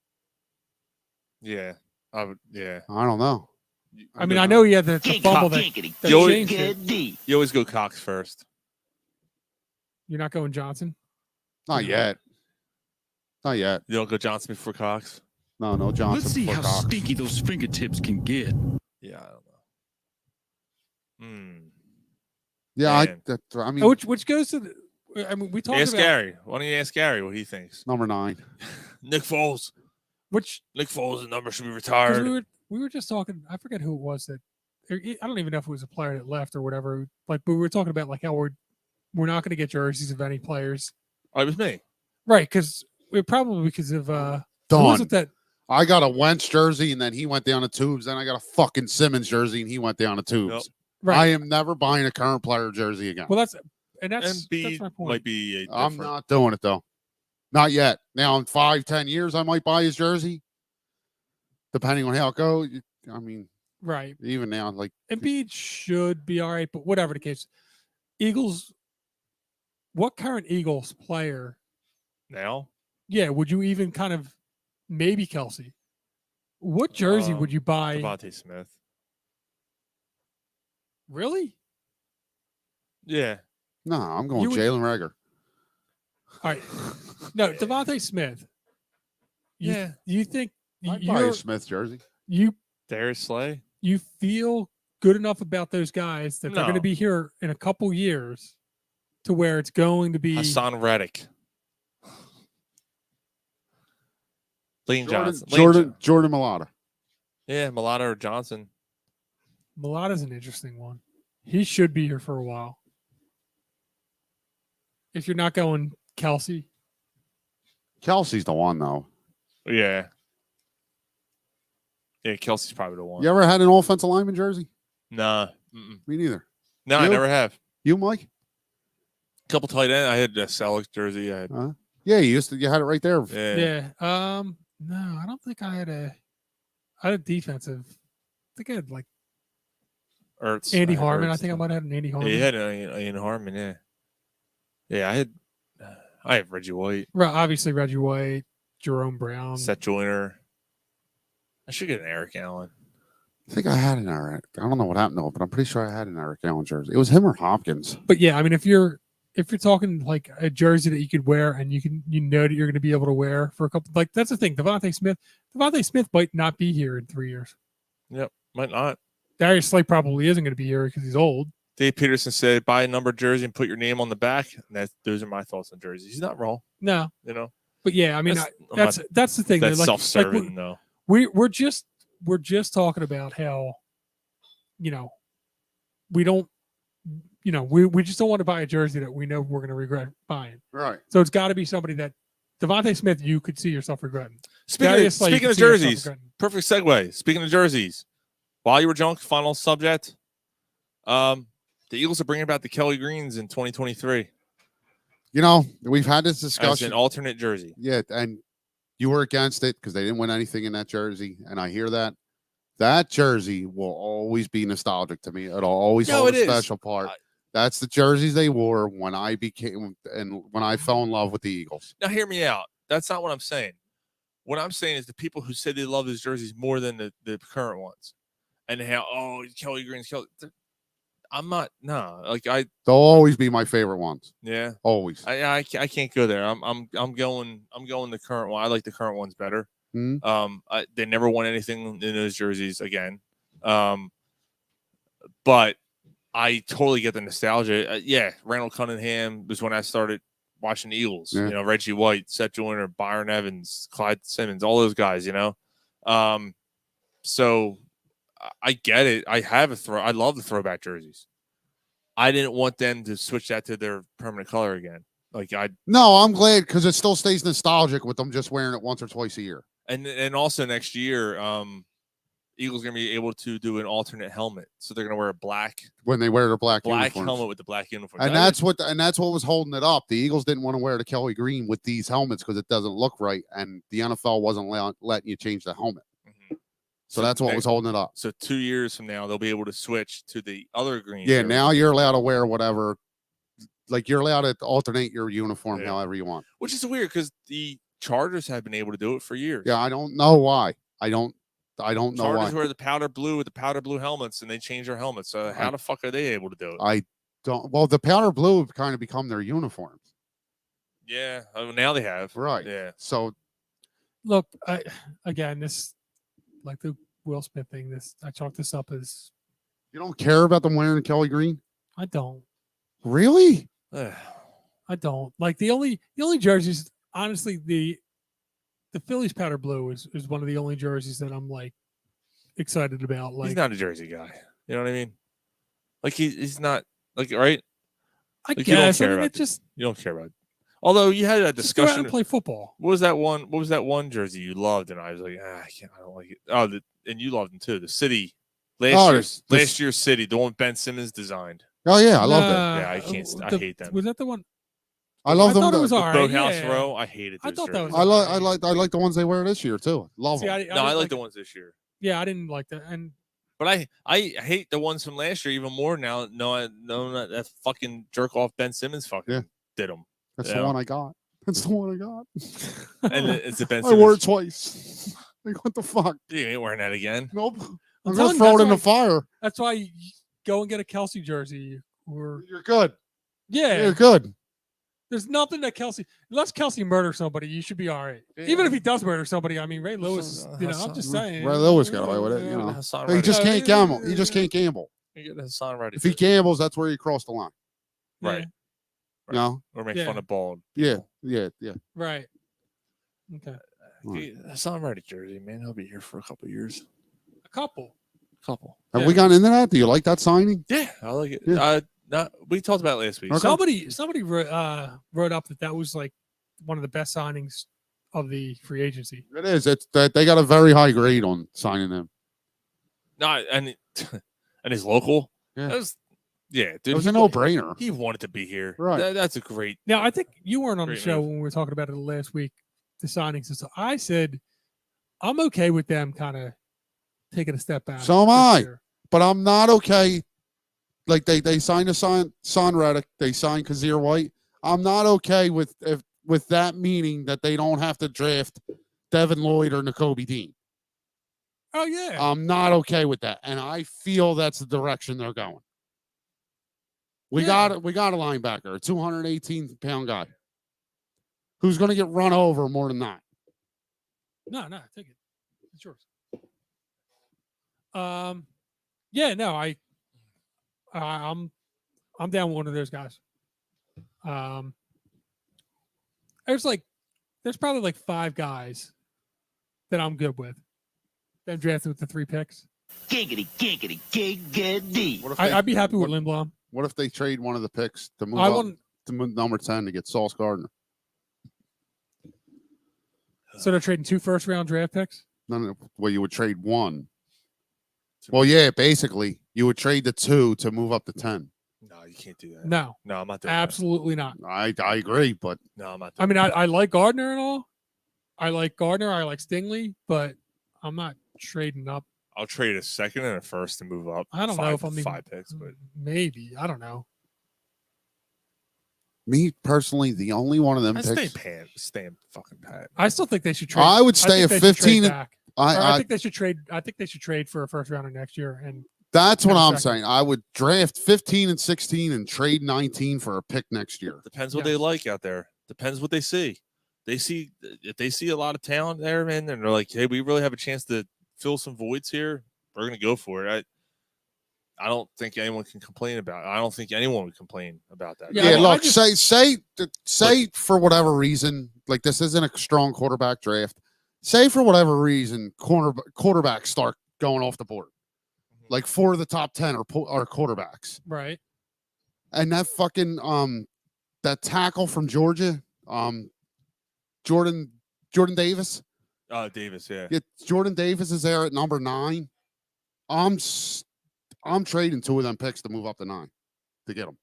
Yeah, I would. Yeah, I don't know. I mean, I know he had the fumble that changed it. You always go Cox first. You're not going Johnson? Not yet. Not yet. You don't go Johnson before Cox? No, Johnson. Let's see before how Cox. stinky those fingertips can get. Yeah, I don't know. Yeah, Man. I mean, which goes to the. I mean, we talked Ask about Gary. Why don't you ask Gary what he thinks? number 9. Nick Foles. Nick Foles' number should be 'cause retired. we were just talking. I forget who it was that. I don't even know if it was a player that left or whatever. Like, but we were talking about like how we're not going to get jerseys of any players. Oh, it was me. Right, because probably because of who Done. was it that I got a Wentz jersey, and then he went down the tubes. Then I got a fucking Simmons jersey, and he went down the tubes. Yep. Right. I am never buying a current player jersey again. Well, that's my Embiid point. might be. I'm different. not doing it though. Not yet. Now in 5-10 years, I might buy his jersey, depending on how it goes. I mean, Right. even now, like Embiid should be all right, but whatever the case. Eagles. What current Eagles player? Now? Yeah, would you even kind of maybe Kelsey? What jersey would you buy? Devontae Smith. Really? Yeah. no, I'm going You would- Jalen Reagor. All right. No, Devontae Smith. You think I'd buy a Smith jersey. Darius Slay. You feel good enough about those guys that they're going to No. be here in a couple years to where it's going to be Hassan Reddick. Lane Johnson. Jordan Mailata. Yeah, Mulatto or Johnson. Mulata's an interesting one. He should be here for a while. If you're not going Kelsey. Kelsey's the one though. Yeah. Yeah, Kelsey's probably the one. You ever had an offensive lineman jersey? Nah. Mm-mm. Me neither. No, I You? never have. You, Mike? Couple tight end. I had a Selleck jersey. I had, Yeah, you had it right there. yeah. Yeah. No, I don't think I had a defensive. I think I had like Ertz. Andy had Harmon. I Ertz. think I might have had an Andy Harmon. Yeah, you had Ian Harmon. Yeah. Yeah, I have Reggie White, Right, obviously Reggie White, Jerome Brown. Seth Joyner. I should get an Eric Allen. I think I had an Eric. I don't know what happened to it, but I'm pretty sure I had an Eric Allen jersey. It was him or Hopkins. But yeah, I mean, if you're talking like a jersey that you could wear and you know that you're going to be able to wear for a couple, like that's the thing. Devontae Smith might not be here in 3 years. Yep, might not. Darius Slay probably isn't going to be here because he's old. Dave Peterson said, "Buy a numbered jersey and put your name on the back." And those are my thoughts on jerseys. He's not wrong. No, You know, but yeah, I mean, that's the thing. that's like, self-serving though. We're just talking about how, we don't, we just don't want to buy a jersey that we know we're going to regret buying. Right. So it's got to be somebody that Devontae Smith, you could see yourself regretting. Speaking Darius Slay, you of could see yourself jerseys, regretting. perfect segue. Speaking of jerseys, while you were drunk, final subject. The Eagles are bringing about the Kelly Greens in 2023 We've had this as discussion. an alternate jersey. Yeah, and you were against it because they didn't win anything in that jersey, and I hear that. That jersey will always be nostalgic to me. It'll always hold a special part. That's the jerseys they wore when I fell in love with the Eagles. Now, hear me out. That's not what I'm saying. What I'm saying is the people who say they love those jerseys more than the current ones, and how Kelly Green's Kelly. I'm not. No, They'll always be my favorite ones. Yeah, always. I can't go there. I'm going the current one. I like the current ones better. Mm-hmm. They never won anything in those jerseys again. But I totally get the nostalgia. Randall Cunningham was when I started watching the Eagles. Yeah. Reggie White, Seth Joyner, Byron Evans, Clyde Simmons, all those guys. So I get it. I love the throwback jerseys. I didn't want them to switch that to their permanent color again. No, I'm glad because it still stays nostalgic with them just wearing it once or twice a year. And also next year, Eagles gonna be able to do an alternate helmet, so they're gonna wear a black When they wear their black uniforms. helmet with the black uniform. And that's what was holding it up. The Eagles didn't want to wear the Kelly Green with these helmets because it doesn't look right, and the NFL wasn't letting you change the helmet. So that's what was holding it up. So 2 years from now, they'll be able to switch to the other green. Yeah, jersey. now you're allowed to wear whatever like you're allowed to alternate your uniform Yeah. however you want. Which is weird because the Chargers have been able to do it for years. Yeah, I don't know why. I don't know Chargers why. wear the powder blue with the powder blue helmets, and they change their helmets. So how the fuck are they able to do it? I don't. Well, the powder blue have kind of become their uniforms. Yeah, now they have. Right. Yeah. So Look, again, this like the Will Smith thing. I chalk this up as you don't care about them wearing Kelly green? I don't. Really? I don't like the only jerseys. Honestly, the Phillies powder blue is one of the only jerseys that I'm like excited about. Like He's not a jersey guy. You know what I mean? Like he's not like right. I Like, guess. You I don't care mean, about it just you don't care about. Although you had a just go out discussion. and play football. What was that one? What was that one jersey you loved? And I was like, I can't. I don't like it. Oh, and you loved them too. The City last year's City, the one Ben Simmons designed. Oh yeah, I love that. Yeah, I can't. I hate them. Was that the one? I love them. thought it was The all right. Boathouse Yeah. Row. I hated. I Those thought that jerseys. was. I like the ones they wear this year too. Love See, them. I I didn't like the ones this year. Yeah, I didn't like that. And But I hate the ones from last year even more now. No, that fucking jerk off Ben Simmons fucking did them. That's the one I got. That's the one I got. And it's the Ben I Simmons. wore it twice. Like what the fuck? You ain't wearing that again. Nope. I'm telling gonna you, throw it that's in the why- fire. that's why you go and get a Kelsey jersey. Or You're good. yeah, You're good. there's nothing that Kelsey, unless Kelsey murders somebody, you should be all right. Even if he does murder somebody, I mean, Ray Lewis, I'm just saying. Ray Lewis got away with it. You know, Hassan he Reddick. just can't gamble. He just can't gamble. You get Hassan Reddick. If he gambles, that's where you cross the line. Right. You know? Or make Yeah. fun of bald. Yeah. Yeah. Right. Okay. Hassan Reddick jersey, man. He'll be here for a couple of years. A couple. Have we gotten into that? Do you like that signing? Yeah, I like it. Yeah. We talked about it last week. Somebody wrote up that was like one of the best signings of the free agency. It is. It's that they got a very high grade on signing them. No, and his local. Yeah. That was, yeah, dude. It was he a wa- no-brainer. He wanted to be here. Right. That's a great. Now, I think you weren't on the Great show move. when we were talking about it last week, the signings and stuff. I said I'm okay with them kind of taking a step back. So am this I. year. But I'm not okay. Like they signed Son Reddick, they signed Kazir White. I'm not okay with that meaning that they don't have to draft Devin Lloyd or N'Kobe Dean. Oh yeah. I'm not okay with that, and I feel that's the direction they're going. We got a linebacker, a 218-pound guy, who's going to get run over more than that. No, take it. It's yours. Yeah, no, I'm down with one of those guys. There's probably like 5 guys that I'm good with. Them drafted with the 3 picks. Giggity, giggity, giggity. What if I'd be happy with Lindblom. What if they trade one of the picks to move I up want- to number 10 to get Sauce Gardner? So they're trading 2 first-round draft picks. No, well, you would trade one. Well, yeah, basically, you would trade the 2 to move up to 10. No, you can't do that. No, I'm not doing absolutely not. I agree, but that. No, I'm not. I mean, I like Gardner and all. I like Gardner. I like Stingley, but I'm not trading up. I'll trade a second and a first to move up. I don't know if I'm even- 5 picks, but Maybe. I don't know. me personally, the only one of them I picks. stay fucking pat. I still think they should trade. I would stay think at they should trade 15 and- back. I think they should trade. I think they should trade for a first rounder next year. And That's what and a I'm second. saying. I would draft 15 and 16 and trade 19 for a pick next year. Depends what they like out there. Depends what they see. If they see a lot of talent there, man, and they're like, hey, we really have a chance to fill some voids here. We're gonna go for it. I don't think anyone can complain about it. I don't think anyone would complain about that. Yeah, look, say for whatever reason, like this isn't a strong quarterback draft. Say for whatever reason, quarterbacks start going off the board. Like 4 of the top 10 are quarterbacks. right. And that fucking that tackle from Georgia, Jordan Davis. Davis, yeah. Yeah, Jordan Davis is there at number 9. I'm trading 2 of them picks to move up to 9 to get them.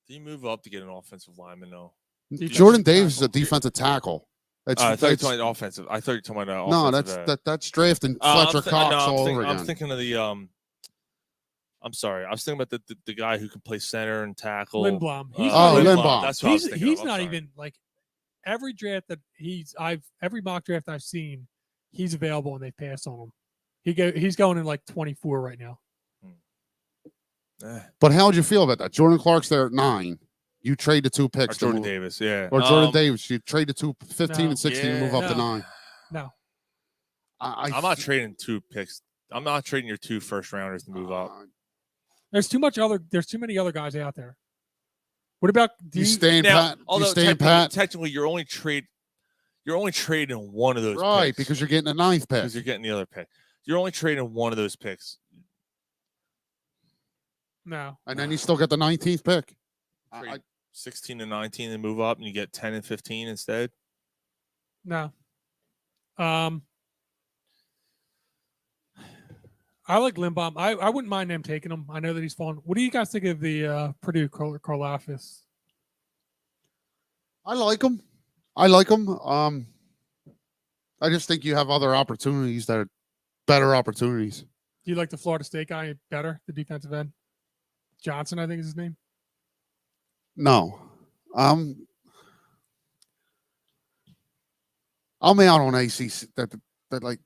Do you move up to get an offensive lineman though? Jordan Davis is a defensive tackle. I thought you were talking about offensive. I thought you were talking about no, offensive. that's drafting Fletcher Cox all over I'm again. thinking of the I'm sorry. I was thinking about the guy who can play center and tackle. Lindblom. Lindblom. That's what I was thinking. He's I'm not sorry. even like every draft that every mock draft I've seen, he's available and they pass on him. He's going in like 24 right now. But how would you feel about that? Jordan Clark's there at 9. You trade the 2 picks. Or Jordan Davis, yeah. Or Jordan Davis. You trade the 2, 15 No. and 16 and move up to 9. No. I'm not trading 2 picks. I'm not trading your 2 first rounders to move up. There's too many other guys out there. What about you staying Now, pat? although You staying pat? technically you're only trading one of those Right, picks. because you're getting a 9th pick. Because you're getting the other pick. You're only trading one of those picks. No. And then you still get the 19th pick. Trade 16 and 19 and move up and you get 10 and 15 instead. No. I like Lindblom. I wouldn't mind them taking him. I know that he's fallen. What do you guys think of the Purdue Karlaftis? I like him. I just think you have other opportunities that are better opportunities. Do you like the Florida State guy better, the defensive end? Johnson, I think is his name. No. I'm out on ACC. That like,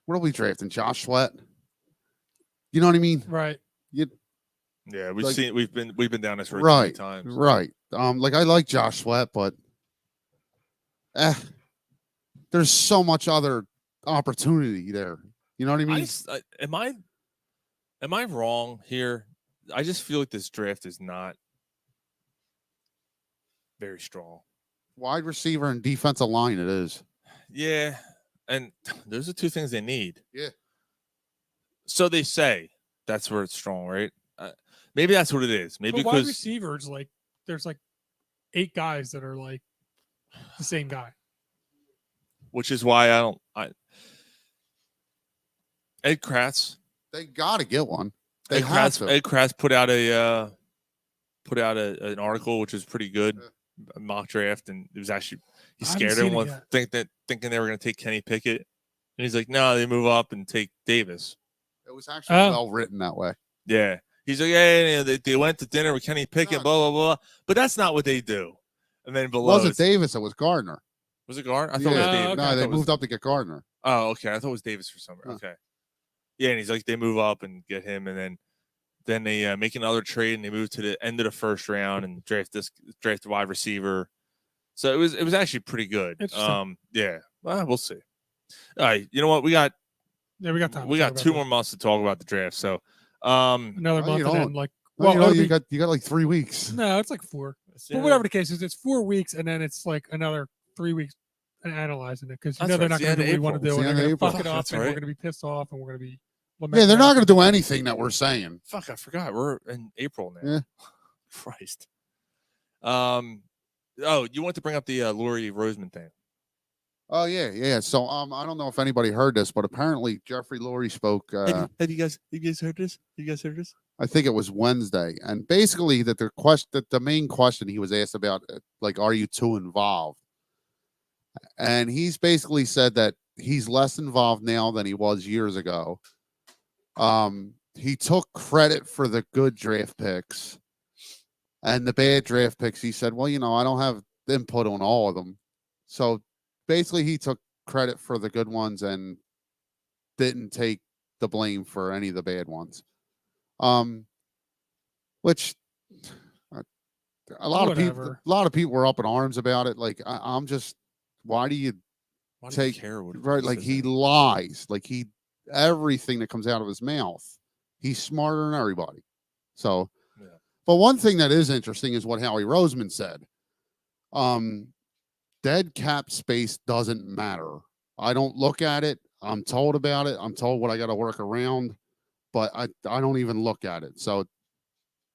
what are we drafting? Josh Sweat? You know what I mean? Right. Yeah, we've been down this road right, too many times. right. Like I like Josh Sweat, but there's so much other opportunity there. You know what I mean? Am I wrong here? I just feel like this draft is not very strong. Wide receiver and defensive line, it is. Yeah, and those are 2 things they need. Yeah. So they say that's where it's strong, right? Maybe that's what it is. Maybe But wide because receivers, like there's like 8 guys that are like the same guy. which is why Ed Kratz. They got to get one. Ed Kratz put out an article which was pretty good, a mock draft, and it was actually he scared everyone thinking they were going to take Kenny Pickett, and he's like, no, they move up and take Davis. It was actually well written that way. Yeah, he's like, yeah, they went to dinner with Kenny Pickett, blah blah blah, but that's not what they do. And then below, It wasn't Davis, it was Gardner. Was it Gardner? I thought it was Davis. No, they moved up to get Gardner. Oh, okay. I thought it was Davis for some reason. Okay. Yeah, and he's like, they move up and get him, and then they make another trade and they move to the end of the first round and draft a wide receiver. So it was actually pretty good. Yeah. Well, we'll see. All right. You know what? We got time. We got 2 more months to talk about the draft. So another month and then like you got like 3 weeks. No, it's like 4. But whatever the case is, it's 4 weeks and then it's like another 3 weeks analyzing it because they're not going to do what we want to do. And they're going to fuck it up and we're going to be pissed off and we're going to be. Yeah, they're not going to do anything that we're saying. Fuck, I forgot. We're in April now. Yeah. Christ. You want to bring up the Laurie Roseman thing? Oh yeah. So I don't know if anybody heard this, but apparently Jeffrey Lurie spoke. Have you guys heard this? You guys heard this? I think it was Wednesday, and basically that the main question he was asked about, like, are you too involved? And he's basically said that he's less involved now than he was years ago. He took credit for the good draft picks and the bad draft picks. He said, well, I don't have input on all of them. So basically he took credit for the good ones and didn't take the blame for any of the bad ones. Which a lot of people were up in arms about it. Like, I'm just, why do you care what right? Like, he lies, like everything that comes out of his mouth, he's smarter than everybody. So, but one thing that is interesting is what Howie Roseman said. Dead cap space doesn't matter. I don't look at it. I'm told about it. I'm told what I got to work around, but I don't even look at it. So,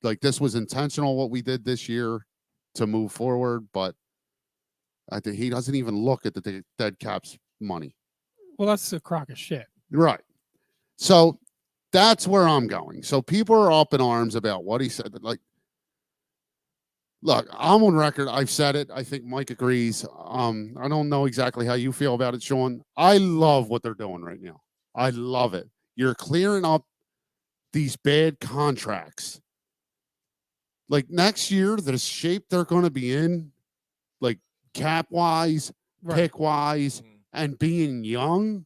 like, this was intentional what we did this year to move forward, but I think he doesn't even look at the dead cap's money. Well, that's a crock of shit. Right. So that's where I'm going. So people are up in arms about what he said. But, like, look, I'm on record. I've said it. I think Mike agrees. I don't know exactly how you feel about it, Sean. I love what they're doing right now. I love it. You're clearing up these bad contracts. Like next year, the shape they're going to be in, like cap wise, pick wise, and being young,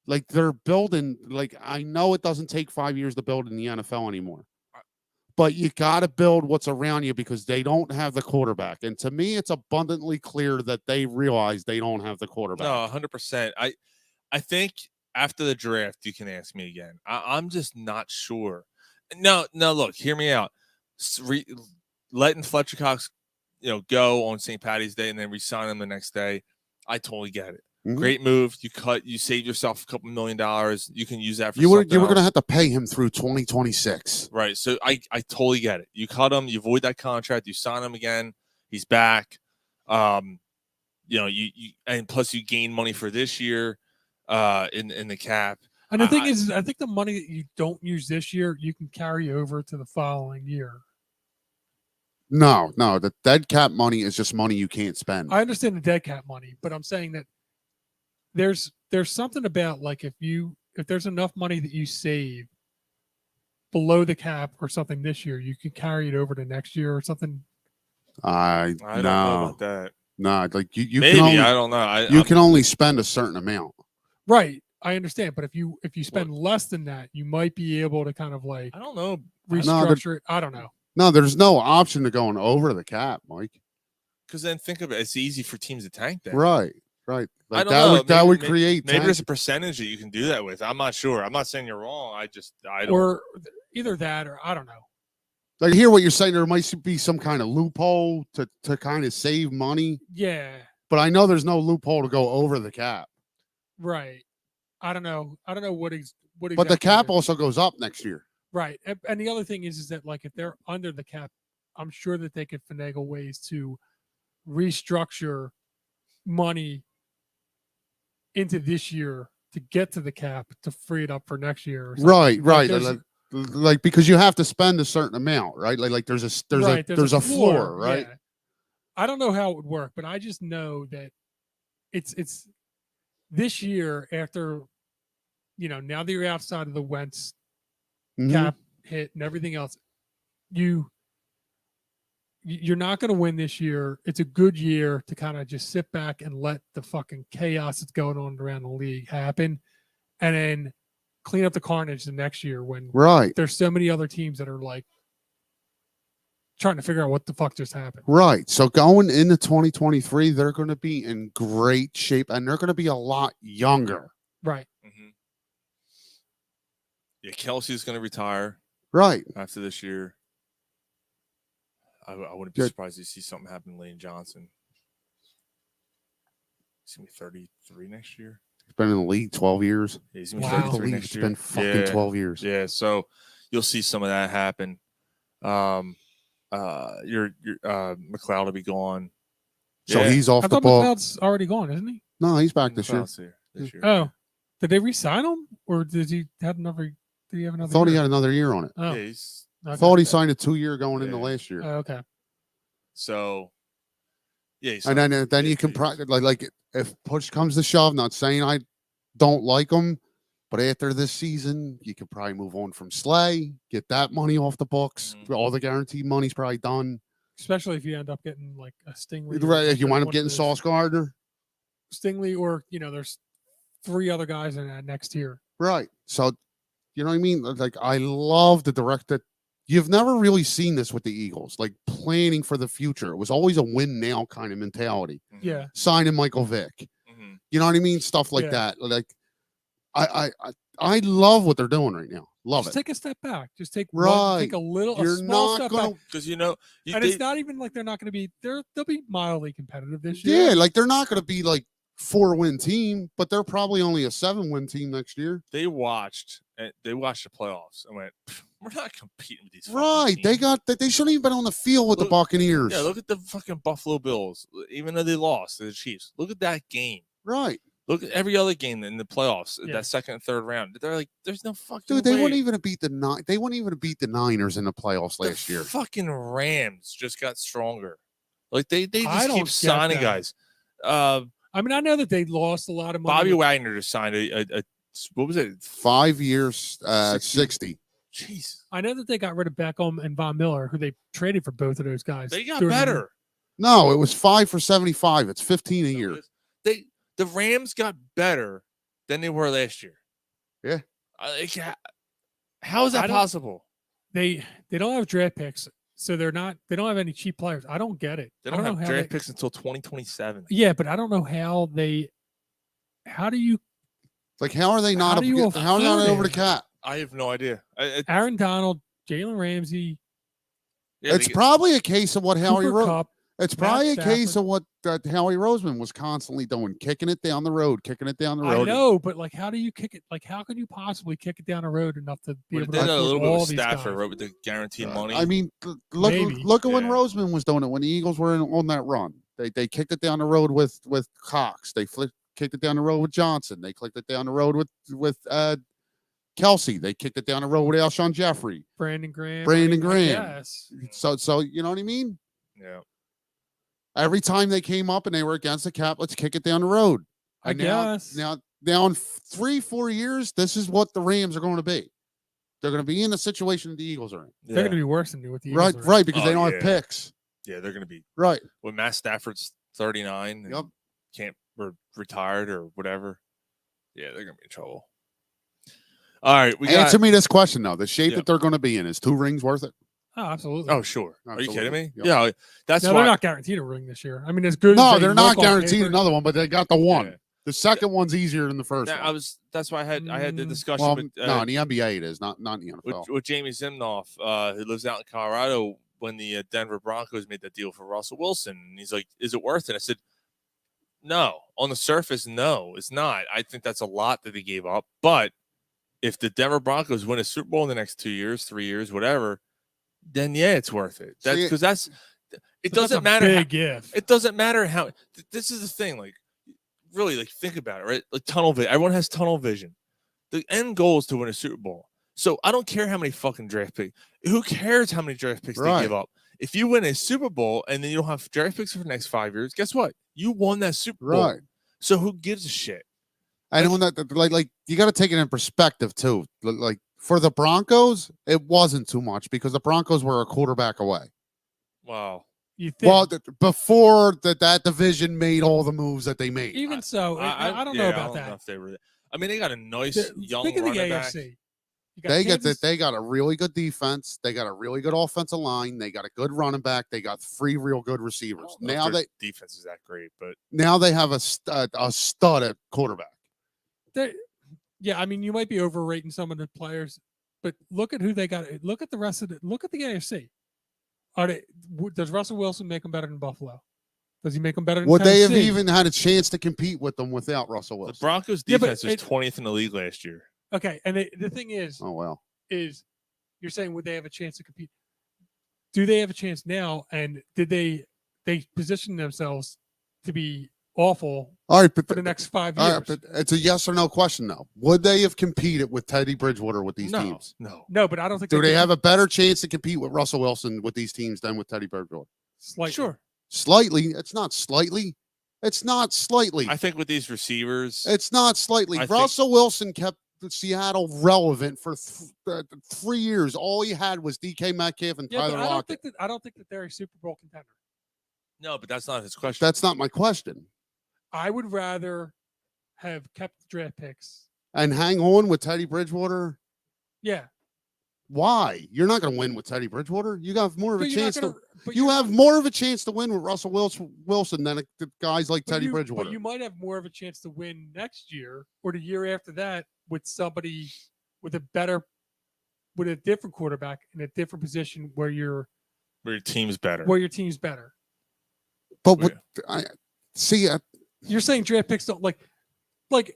like they're building. Like I know it doesn't take 5 years to build in the NFL anymore, but you got to build what's around you because they don't have the quarterback. And to me, it's abundantly clear that they realize they don't have the quarterback. No, 100%. I think after the draft, you can ask me again. I'm just not sure. No, look, hear me out. Letting Fletcher Cox, go on St. Patty's Day and then resign him the next day. I totally get it. Great move. You save yourself a couple $1 million. You can use that for you were something going to else. have to pay him through 2026. Right. So I totally get it. You cut him, you void that contract, you sign him again. He's back. You and plus you gain money for this year in the cap. And the thing is, I think the money that you don't use this year, you can carry over to the following year. No, the dead cap money is just money you can't spend. I understand the dead cap money, but I'm saying that there's something about like if there's enough money that you save below the cap or something this year, you can carry it over to next year or something. I don't know about that. No, like you Maybe, can only, I don't know. You can only spend a certain amount. Right. I understand, but if you spend less than that, you might be able to kind of like I don't know restructure it. I don't know. No, there's no option to going over the cap, Mike. Because then think of it, it's easy for teams to tank that. Right. I Like don't know. that would Maybe- create. Maybe there's a percentage that you can do that with. I'm not sure. I'm not saying you're wrong. I don't. Or either that or I don't know. Like hear what you're saying. There might be some kind of loophole to kind of save money, Yeah. but I know there's no loophole to go over the cap. Right. I don't know. I don't know what But the exactly cap it is. also goes up next year. Right. And the other thing is that like if they're under the cap, I'm sure that they could finagle ways to restructure money into this year to get to the cap to free it up for next year. Or something. Right. Like, there's- Like because you have to spend a certain amount, right? Like there's a floor, right? yeah. I don't know how it would work, but I just know that it's this year after now that you're outside of the Wentz Mhm. cap hit and everything else, you're not going to win this year. It's a good year to kind of just sit back and let the fucking chaos that's going on around the league happen, and then clean up the carnage the next year when Right. there's so many other teams that are like trying to figure out what the fuck just happened. Right. So going into 2023, they're going to be in great shape and they're going to be a lot younger. Right. Yeah, Kelsey's going to retire. Right. After this year. I wouldn't be surprised to see something happen to Lane Johnson. He's going to be 33 next year. He's been in the league 12 years. Yeah, he's going to be 33 next It's year. been fucking 12 years. Yeah, so you'll see some of that happen. Your McLeod will be gone. So he's off I the thought ball. McLeod's already gone, isn't he? No, he's back this year. McLeod's here this year. Oh, did they re-sign him, or did he have another? Did he have I another? thought he year? had another year on it. Oh, Yeah, he's I okay. thought he signed a 2-year going into last year. Oh, okay. so yeah. And then you can like if push comes to shove, not saying I don't like him, but after this season, you could probably move on from Slay, get that money off the books. All the guaranteed money's probably done. Especially if you end up getting like a Stingley. Right, if you wind up one of getting those- Sauce Gardner. Stingley, or there's 3 other guys in that next tier. Right. So, you know what I mean? Like, I love the direct that you've never really seen this with the Eagles, like planning for the future. It was always a win now kind of mentality. Yeah. Signing Michael Vick. You know what I mean? Stuff like Yeah. that. Like, I love what they're doing right now. Love Just it. take a step back. Just take Right. take a little, You're a small not step gonna- back. Because And it's not even like they're not going to be. They'll be mildly competitive this year. Yeah, like they're not going to be like 4-win team, but they're probably only a 7-win team next year. they watched the playoffs and went, we're not competing with these. fucking Right. teams." They shouldn't even been on the field with the Buccaneers. Yeah, look at the fucking Buffalo Bills. Even though they lost to the Chiefs, look at that game. Right. Look at every other game in the playoffs, Yeah. that second and third round. They're like, there's no fucking Dude, they way. wouldn't even beat they wouldn't even beat the Niners in the playoffs last The year. fucking Rams just got stronger. Like they I just don't keep get signing that. guys. I mean, I know that they lost a lot of money. Bobby with- Wagner just signed a what was it? 5 years, 60. Jeez. I know that they got rid of Beckham and Von Miller, who they traded for both of those guys. They got during the- better. No, it was 5 for 75. It's 15 a year. The Rams got better than they were last year. Yeah. How is I that don't- possible? They don't have draft picks, so they don't have any cheap players. I don't get it. They I don't know have how draft picks until 2027. Yeah, but I don't know how they. How do you? Like, how are they not? How do you how are they not afford over the it? cap? I have no idea. Aaron Donald, Jalen Ramsey. Yeah, It's probably a case of what Howie Cooper wrote. Kupp, It's Matt probably a case Stafford. of what Howie Roseman was constantly doing, kicking it down the road, kicking it down the I road. know, but like, how do you kick it? Like, how could you possibly kick it down the road enough to be Well, able they to did a afford little bit all with these Stafford, guys? right, with the guaranteed money. I mean, Maybe. look at when Yeah. Roseman was doing it when the Eagles were on that run. They kicked it down the road with Cox. They kicked it down the road with Johnson. They kicked it down the road with Kelsey. They kicked it down the road with Alshon Jeffrey. Brandon Graham. Brandon I Graham. guess. So you know what I mean? Yeah. Every time they came up and they were against the cap, let's kick it down the road. I And now, guess. now in 3-4 years, this is what the Rams are going to be. They're going to be in the situation that the Eagles are in. They're going to be worse than what the Right, Eagles are. right, because they Oh, don't yeah. have picks. Yeah, they're going to be Right. when Matt Stafford's 39 and Yep. can't or retired or whatever. Yeah, they're going to be in trouble. All right, we Answer got. me this question though: the shape Yeah. that they're going to be in is 2 rings worth it? Oh, absolutely. Oh, sure. Are you kidding me? Absolutely. Yep. Yeah, that's No, why. they're not guaranteed a ring this year. I mean, as good. as No, they they're not look on guaranteed paper- another one, but they got the one. Yeah. The second one's easier than the first Now, one. That's why I had the discussion Well, with no, in the NBA it is not in the NFL. with Jamie Zimnoff, who lives out in Colorado, when the Denver Broncos made that deal for Russell Wilson. And he's like, is it worth it? I said, no. On the surface, no, it's not. I think that's a lot that they gave up. But if the Denver Broncos win a Super Bowl in the next 2 years, 3 years, whatever, then yeah, it's worth it. That's See, because that's it So doesn't that's a matter. big if. It doesn't matter how. This is the thing. Like, really, like think about it, right? Like tunnel vision. Everyone has tunnel vision. The end goal is to win a Super Bowl. So I don't care how many fucking draft picks. Who cares how many draft picks Right. they give up? If you win a Super Bowl and then you don't have draft picks for the next 5 years, guess what? You won that Super Bowl. Right. So who gives a shit? And when that like you got to take it in perspective too. Like for the Broncos, it wasn't too much because the Broncos were a quarterback away. Wow. You think? Well, before that division made all the moves that they made. Even so, I don't know yeah, about I don't that. know if they were. I mean, they got a nice young Think of the running back. AFC. You They got a really good defense. They got a really good offensive line. They got a good running back. They got 3 real good receivers. I don't know Now if their they defense is that great, but have a stud at quarterback. Yeah, I mean, you might be overrating some of the players, but look at who they got. Look at the rest of it. Look at the AFC. Does Russell Wilson make them better than Buffalo? Does he make them better than Would they have Tennessee? even had a chance to compete with them without Russell the Wilson? Broncos Yeah, but defense was it- 20th in the league last year. Okay, and the thing is, Oh well. is you're saying would they have a chance to compete? Do they have a chance now? And did they position themselves to be awful All right, but for the next 5 all years? right, but it's a yes or no question though. Would they have competed with Teddy Bridgewater with these No, teams? no. No, but I don't think Do they could have a better chance to compete with Russell Wilson with these teams than with Teddy Bridgewater? slightly. Sure. Slightly. It's not slightly. It's not slightly. I think with these receivers, It's not slightly. I think- Russell Wilson kept Seattle relevant for 3 years. All he had was DK Metcalf and Yeah, Tyler but I Lockett. don't think that they're a Super Bowl contender. no, but that's not his question. That's not my question. I would rather have kept the draft picks. And hang on with Teddy Bridgewater. Yeah, Why? You're not going to win with Teddy Bridgewater. You got more of a but you're not chance gonna- to. but You you're- have more of a chance to win with Russell Wilson than guys like but Teddy you- Bridgewater. But you might have more of a chance to win next year or the year after that with somebody with a different quarterback in a different position where Where your team's better. your team's better. But see, You're saying draft picks don't like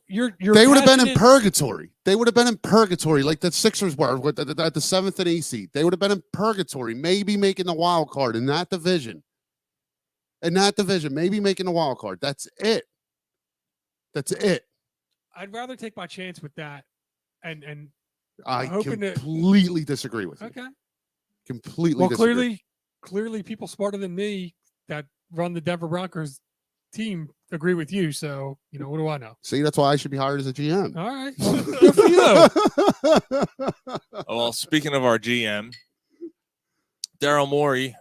you're they would have been in passionate- purgatory. They would have been in purgatory like the Sixers were at the 7th and 8th seed. They would have been in purgatory, maybe making the wild card in that division. Maybe making the wild card. That's it. That's it. I'd rather take my chance with that and I hoping to- completely disagree with you. okay. Completely Well, disagree. clearly people smarter than me that run the Denver Broncos team agree with you. So, you know, what do I know? See, that's why I should be hired as a GM. All right. Well, good for you. Well, speaking of our GM, Daryl Morey,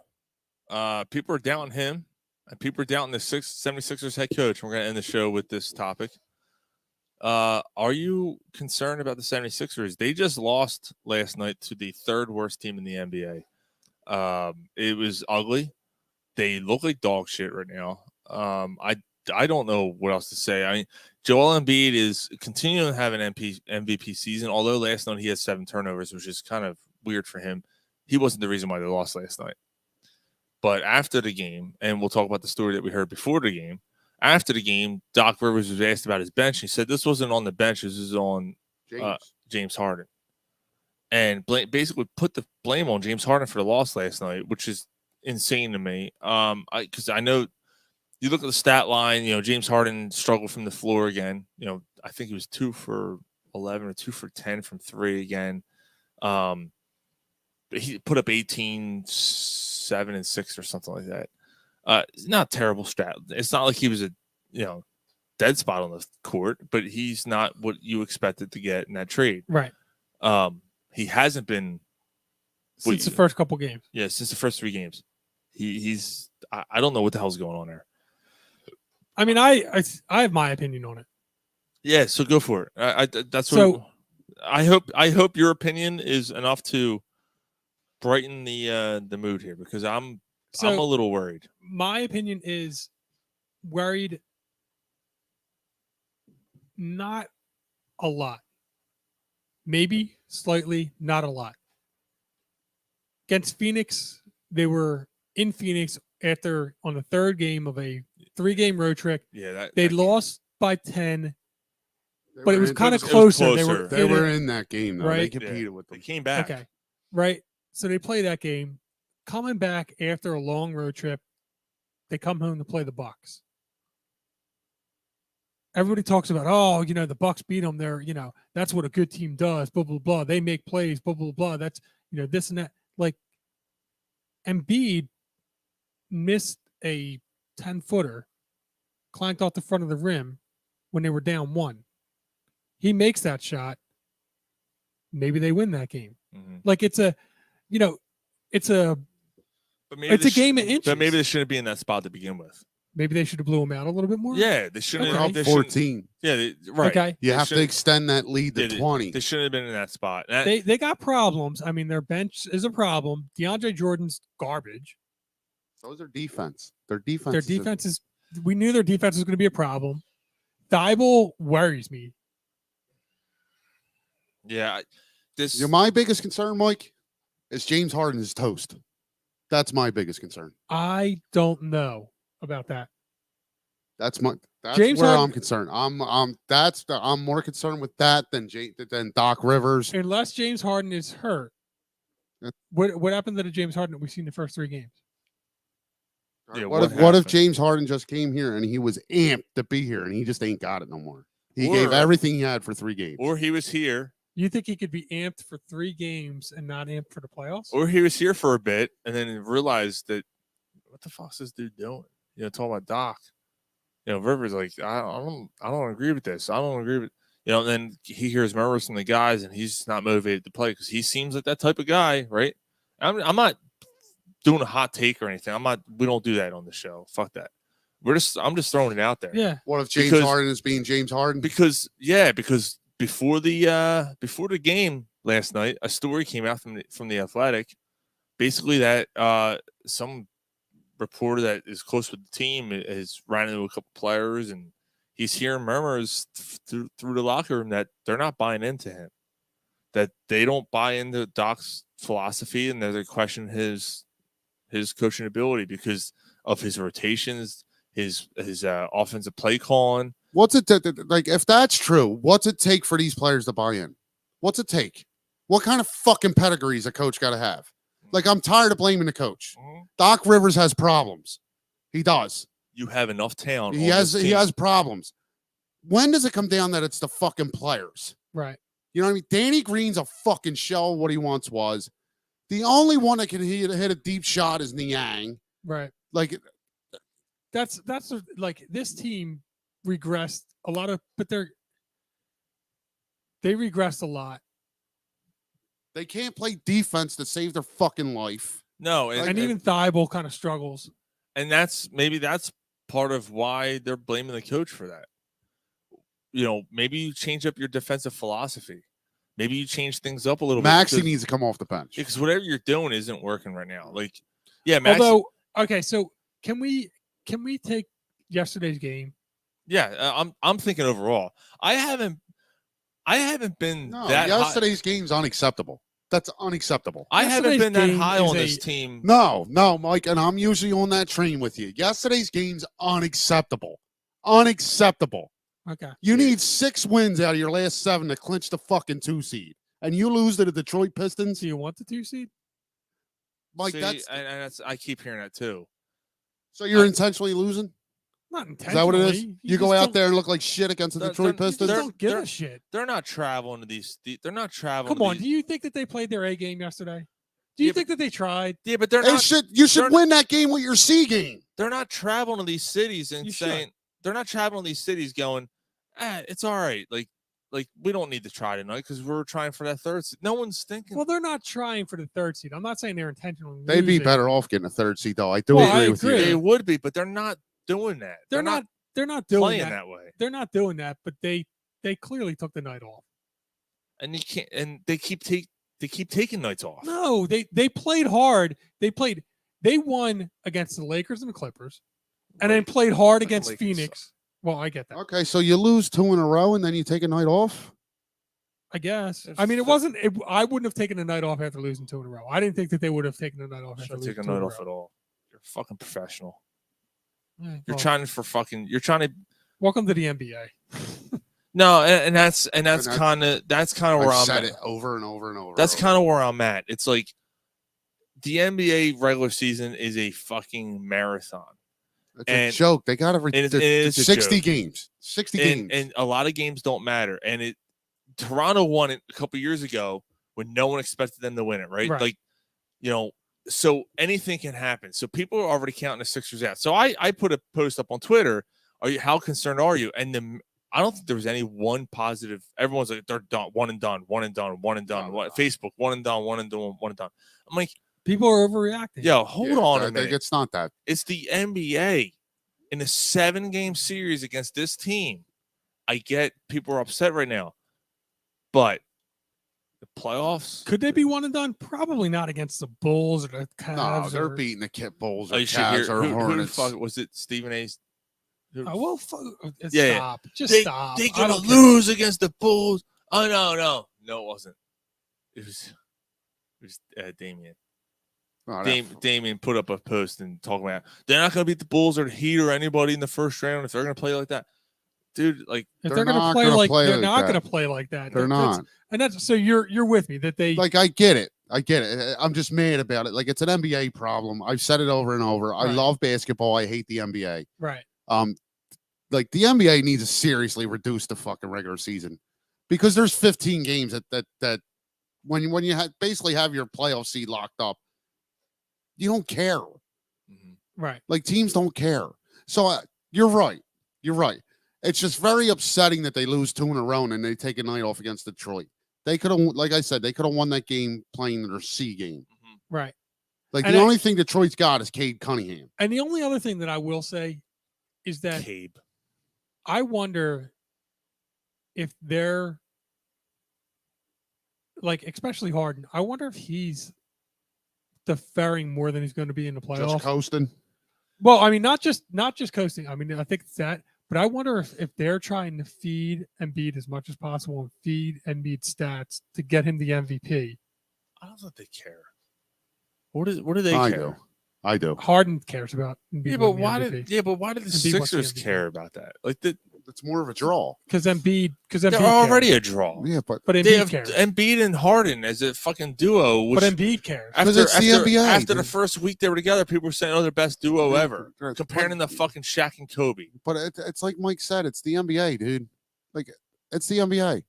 people are doubting him, and people are doubting the 76ers head coach. We're going to end the show with this topic. Are you concerned about the 76ers? They just lost last night to the third worst team in the NBA. It was ugly. They look like dog shit right now. I don't know what else to say. I mean, Joel Embiid is continuing to have an MVP season, although last night he had 7 turnovers, which is kind of weird for him. He wasn't the reason why they lost last night. But after the game, and we'll talk about the story that we heard before the game, after the game, Doc Rivers was asked about his bench. He said this wasn't on the bench. This is on James Harden. And basically put the blame on James Harden for the loss last night, which is insane to me. Because I know you look at the stat line, you know, James Harden struggled from the floor again. You know, I think he was 2 for 11 or 2 for 10 from 3 again. He put up 18, 7, and 6 or something like that. It's not a terrible stat. It's not like he was a, you know, dead spot on the court, but he's not what you expected to get in that trade. Right. He hasn't been since the first couple games. Yeah, since the first 3 games. He's I don't know what the hell's going on there. I mean, I have my opinion on it. Yeah, so go for it. That's so. What I hope your opinion is enough to brighten the mood here, because I'm a little worried. My opinion is worried, not a lot. Maybe slightly, not a lot. Against Phoenix, they were in Phoenix on the 3rd game of a 3-game road trip. Yeah, they lost by 10, but it was kind of closer. They were in that game, though. Right? They competed with them. They came back. Okay, right. So they play that game. Coming back after a long road trip, they come home to play the Bucks. Everybody talks about, oh, you know, the Bucks beat them. They're, you know, that's what a good team does. Blah blah blah. They make plays. Blah blah blah. That's, you know, this and that. Like, Embiid missed a 10-footer, clanked off the front of the rim when they were down 1. He makes that shot. Maybe they win that game. Mm-hmm. Like, it's a, you know, it's a game of inches. But maybe they shouldn't be in that spot to begin with. Maybe they should have blew him out a little bit more. Yeah, they shouldn't Okay. have 14. Yeah, right. Okay. You have to extend that lead to 20. They shouldn't have been in that spot. They got problems. I mean, their bench is a problem. DeAndre Jordan's garbage. So is their defense. Their defense. Their defense is. We knew their defense was going to be a problem. Thibault worries me. Yeah, my biggest concern, Mike, is James Harden is toast. That's my biggest concern. I don't know about that. That's James where Harden, I'm concerned. I'm more concerned with that than Doc Rivers. Unless James Harden is hurt. What happened to the James Harden that we've seen the first 3 games? Yeah, what if James Harden just came here and he was amped to be here and he just ain't got it no more? He gave everything he had for 3 games. Or he was here. You think he could be amped for 3 games and not amped for the playoffs? Or he was here for a bit and then realized that, what the fuck's this dude doing? You know, talking about Doc. You know, Rivers like, I don't agree with this. I don't agree with, you know, and then he hears murmurs from the guys and he's not motivated to play because he seems like that type of guy, right? I'm not doing a hot take or anything. We don't do that on the show. Fuck that. I'm just throwing it out there. Yeah. What if James Harden is being James Harden? Because before the game last night, a story came out from the Athletic, basically that some reporter that is close with the team has ran into a couple players and he's hearing murmurs through the locker room that they're not buying into him, that they don't buy into Doc's philosophy, and they're questioning his coaching ability because of his rotations, his offensive play calling. What's it like? If that's true, what's it take for these players to buy in? What's it take? What kind of fucking pedigree is a coach got to have? Like, I'm tired of blaming the coach. Mm-hmm. Doc Rivers has problems. He does. You have enough talent. He has problems. When does it come down that it's the fucking players? Right. You know what I mean? Danny Green's a fucking shell of what he once was. The only one that can hit a deep shot is Niang. Right. Like, like this team regressed a lot but they regressed a lot. They can't play defense to save their fucking life. No, And even Thibault kind of struggles. and that's part of why they're blaming the coach for that. You know, maybe you change up your defensive philosophy. Maybe you change things up a little Maxey bit. needs to come off the bench Because whatever you're doing isn't working right now. Like, yeah, Maxey, Although, okay, so can we take yesterday's game? yeah, I'm thinking overall. I haven't been No, that yesterday's game's unacceptable. That's unacceptable. high. I haven't Yesterday's been that game high is on this a- team. No, Mike, and I'm usually on that train with you. Yesterday's game's unacceptable. Unacceptable. Okay. You need 6 wins out of your last 7 to clinch the fucking 2 seed. And you lose to the Detroit Pistons? Do you want the 2 seed? Mike, See, that's and that's I keep hearing that too. so you're intentionally losing? Not Is intentionally. that what it is? You go just out don't- there and look like shit against the They're- Detroit they're- Pistons? Just don't give they're- a shit. They're not traveling to these. They're not traveling. Come on. to Do you think that they played their A game yesterday? Do you Yeah, think that they tried? Yeah, but they're They not. you should they're- win that game with your C game. They're not traveling to these cities and You should. saying they're not traveling to these cities going, it's all right. Like we don't need to try tonight because we're trying for that third seed. No one's thinking. Well, they're not trying for the 3rd seed. I'm not saying they're intentionally. They'd be losing. better off getting a 3rd seed, though. I do Well, I agree with agree. They you. would be, but they're not doing that. They're not doing playing that. that way. They're not doing that, but they clearly took the night off. And you can't. And they keep taking nights off. No, they played hard. They won against the Lakers and the Clippers, and then played hard But the against Lakers Phoenix. Well, I get that. Okay, so you lose 2 in a row and then you take a night off? I guess. There's I mean, it fi- wasn't. I wouldn't have taken a night off after losing 2 in a row. I didn't think that they would have taken a night off after Shouldn't losing take a 2 in night a off row. at all. You're a fucking professional. Yeah, You're well, trying for fucking. You're trying to. Welcome to the NBA. No, and that's that's- kind of where I've I'm said at. it over and over and over. That's kind of where I'm at. It's like the NBA regular season is a fucking marathon. It's and- a joke. They got it is a 60 joke. games. 60 and, games. and a lot of games don't matter. And Toronto won it a couple years ago when no one expected them to win it, right? Right. Like, so anything can happen. So people are already counting the Sixers out. So I put a post up on Twitter. How concerned are you? And I don't think there was any one positive. Everyone's like, they're done, one and done. Facebook, one and done, one and done, one and done. I'm like, People are overreacting. yo, hold on a minute. It's not that. It's the NBA in a 7-game series against this team. I get people are upset right now, but the playoffs. Could they be one and done? Probably not against the Bulls or the Cavs. No, they're or, beating the Kit Bulls or Oh, you should hear Cavs or who the Hornets. fuck was it? Stephen A. Oh, well, Yeah, stop. Just they, stop. They I gonna don't care. lose against the Bulls. Oh no, it wasn't. It was Damian. Oh, that- Damian put up a post and talking about they're not gonna beat the Bulls or the Heat or anybody in the first round if they're gonna play like that, dude. Like If They're they're going not to play gonna like play they're like not that. going to play like that. They're That's- not. and that's so you're with me that they Like, I get it. I'm just mad about it. Like, it's an NBA problem. I've said it over and over. I Right. love basketball. I hate the NBA. right. Like, the NBA needs to seriously reduce the fucking regular season because there's 15 games that when you basically have your playoff seed locked up, you don't care. Right. Like, teams don't care. So you're right. You're right. It's just very upsetting that they lose 2 in a row and they take a night off against Detroit. They could have, like I said, they could have won that game playing their C game. Right. Like, And the I- only thing Detroit's got is Cade Cunningham. And the only other thing that I will say is that Cabe. I wonder if they're like, especially Harden. I wonder if he's deferring more than he's going to be in the playoffs. Just coasting. Well, I mean, not just coasting. I mean, I think it's that. But I wonder if they're trying to feed Embiid as much as possible and feed Embiid stats to get him the MVP. I don't think they care. What do they I care? do. I do. Harden cares about Embiid. Yeah, but winning the why MVP. did the Embiid wants the Sixers MVP. care about that? Like It's more of a draw. Because Embiid they're already a draw. Yeah, but But They Embiid have cares. Embiid and Harden as a fucking duo. Which But Embiid cares. Because it's the NBA, After the dude. first week they were together, people were saying, "Oh, they're the best duo ever." Right. Comparing them to fucking Shaq and Kobe. But it's like Mike said, it's the NBA, dude. Like, it's the NBA.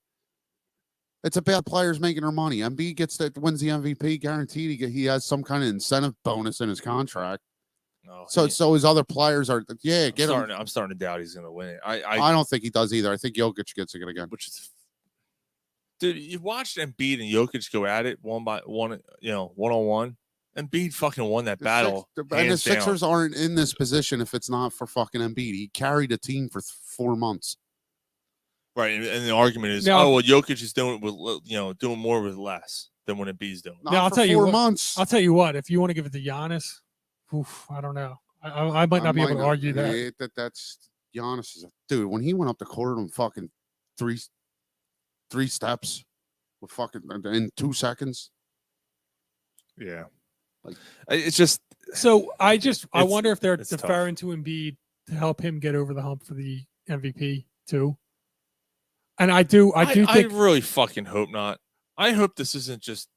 It's about players making their money. Embiid wins the MVP, guaranteed he has some kind of incentive bonus in his contract. No, So his other players are get him. I'm starting to doubt he's going to win it. I don't think he does either. I think Jokic gets it again. Which is, dude, you watched Embiid and Jokic go at it one by one, one on one. Embiid fucking won that battle. And the hands down. Sixers aren't in this position if it's not for fucking Embiid. He carried a team for 4 months. Right, and the argument is, Now- Jokic is doing it with doing more with less than what Embiid's doing. Not Now, I'll for tell you 4 what- months. I'll tell you what. If you want to give it to Giannis, I don't know. I might not be able to argue that. That's Giannis is dude. When he went up the court on fucking three steps with fucking in 2 seconds. Yeah, like it's just. So I wonder if they're it's tough. deferring to Embiid to help him get over the hump for the MVP too. And I do think I really fucking hope not. I hope this isn't just.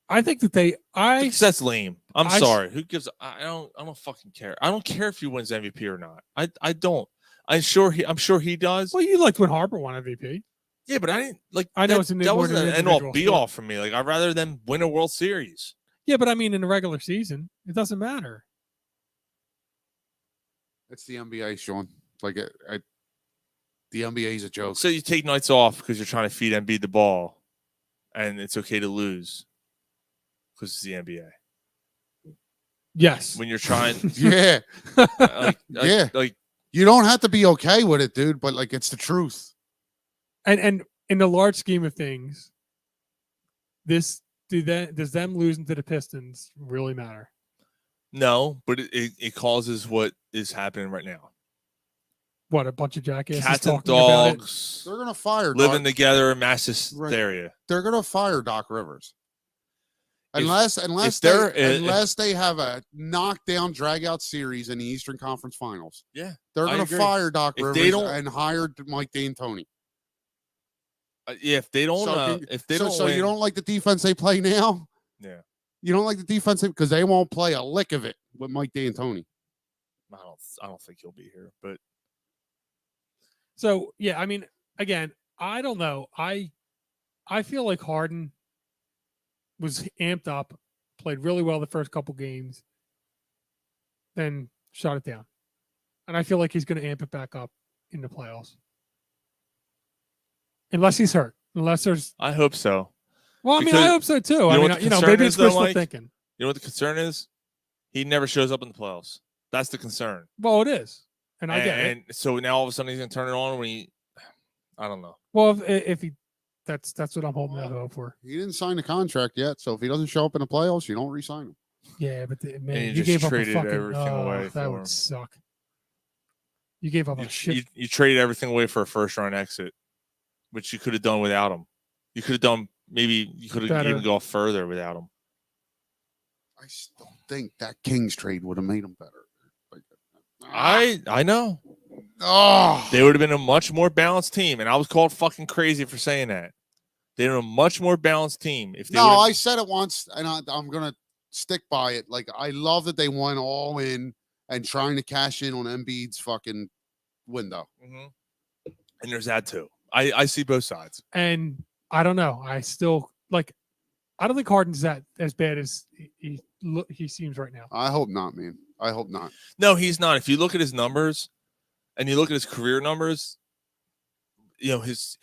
I think that because that's lame. I'm I- sorry. Who gives? I don't fucking care. I don't care if he wins MVP or not. I don't. I'm sure he does. Well, you liked when Harper won MVP. Yeah, but I didn't like. I know that, it's an that wasn't an an end all individual be sport. all for me. Like I'd rather them win a World Series. Yeah, but I mean, in the regular season, it doesn't matter. It's the NBA, Sean. Like the NBA is a joke. So you take nights off because you're trying to feed Embiid the ball, and it's okay to lose because it's the NBA. Yes. When you're trying, Yeah. yeah, like you don't have to be okay with it, dude. But like, it's the truth. And in the large scheme of things, does them losing to the Pistons really matter? no, but it causes what is happening right now. What, a bunch of jackasses Cats and talking about it? dogs They're gonna fire living Doc. together in mass hysteria. They're gonna fire Doc Rivers. If Unless they have a knockdown drag out series in the Eastern Conference Finals. Yeah, They're I gonna agree. fire Doc If Rivers they don't- and hire Mike D'Antoni. Yeah, if they don't, So win, you don't like the defense they play now? Yeah, You don't like the defense because they won't play a lick of it with Mike D'Antoni. I don't think he'll be here, but So yeah, I mean, again, I don't know. I feel like Harden was amped up, played really well the first couple games, then shut it down. And I feel like he's going to amp it back up in the playoffs. Unless he's hurt. Unless there's I hope so. Well, I mean, I Because hope so too. you I know mean, what the you know, concern maybe is, it's though, wishful Mike? thinking. You know what the concern is? He never shows up in the playoffs. That's the concern. Well, it is. And I get it. And so now all of a sudden he's gonna turn it on when I don't know. Well, if he that's what I'm holding out hope for. He didn't sign the contract yet, so if he doesn't show up in the playoffs, you don't re-sign him. Yeah, but man, you you just gave up a traded fucking everything away that for would him. suck. You gave up a shit. You traded everything away for a first round exit, which you could have done without him. You could have done maybe you could have Better. even gone further without him. I still think that Kings trade would have made him better. I know. Oh, They would have been a much more balanced team, and I was called fucking crazy for saying that. They're a much more balanced team. If they no, would've- I said it once, and I'm gonna stick by it. Like I love that they went all in and trying to cash in on Embiid's fucking window. Mhm. And there's that too. I see both sides. And I don't know. I still I don't think Harden's that as bad as he seems right now. I hope not, man. I hope not. No, he's not. If you look at his numbers and you look at his career numbers, you know, his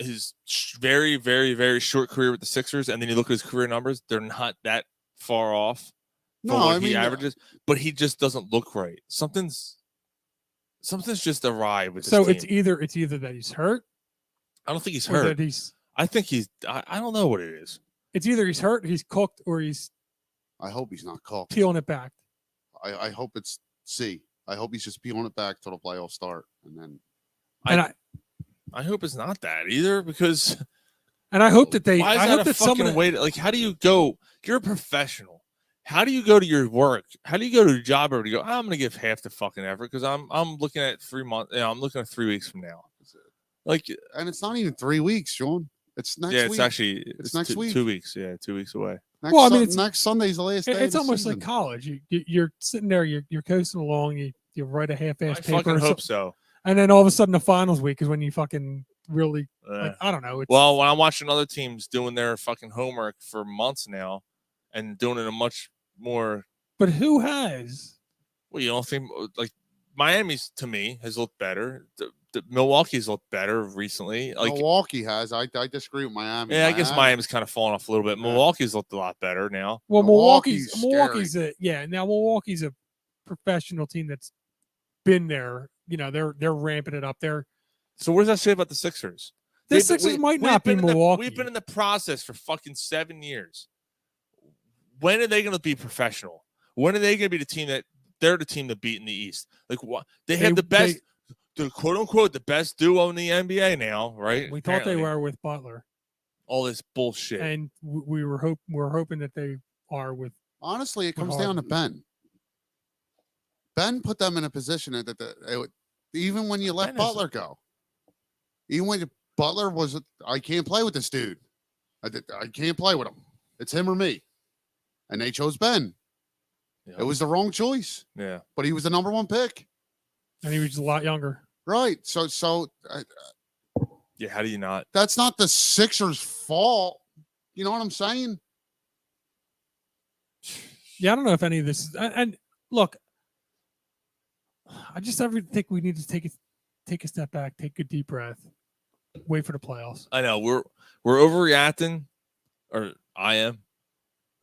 very, very, very short career with the Sixers, and then you look at his career numbers, they're not that far off from No, what I he mean, averages, but he just doesn't look right. Something's just awry with this So team. it's either that he's hurt, I don't think he's or hurt. that he's I think I don't know what it is. it's either he's hurt, he's cooked, or he's I hope he's not called. peeling it back. I hope it's C. I hope he's just peeling it back till the playoffs start, and then. I hope it's not that either, because And I hope that why is I that hope a that some of fucking the, way to, like, how do you go? You're a professional. How do you go to your work? How do you go to your job or to go, I'm going to give half the fucking effort because I'm looking at 3 months. I'm looking at 3 weeks from now. Like, and it's not even 3 weeks, Sean. It's next yeah, week. it's actually it's next week. 2 weeks. Yeah, 2 weeks away. Next Well, I mean, next Sunday's the last day. it's of the almost season. like college. You're sitting there, you're coasting along, you write a half-ass I paper, fucking or hope something, so. and then all of a sudden the finals week is when you fucking really like, I don't know. It's, Well, when I'm watching other teams doing their fucking homework for months now, and doing it a much more. but who has Well, you don't think like Miami's to me has looked better. The Milwaukee's looked better recently. Like Milwaukee has. I disagree with Miami. yeah, I guess Miami's kind of fallen off a little bit. Yeah. Milwaukee's looked a lot better now. Well, Milwaukee's Milwaukee's now Milwaukee's a professional team that's been there. You know, they're ramping it up. So what does that say about the Sixers? The Sixers might not be Milwaukee. We've been in the process for fucking 7 years. When are they going to be professional? When are they going to be the team that they're the team to beat in the East? Like what? They have the best, the quote unquote, the best duo in the NBA now, right? We thought they Apparently. were with Butler, All this bullshit. and we're hoping that they are with. Honestly, it comes down to Ben. Ben put them in a position that even when you let Ben Butler go, even when Butler was, I can't play with this dude. I can't play with him. It's him or me. And they chose Ben. Yeah. It was the wrong choice. Yeah. But he was the number 1 pick. And he was a lot younger. Right. So Yeah, how do you not? that's not the Sixers' fault. You know what I'm saying? Yeah, I don't know if any of this. And look, I just think we need to take a step back, take a deep breath, wait for the playoffs. I know we're overreacting, or I am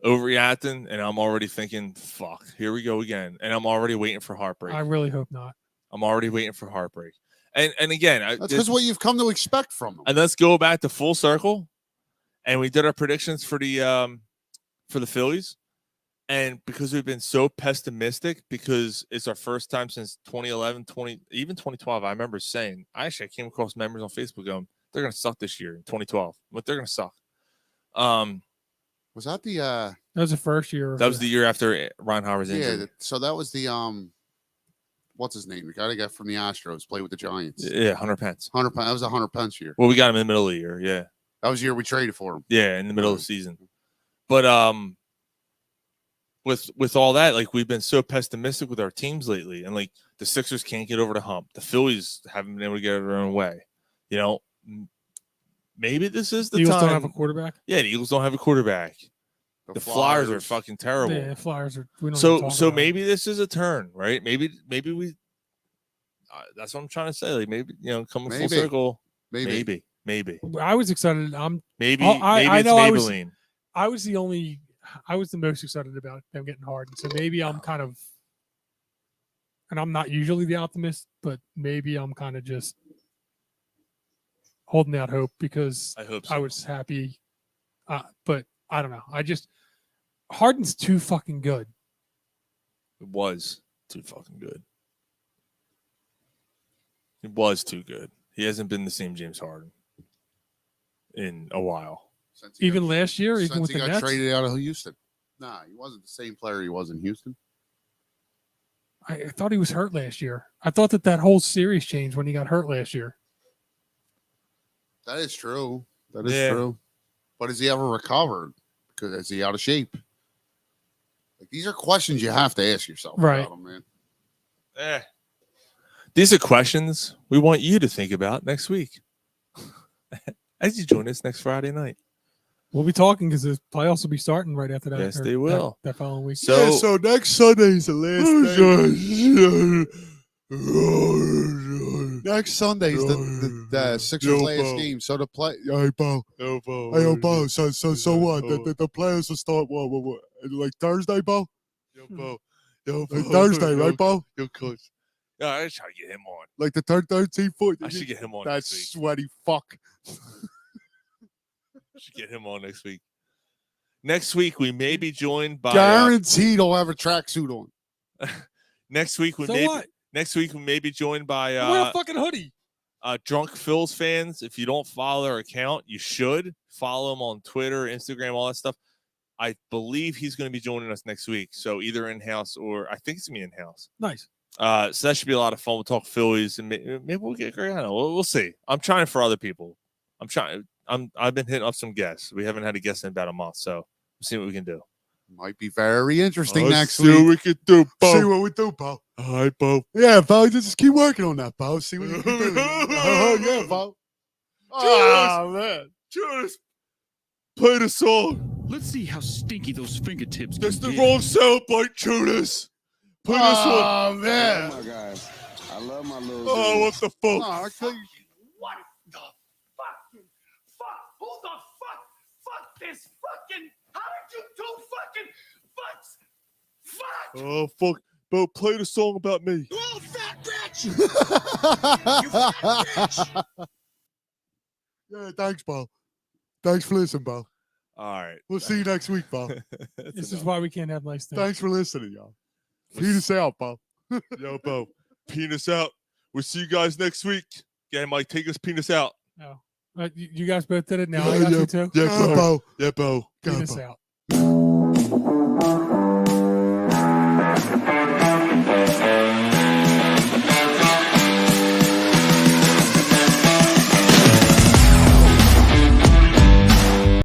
overreacting, and I'm already thinking, "Fuck, here we go again," and I'm already waiting for heartbreak. I really hope not. I'm already waiting for heartbreak, and again, That's because what you've come to expect from them. and let's go back to full circle, and we did our predictions for the Phillies. And because we've been so pessimistic, because it's our first time since 2011, even 2012, I remember saying, I came across members on Facebook going, they're going to suck this year in 2012. But they're going to suck. Was that the That was the first year. That was the year after Ron Howard's injury. yeah, so that was the what's his name? The guy that got from the Astros, played with the Giants. Yeah, Hunter Pence. That was a Hunter Pence year. Well, we got him in the middle of the year, yeah. That was the year we traded for him. Yeah, in the middle of the season. But with all that, like we've been so pessimistic with our teams lately, and like the Sixers can't get over the hump. The Phillies haven't been able to get it their own way. You know, maybe this is the Eagles time. don't have a quarterback. Yeah, the Eagles don't have a quarterback. The Flyers are fucking terrible. Yeah, Flyers are. We don't even So talk about maybe this is a turn, right? Maybe we. That's what I'm trying to say. Like maybe coming full Maybe. circle. Maybe. Maybe. I was excited. Maybe I it's know Maybelline. I was the most excited about them getting hard. So maybe I'm kind of, and I'm not usually the optimist, but maybe I'm kind of just holding out hope because I hope so. I was happy. But I don't know. Harden's too fucking good. It was too fucking good. It was too good. He hasn't been the same James Harden in a while. Even last year, even Since with he the got Nets. traded out of Houston. Nah, he wasn't the same player he was in Houston. I thought he was hurt last year. I thought that whole series changed when he got hurt last year. That is true. That is Yeah. true. But has he ever recovered? Because is he out of shape? Like, these are questions you have to ask yourself Right. about him, man. These are questions we want you to think about next week as you join us next Friday night. We'll be talking because the playoffs will be starting right after that. Yes, or they will. That following week. So- next Sunday's the last day. Next Sunday's the Sixers' last game. So the play. Hey, Bo. Hey, Bo. So what? The players will start what? Like Thursday, Bo? Thursday, right, Bo? Yo, coach. Yeah, I try to get him on. Like the 13th, 14th. I should get him on That next week. sweaty fuck. I should get him on next week. Next week we may be joined by Guaranteed he'll have a tracksuit on. next week we So may what? next week we may be joined by Wear a fucking hoodie. Drunk Phil's fans. If you don't follow their account, you should follow him on Twitter, Instagram, all that stuff. I believe he's going to be joining us next week. So either in-house or I think it's going to be in-house. Nice. So that should be a lot of fun. We'll talk Phillies and maybe we'll get Griano. We'll see. I'm trying for other people. I've been hitting up some guests. We haven't had a guest in about a month, so we'll see what we can do. Might be very interesting next See what week. we can do, Bo. See what we do, Bo. All right, Bo. Yeah, Bo. Just keep working on that, Bo. See what you can do. Yeah, Bo. Oh, man. Cheers. Play the song. Let's see how stinky those fingertips That's can the get. wrong soundbite, Judas. Play this one. Oh man. my guys. I love my little. Oh, what the fuck? No, I tell you. What the fucking fuck? Who the fuck this fucking? How did you do fucking fucks? Fuck! Oh, fuck. Bo, play the song about me. You old fat bitch! You fat bitch! Yeah, thanks, Bo. Thanks for listening, Bo. All right. We'll see you next week, Bo. This is why we can't have nice things. Thanks for listening, y'all. Penis out, Bo. Yo, Bo. Penis out. We'll see you guys next week. Yeah, Mike, take us penis out. No. You guys both did it now. I got you too. Yeah, Bo. Yeah, Bo. Penis out.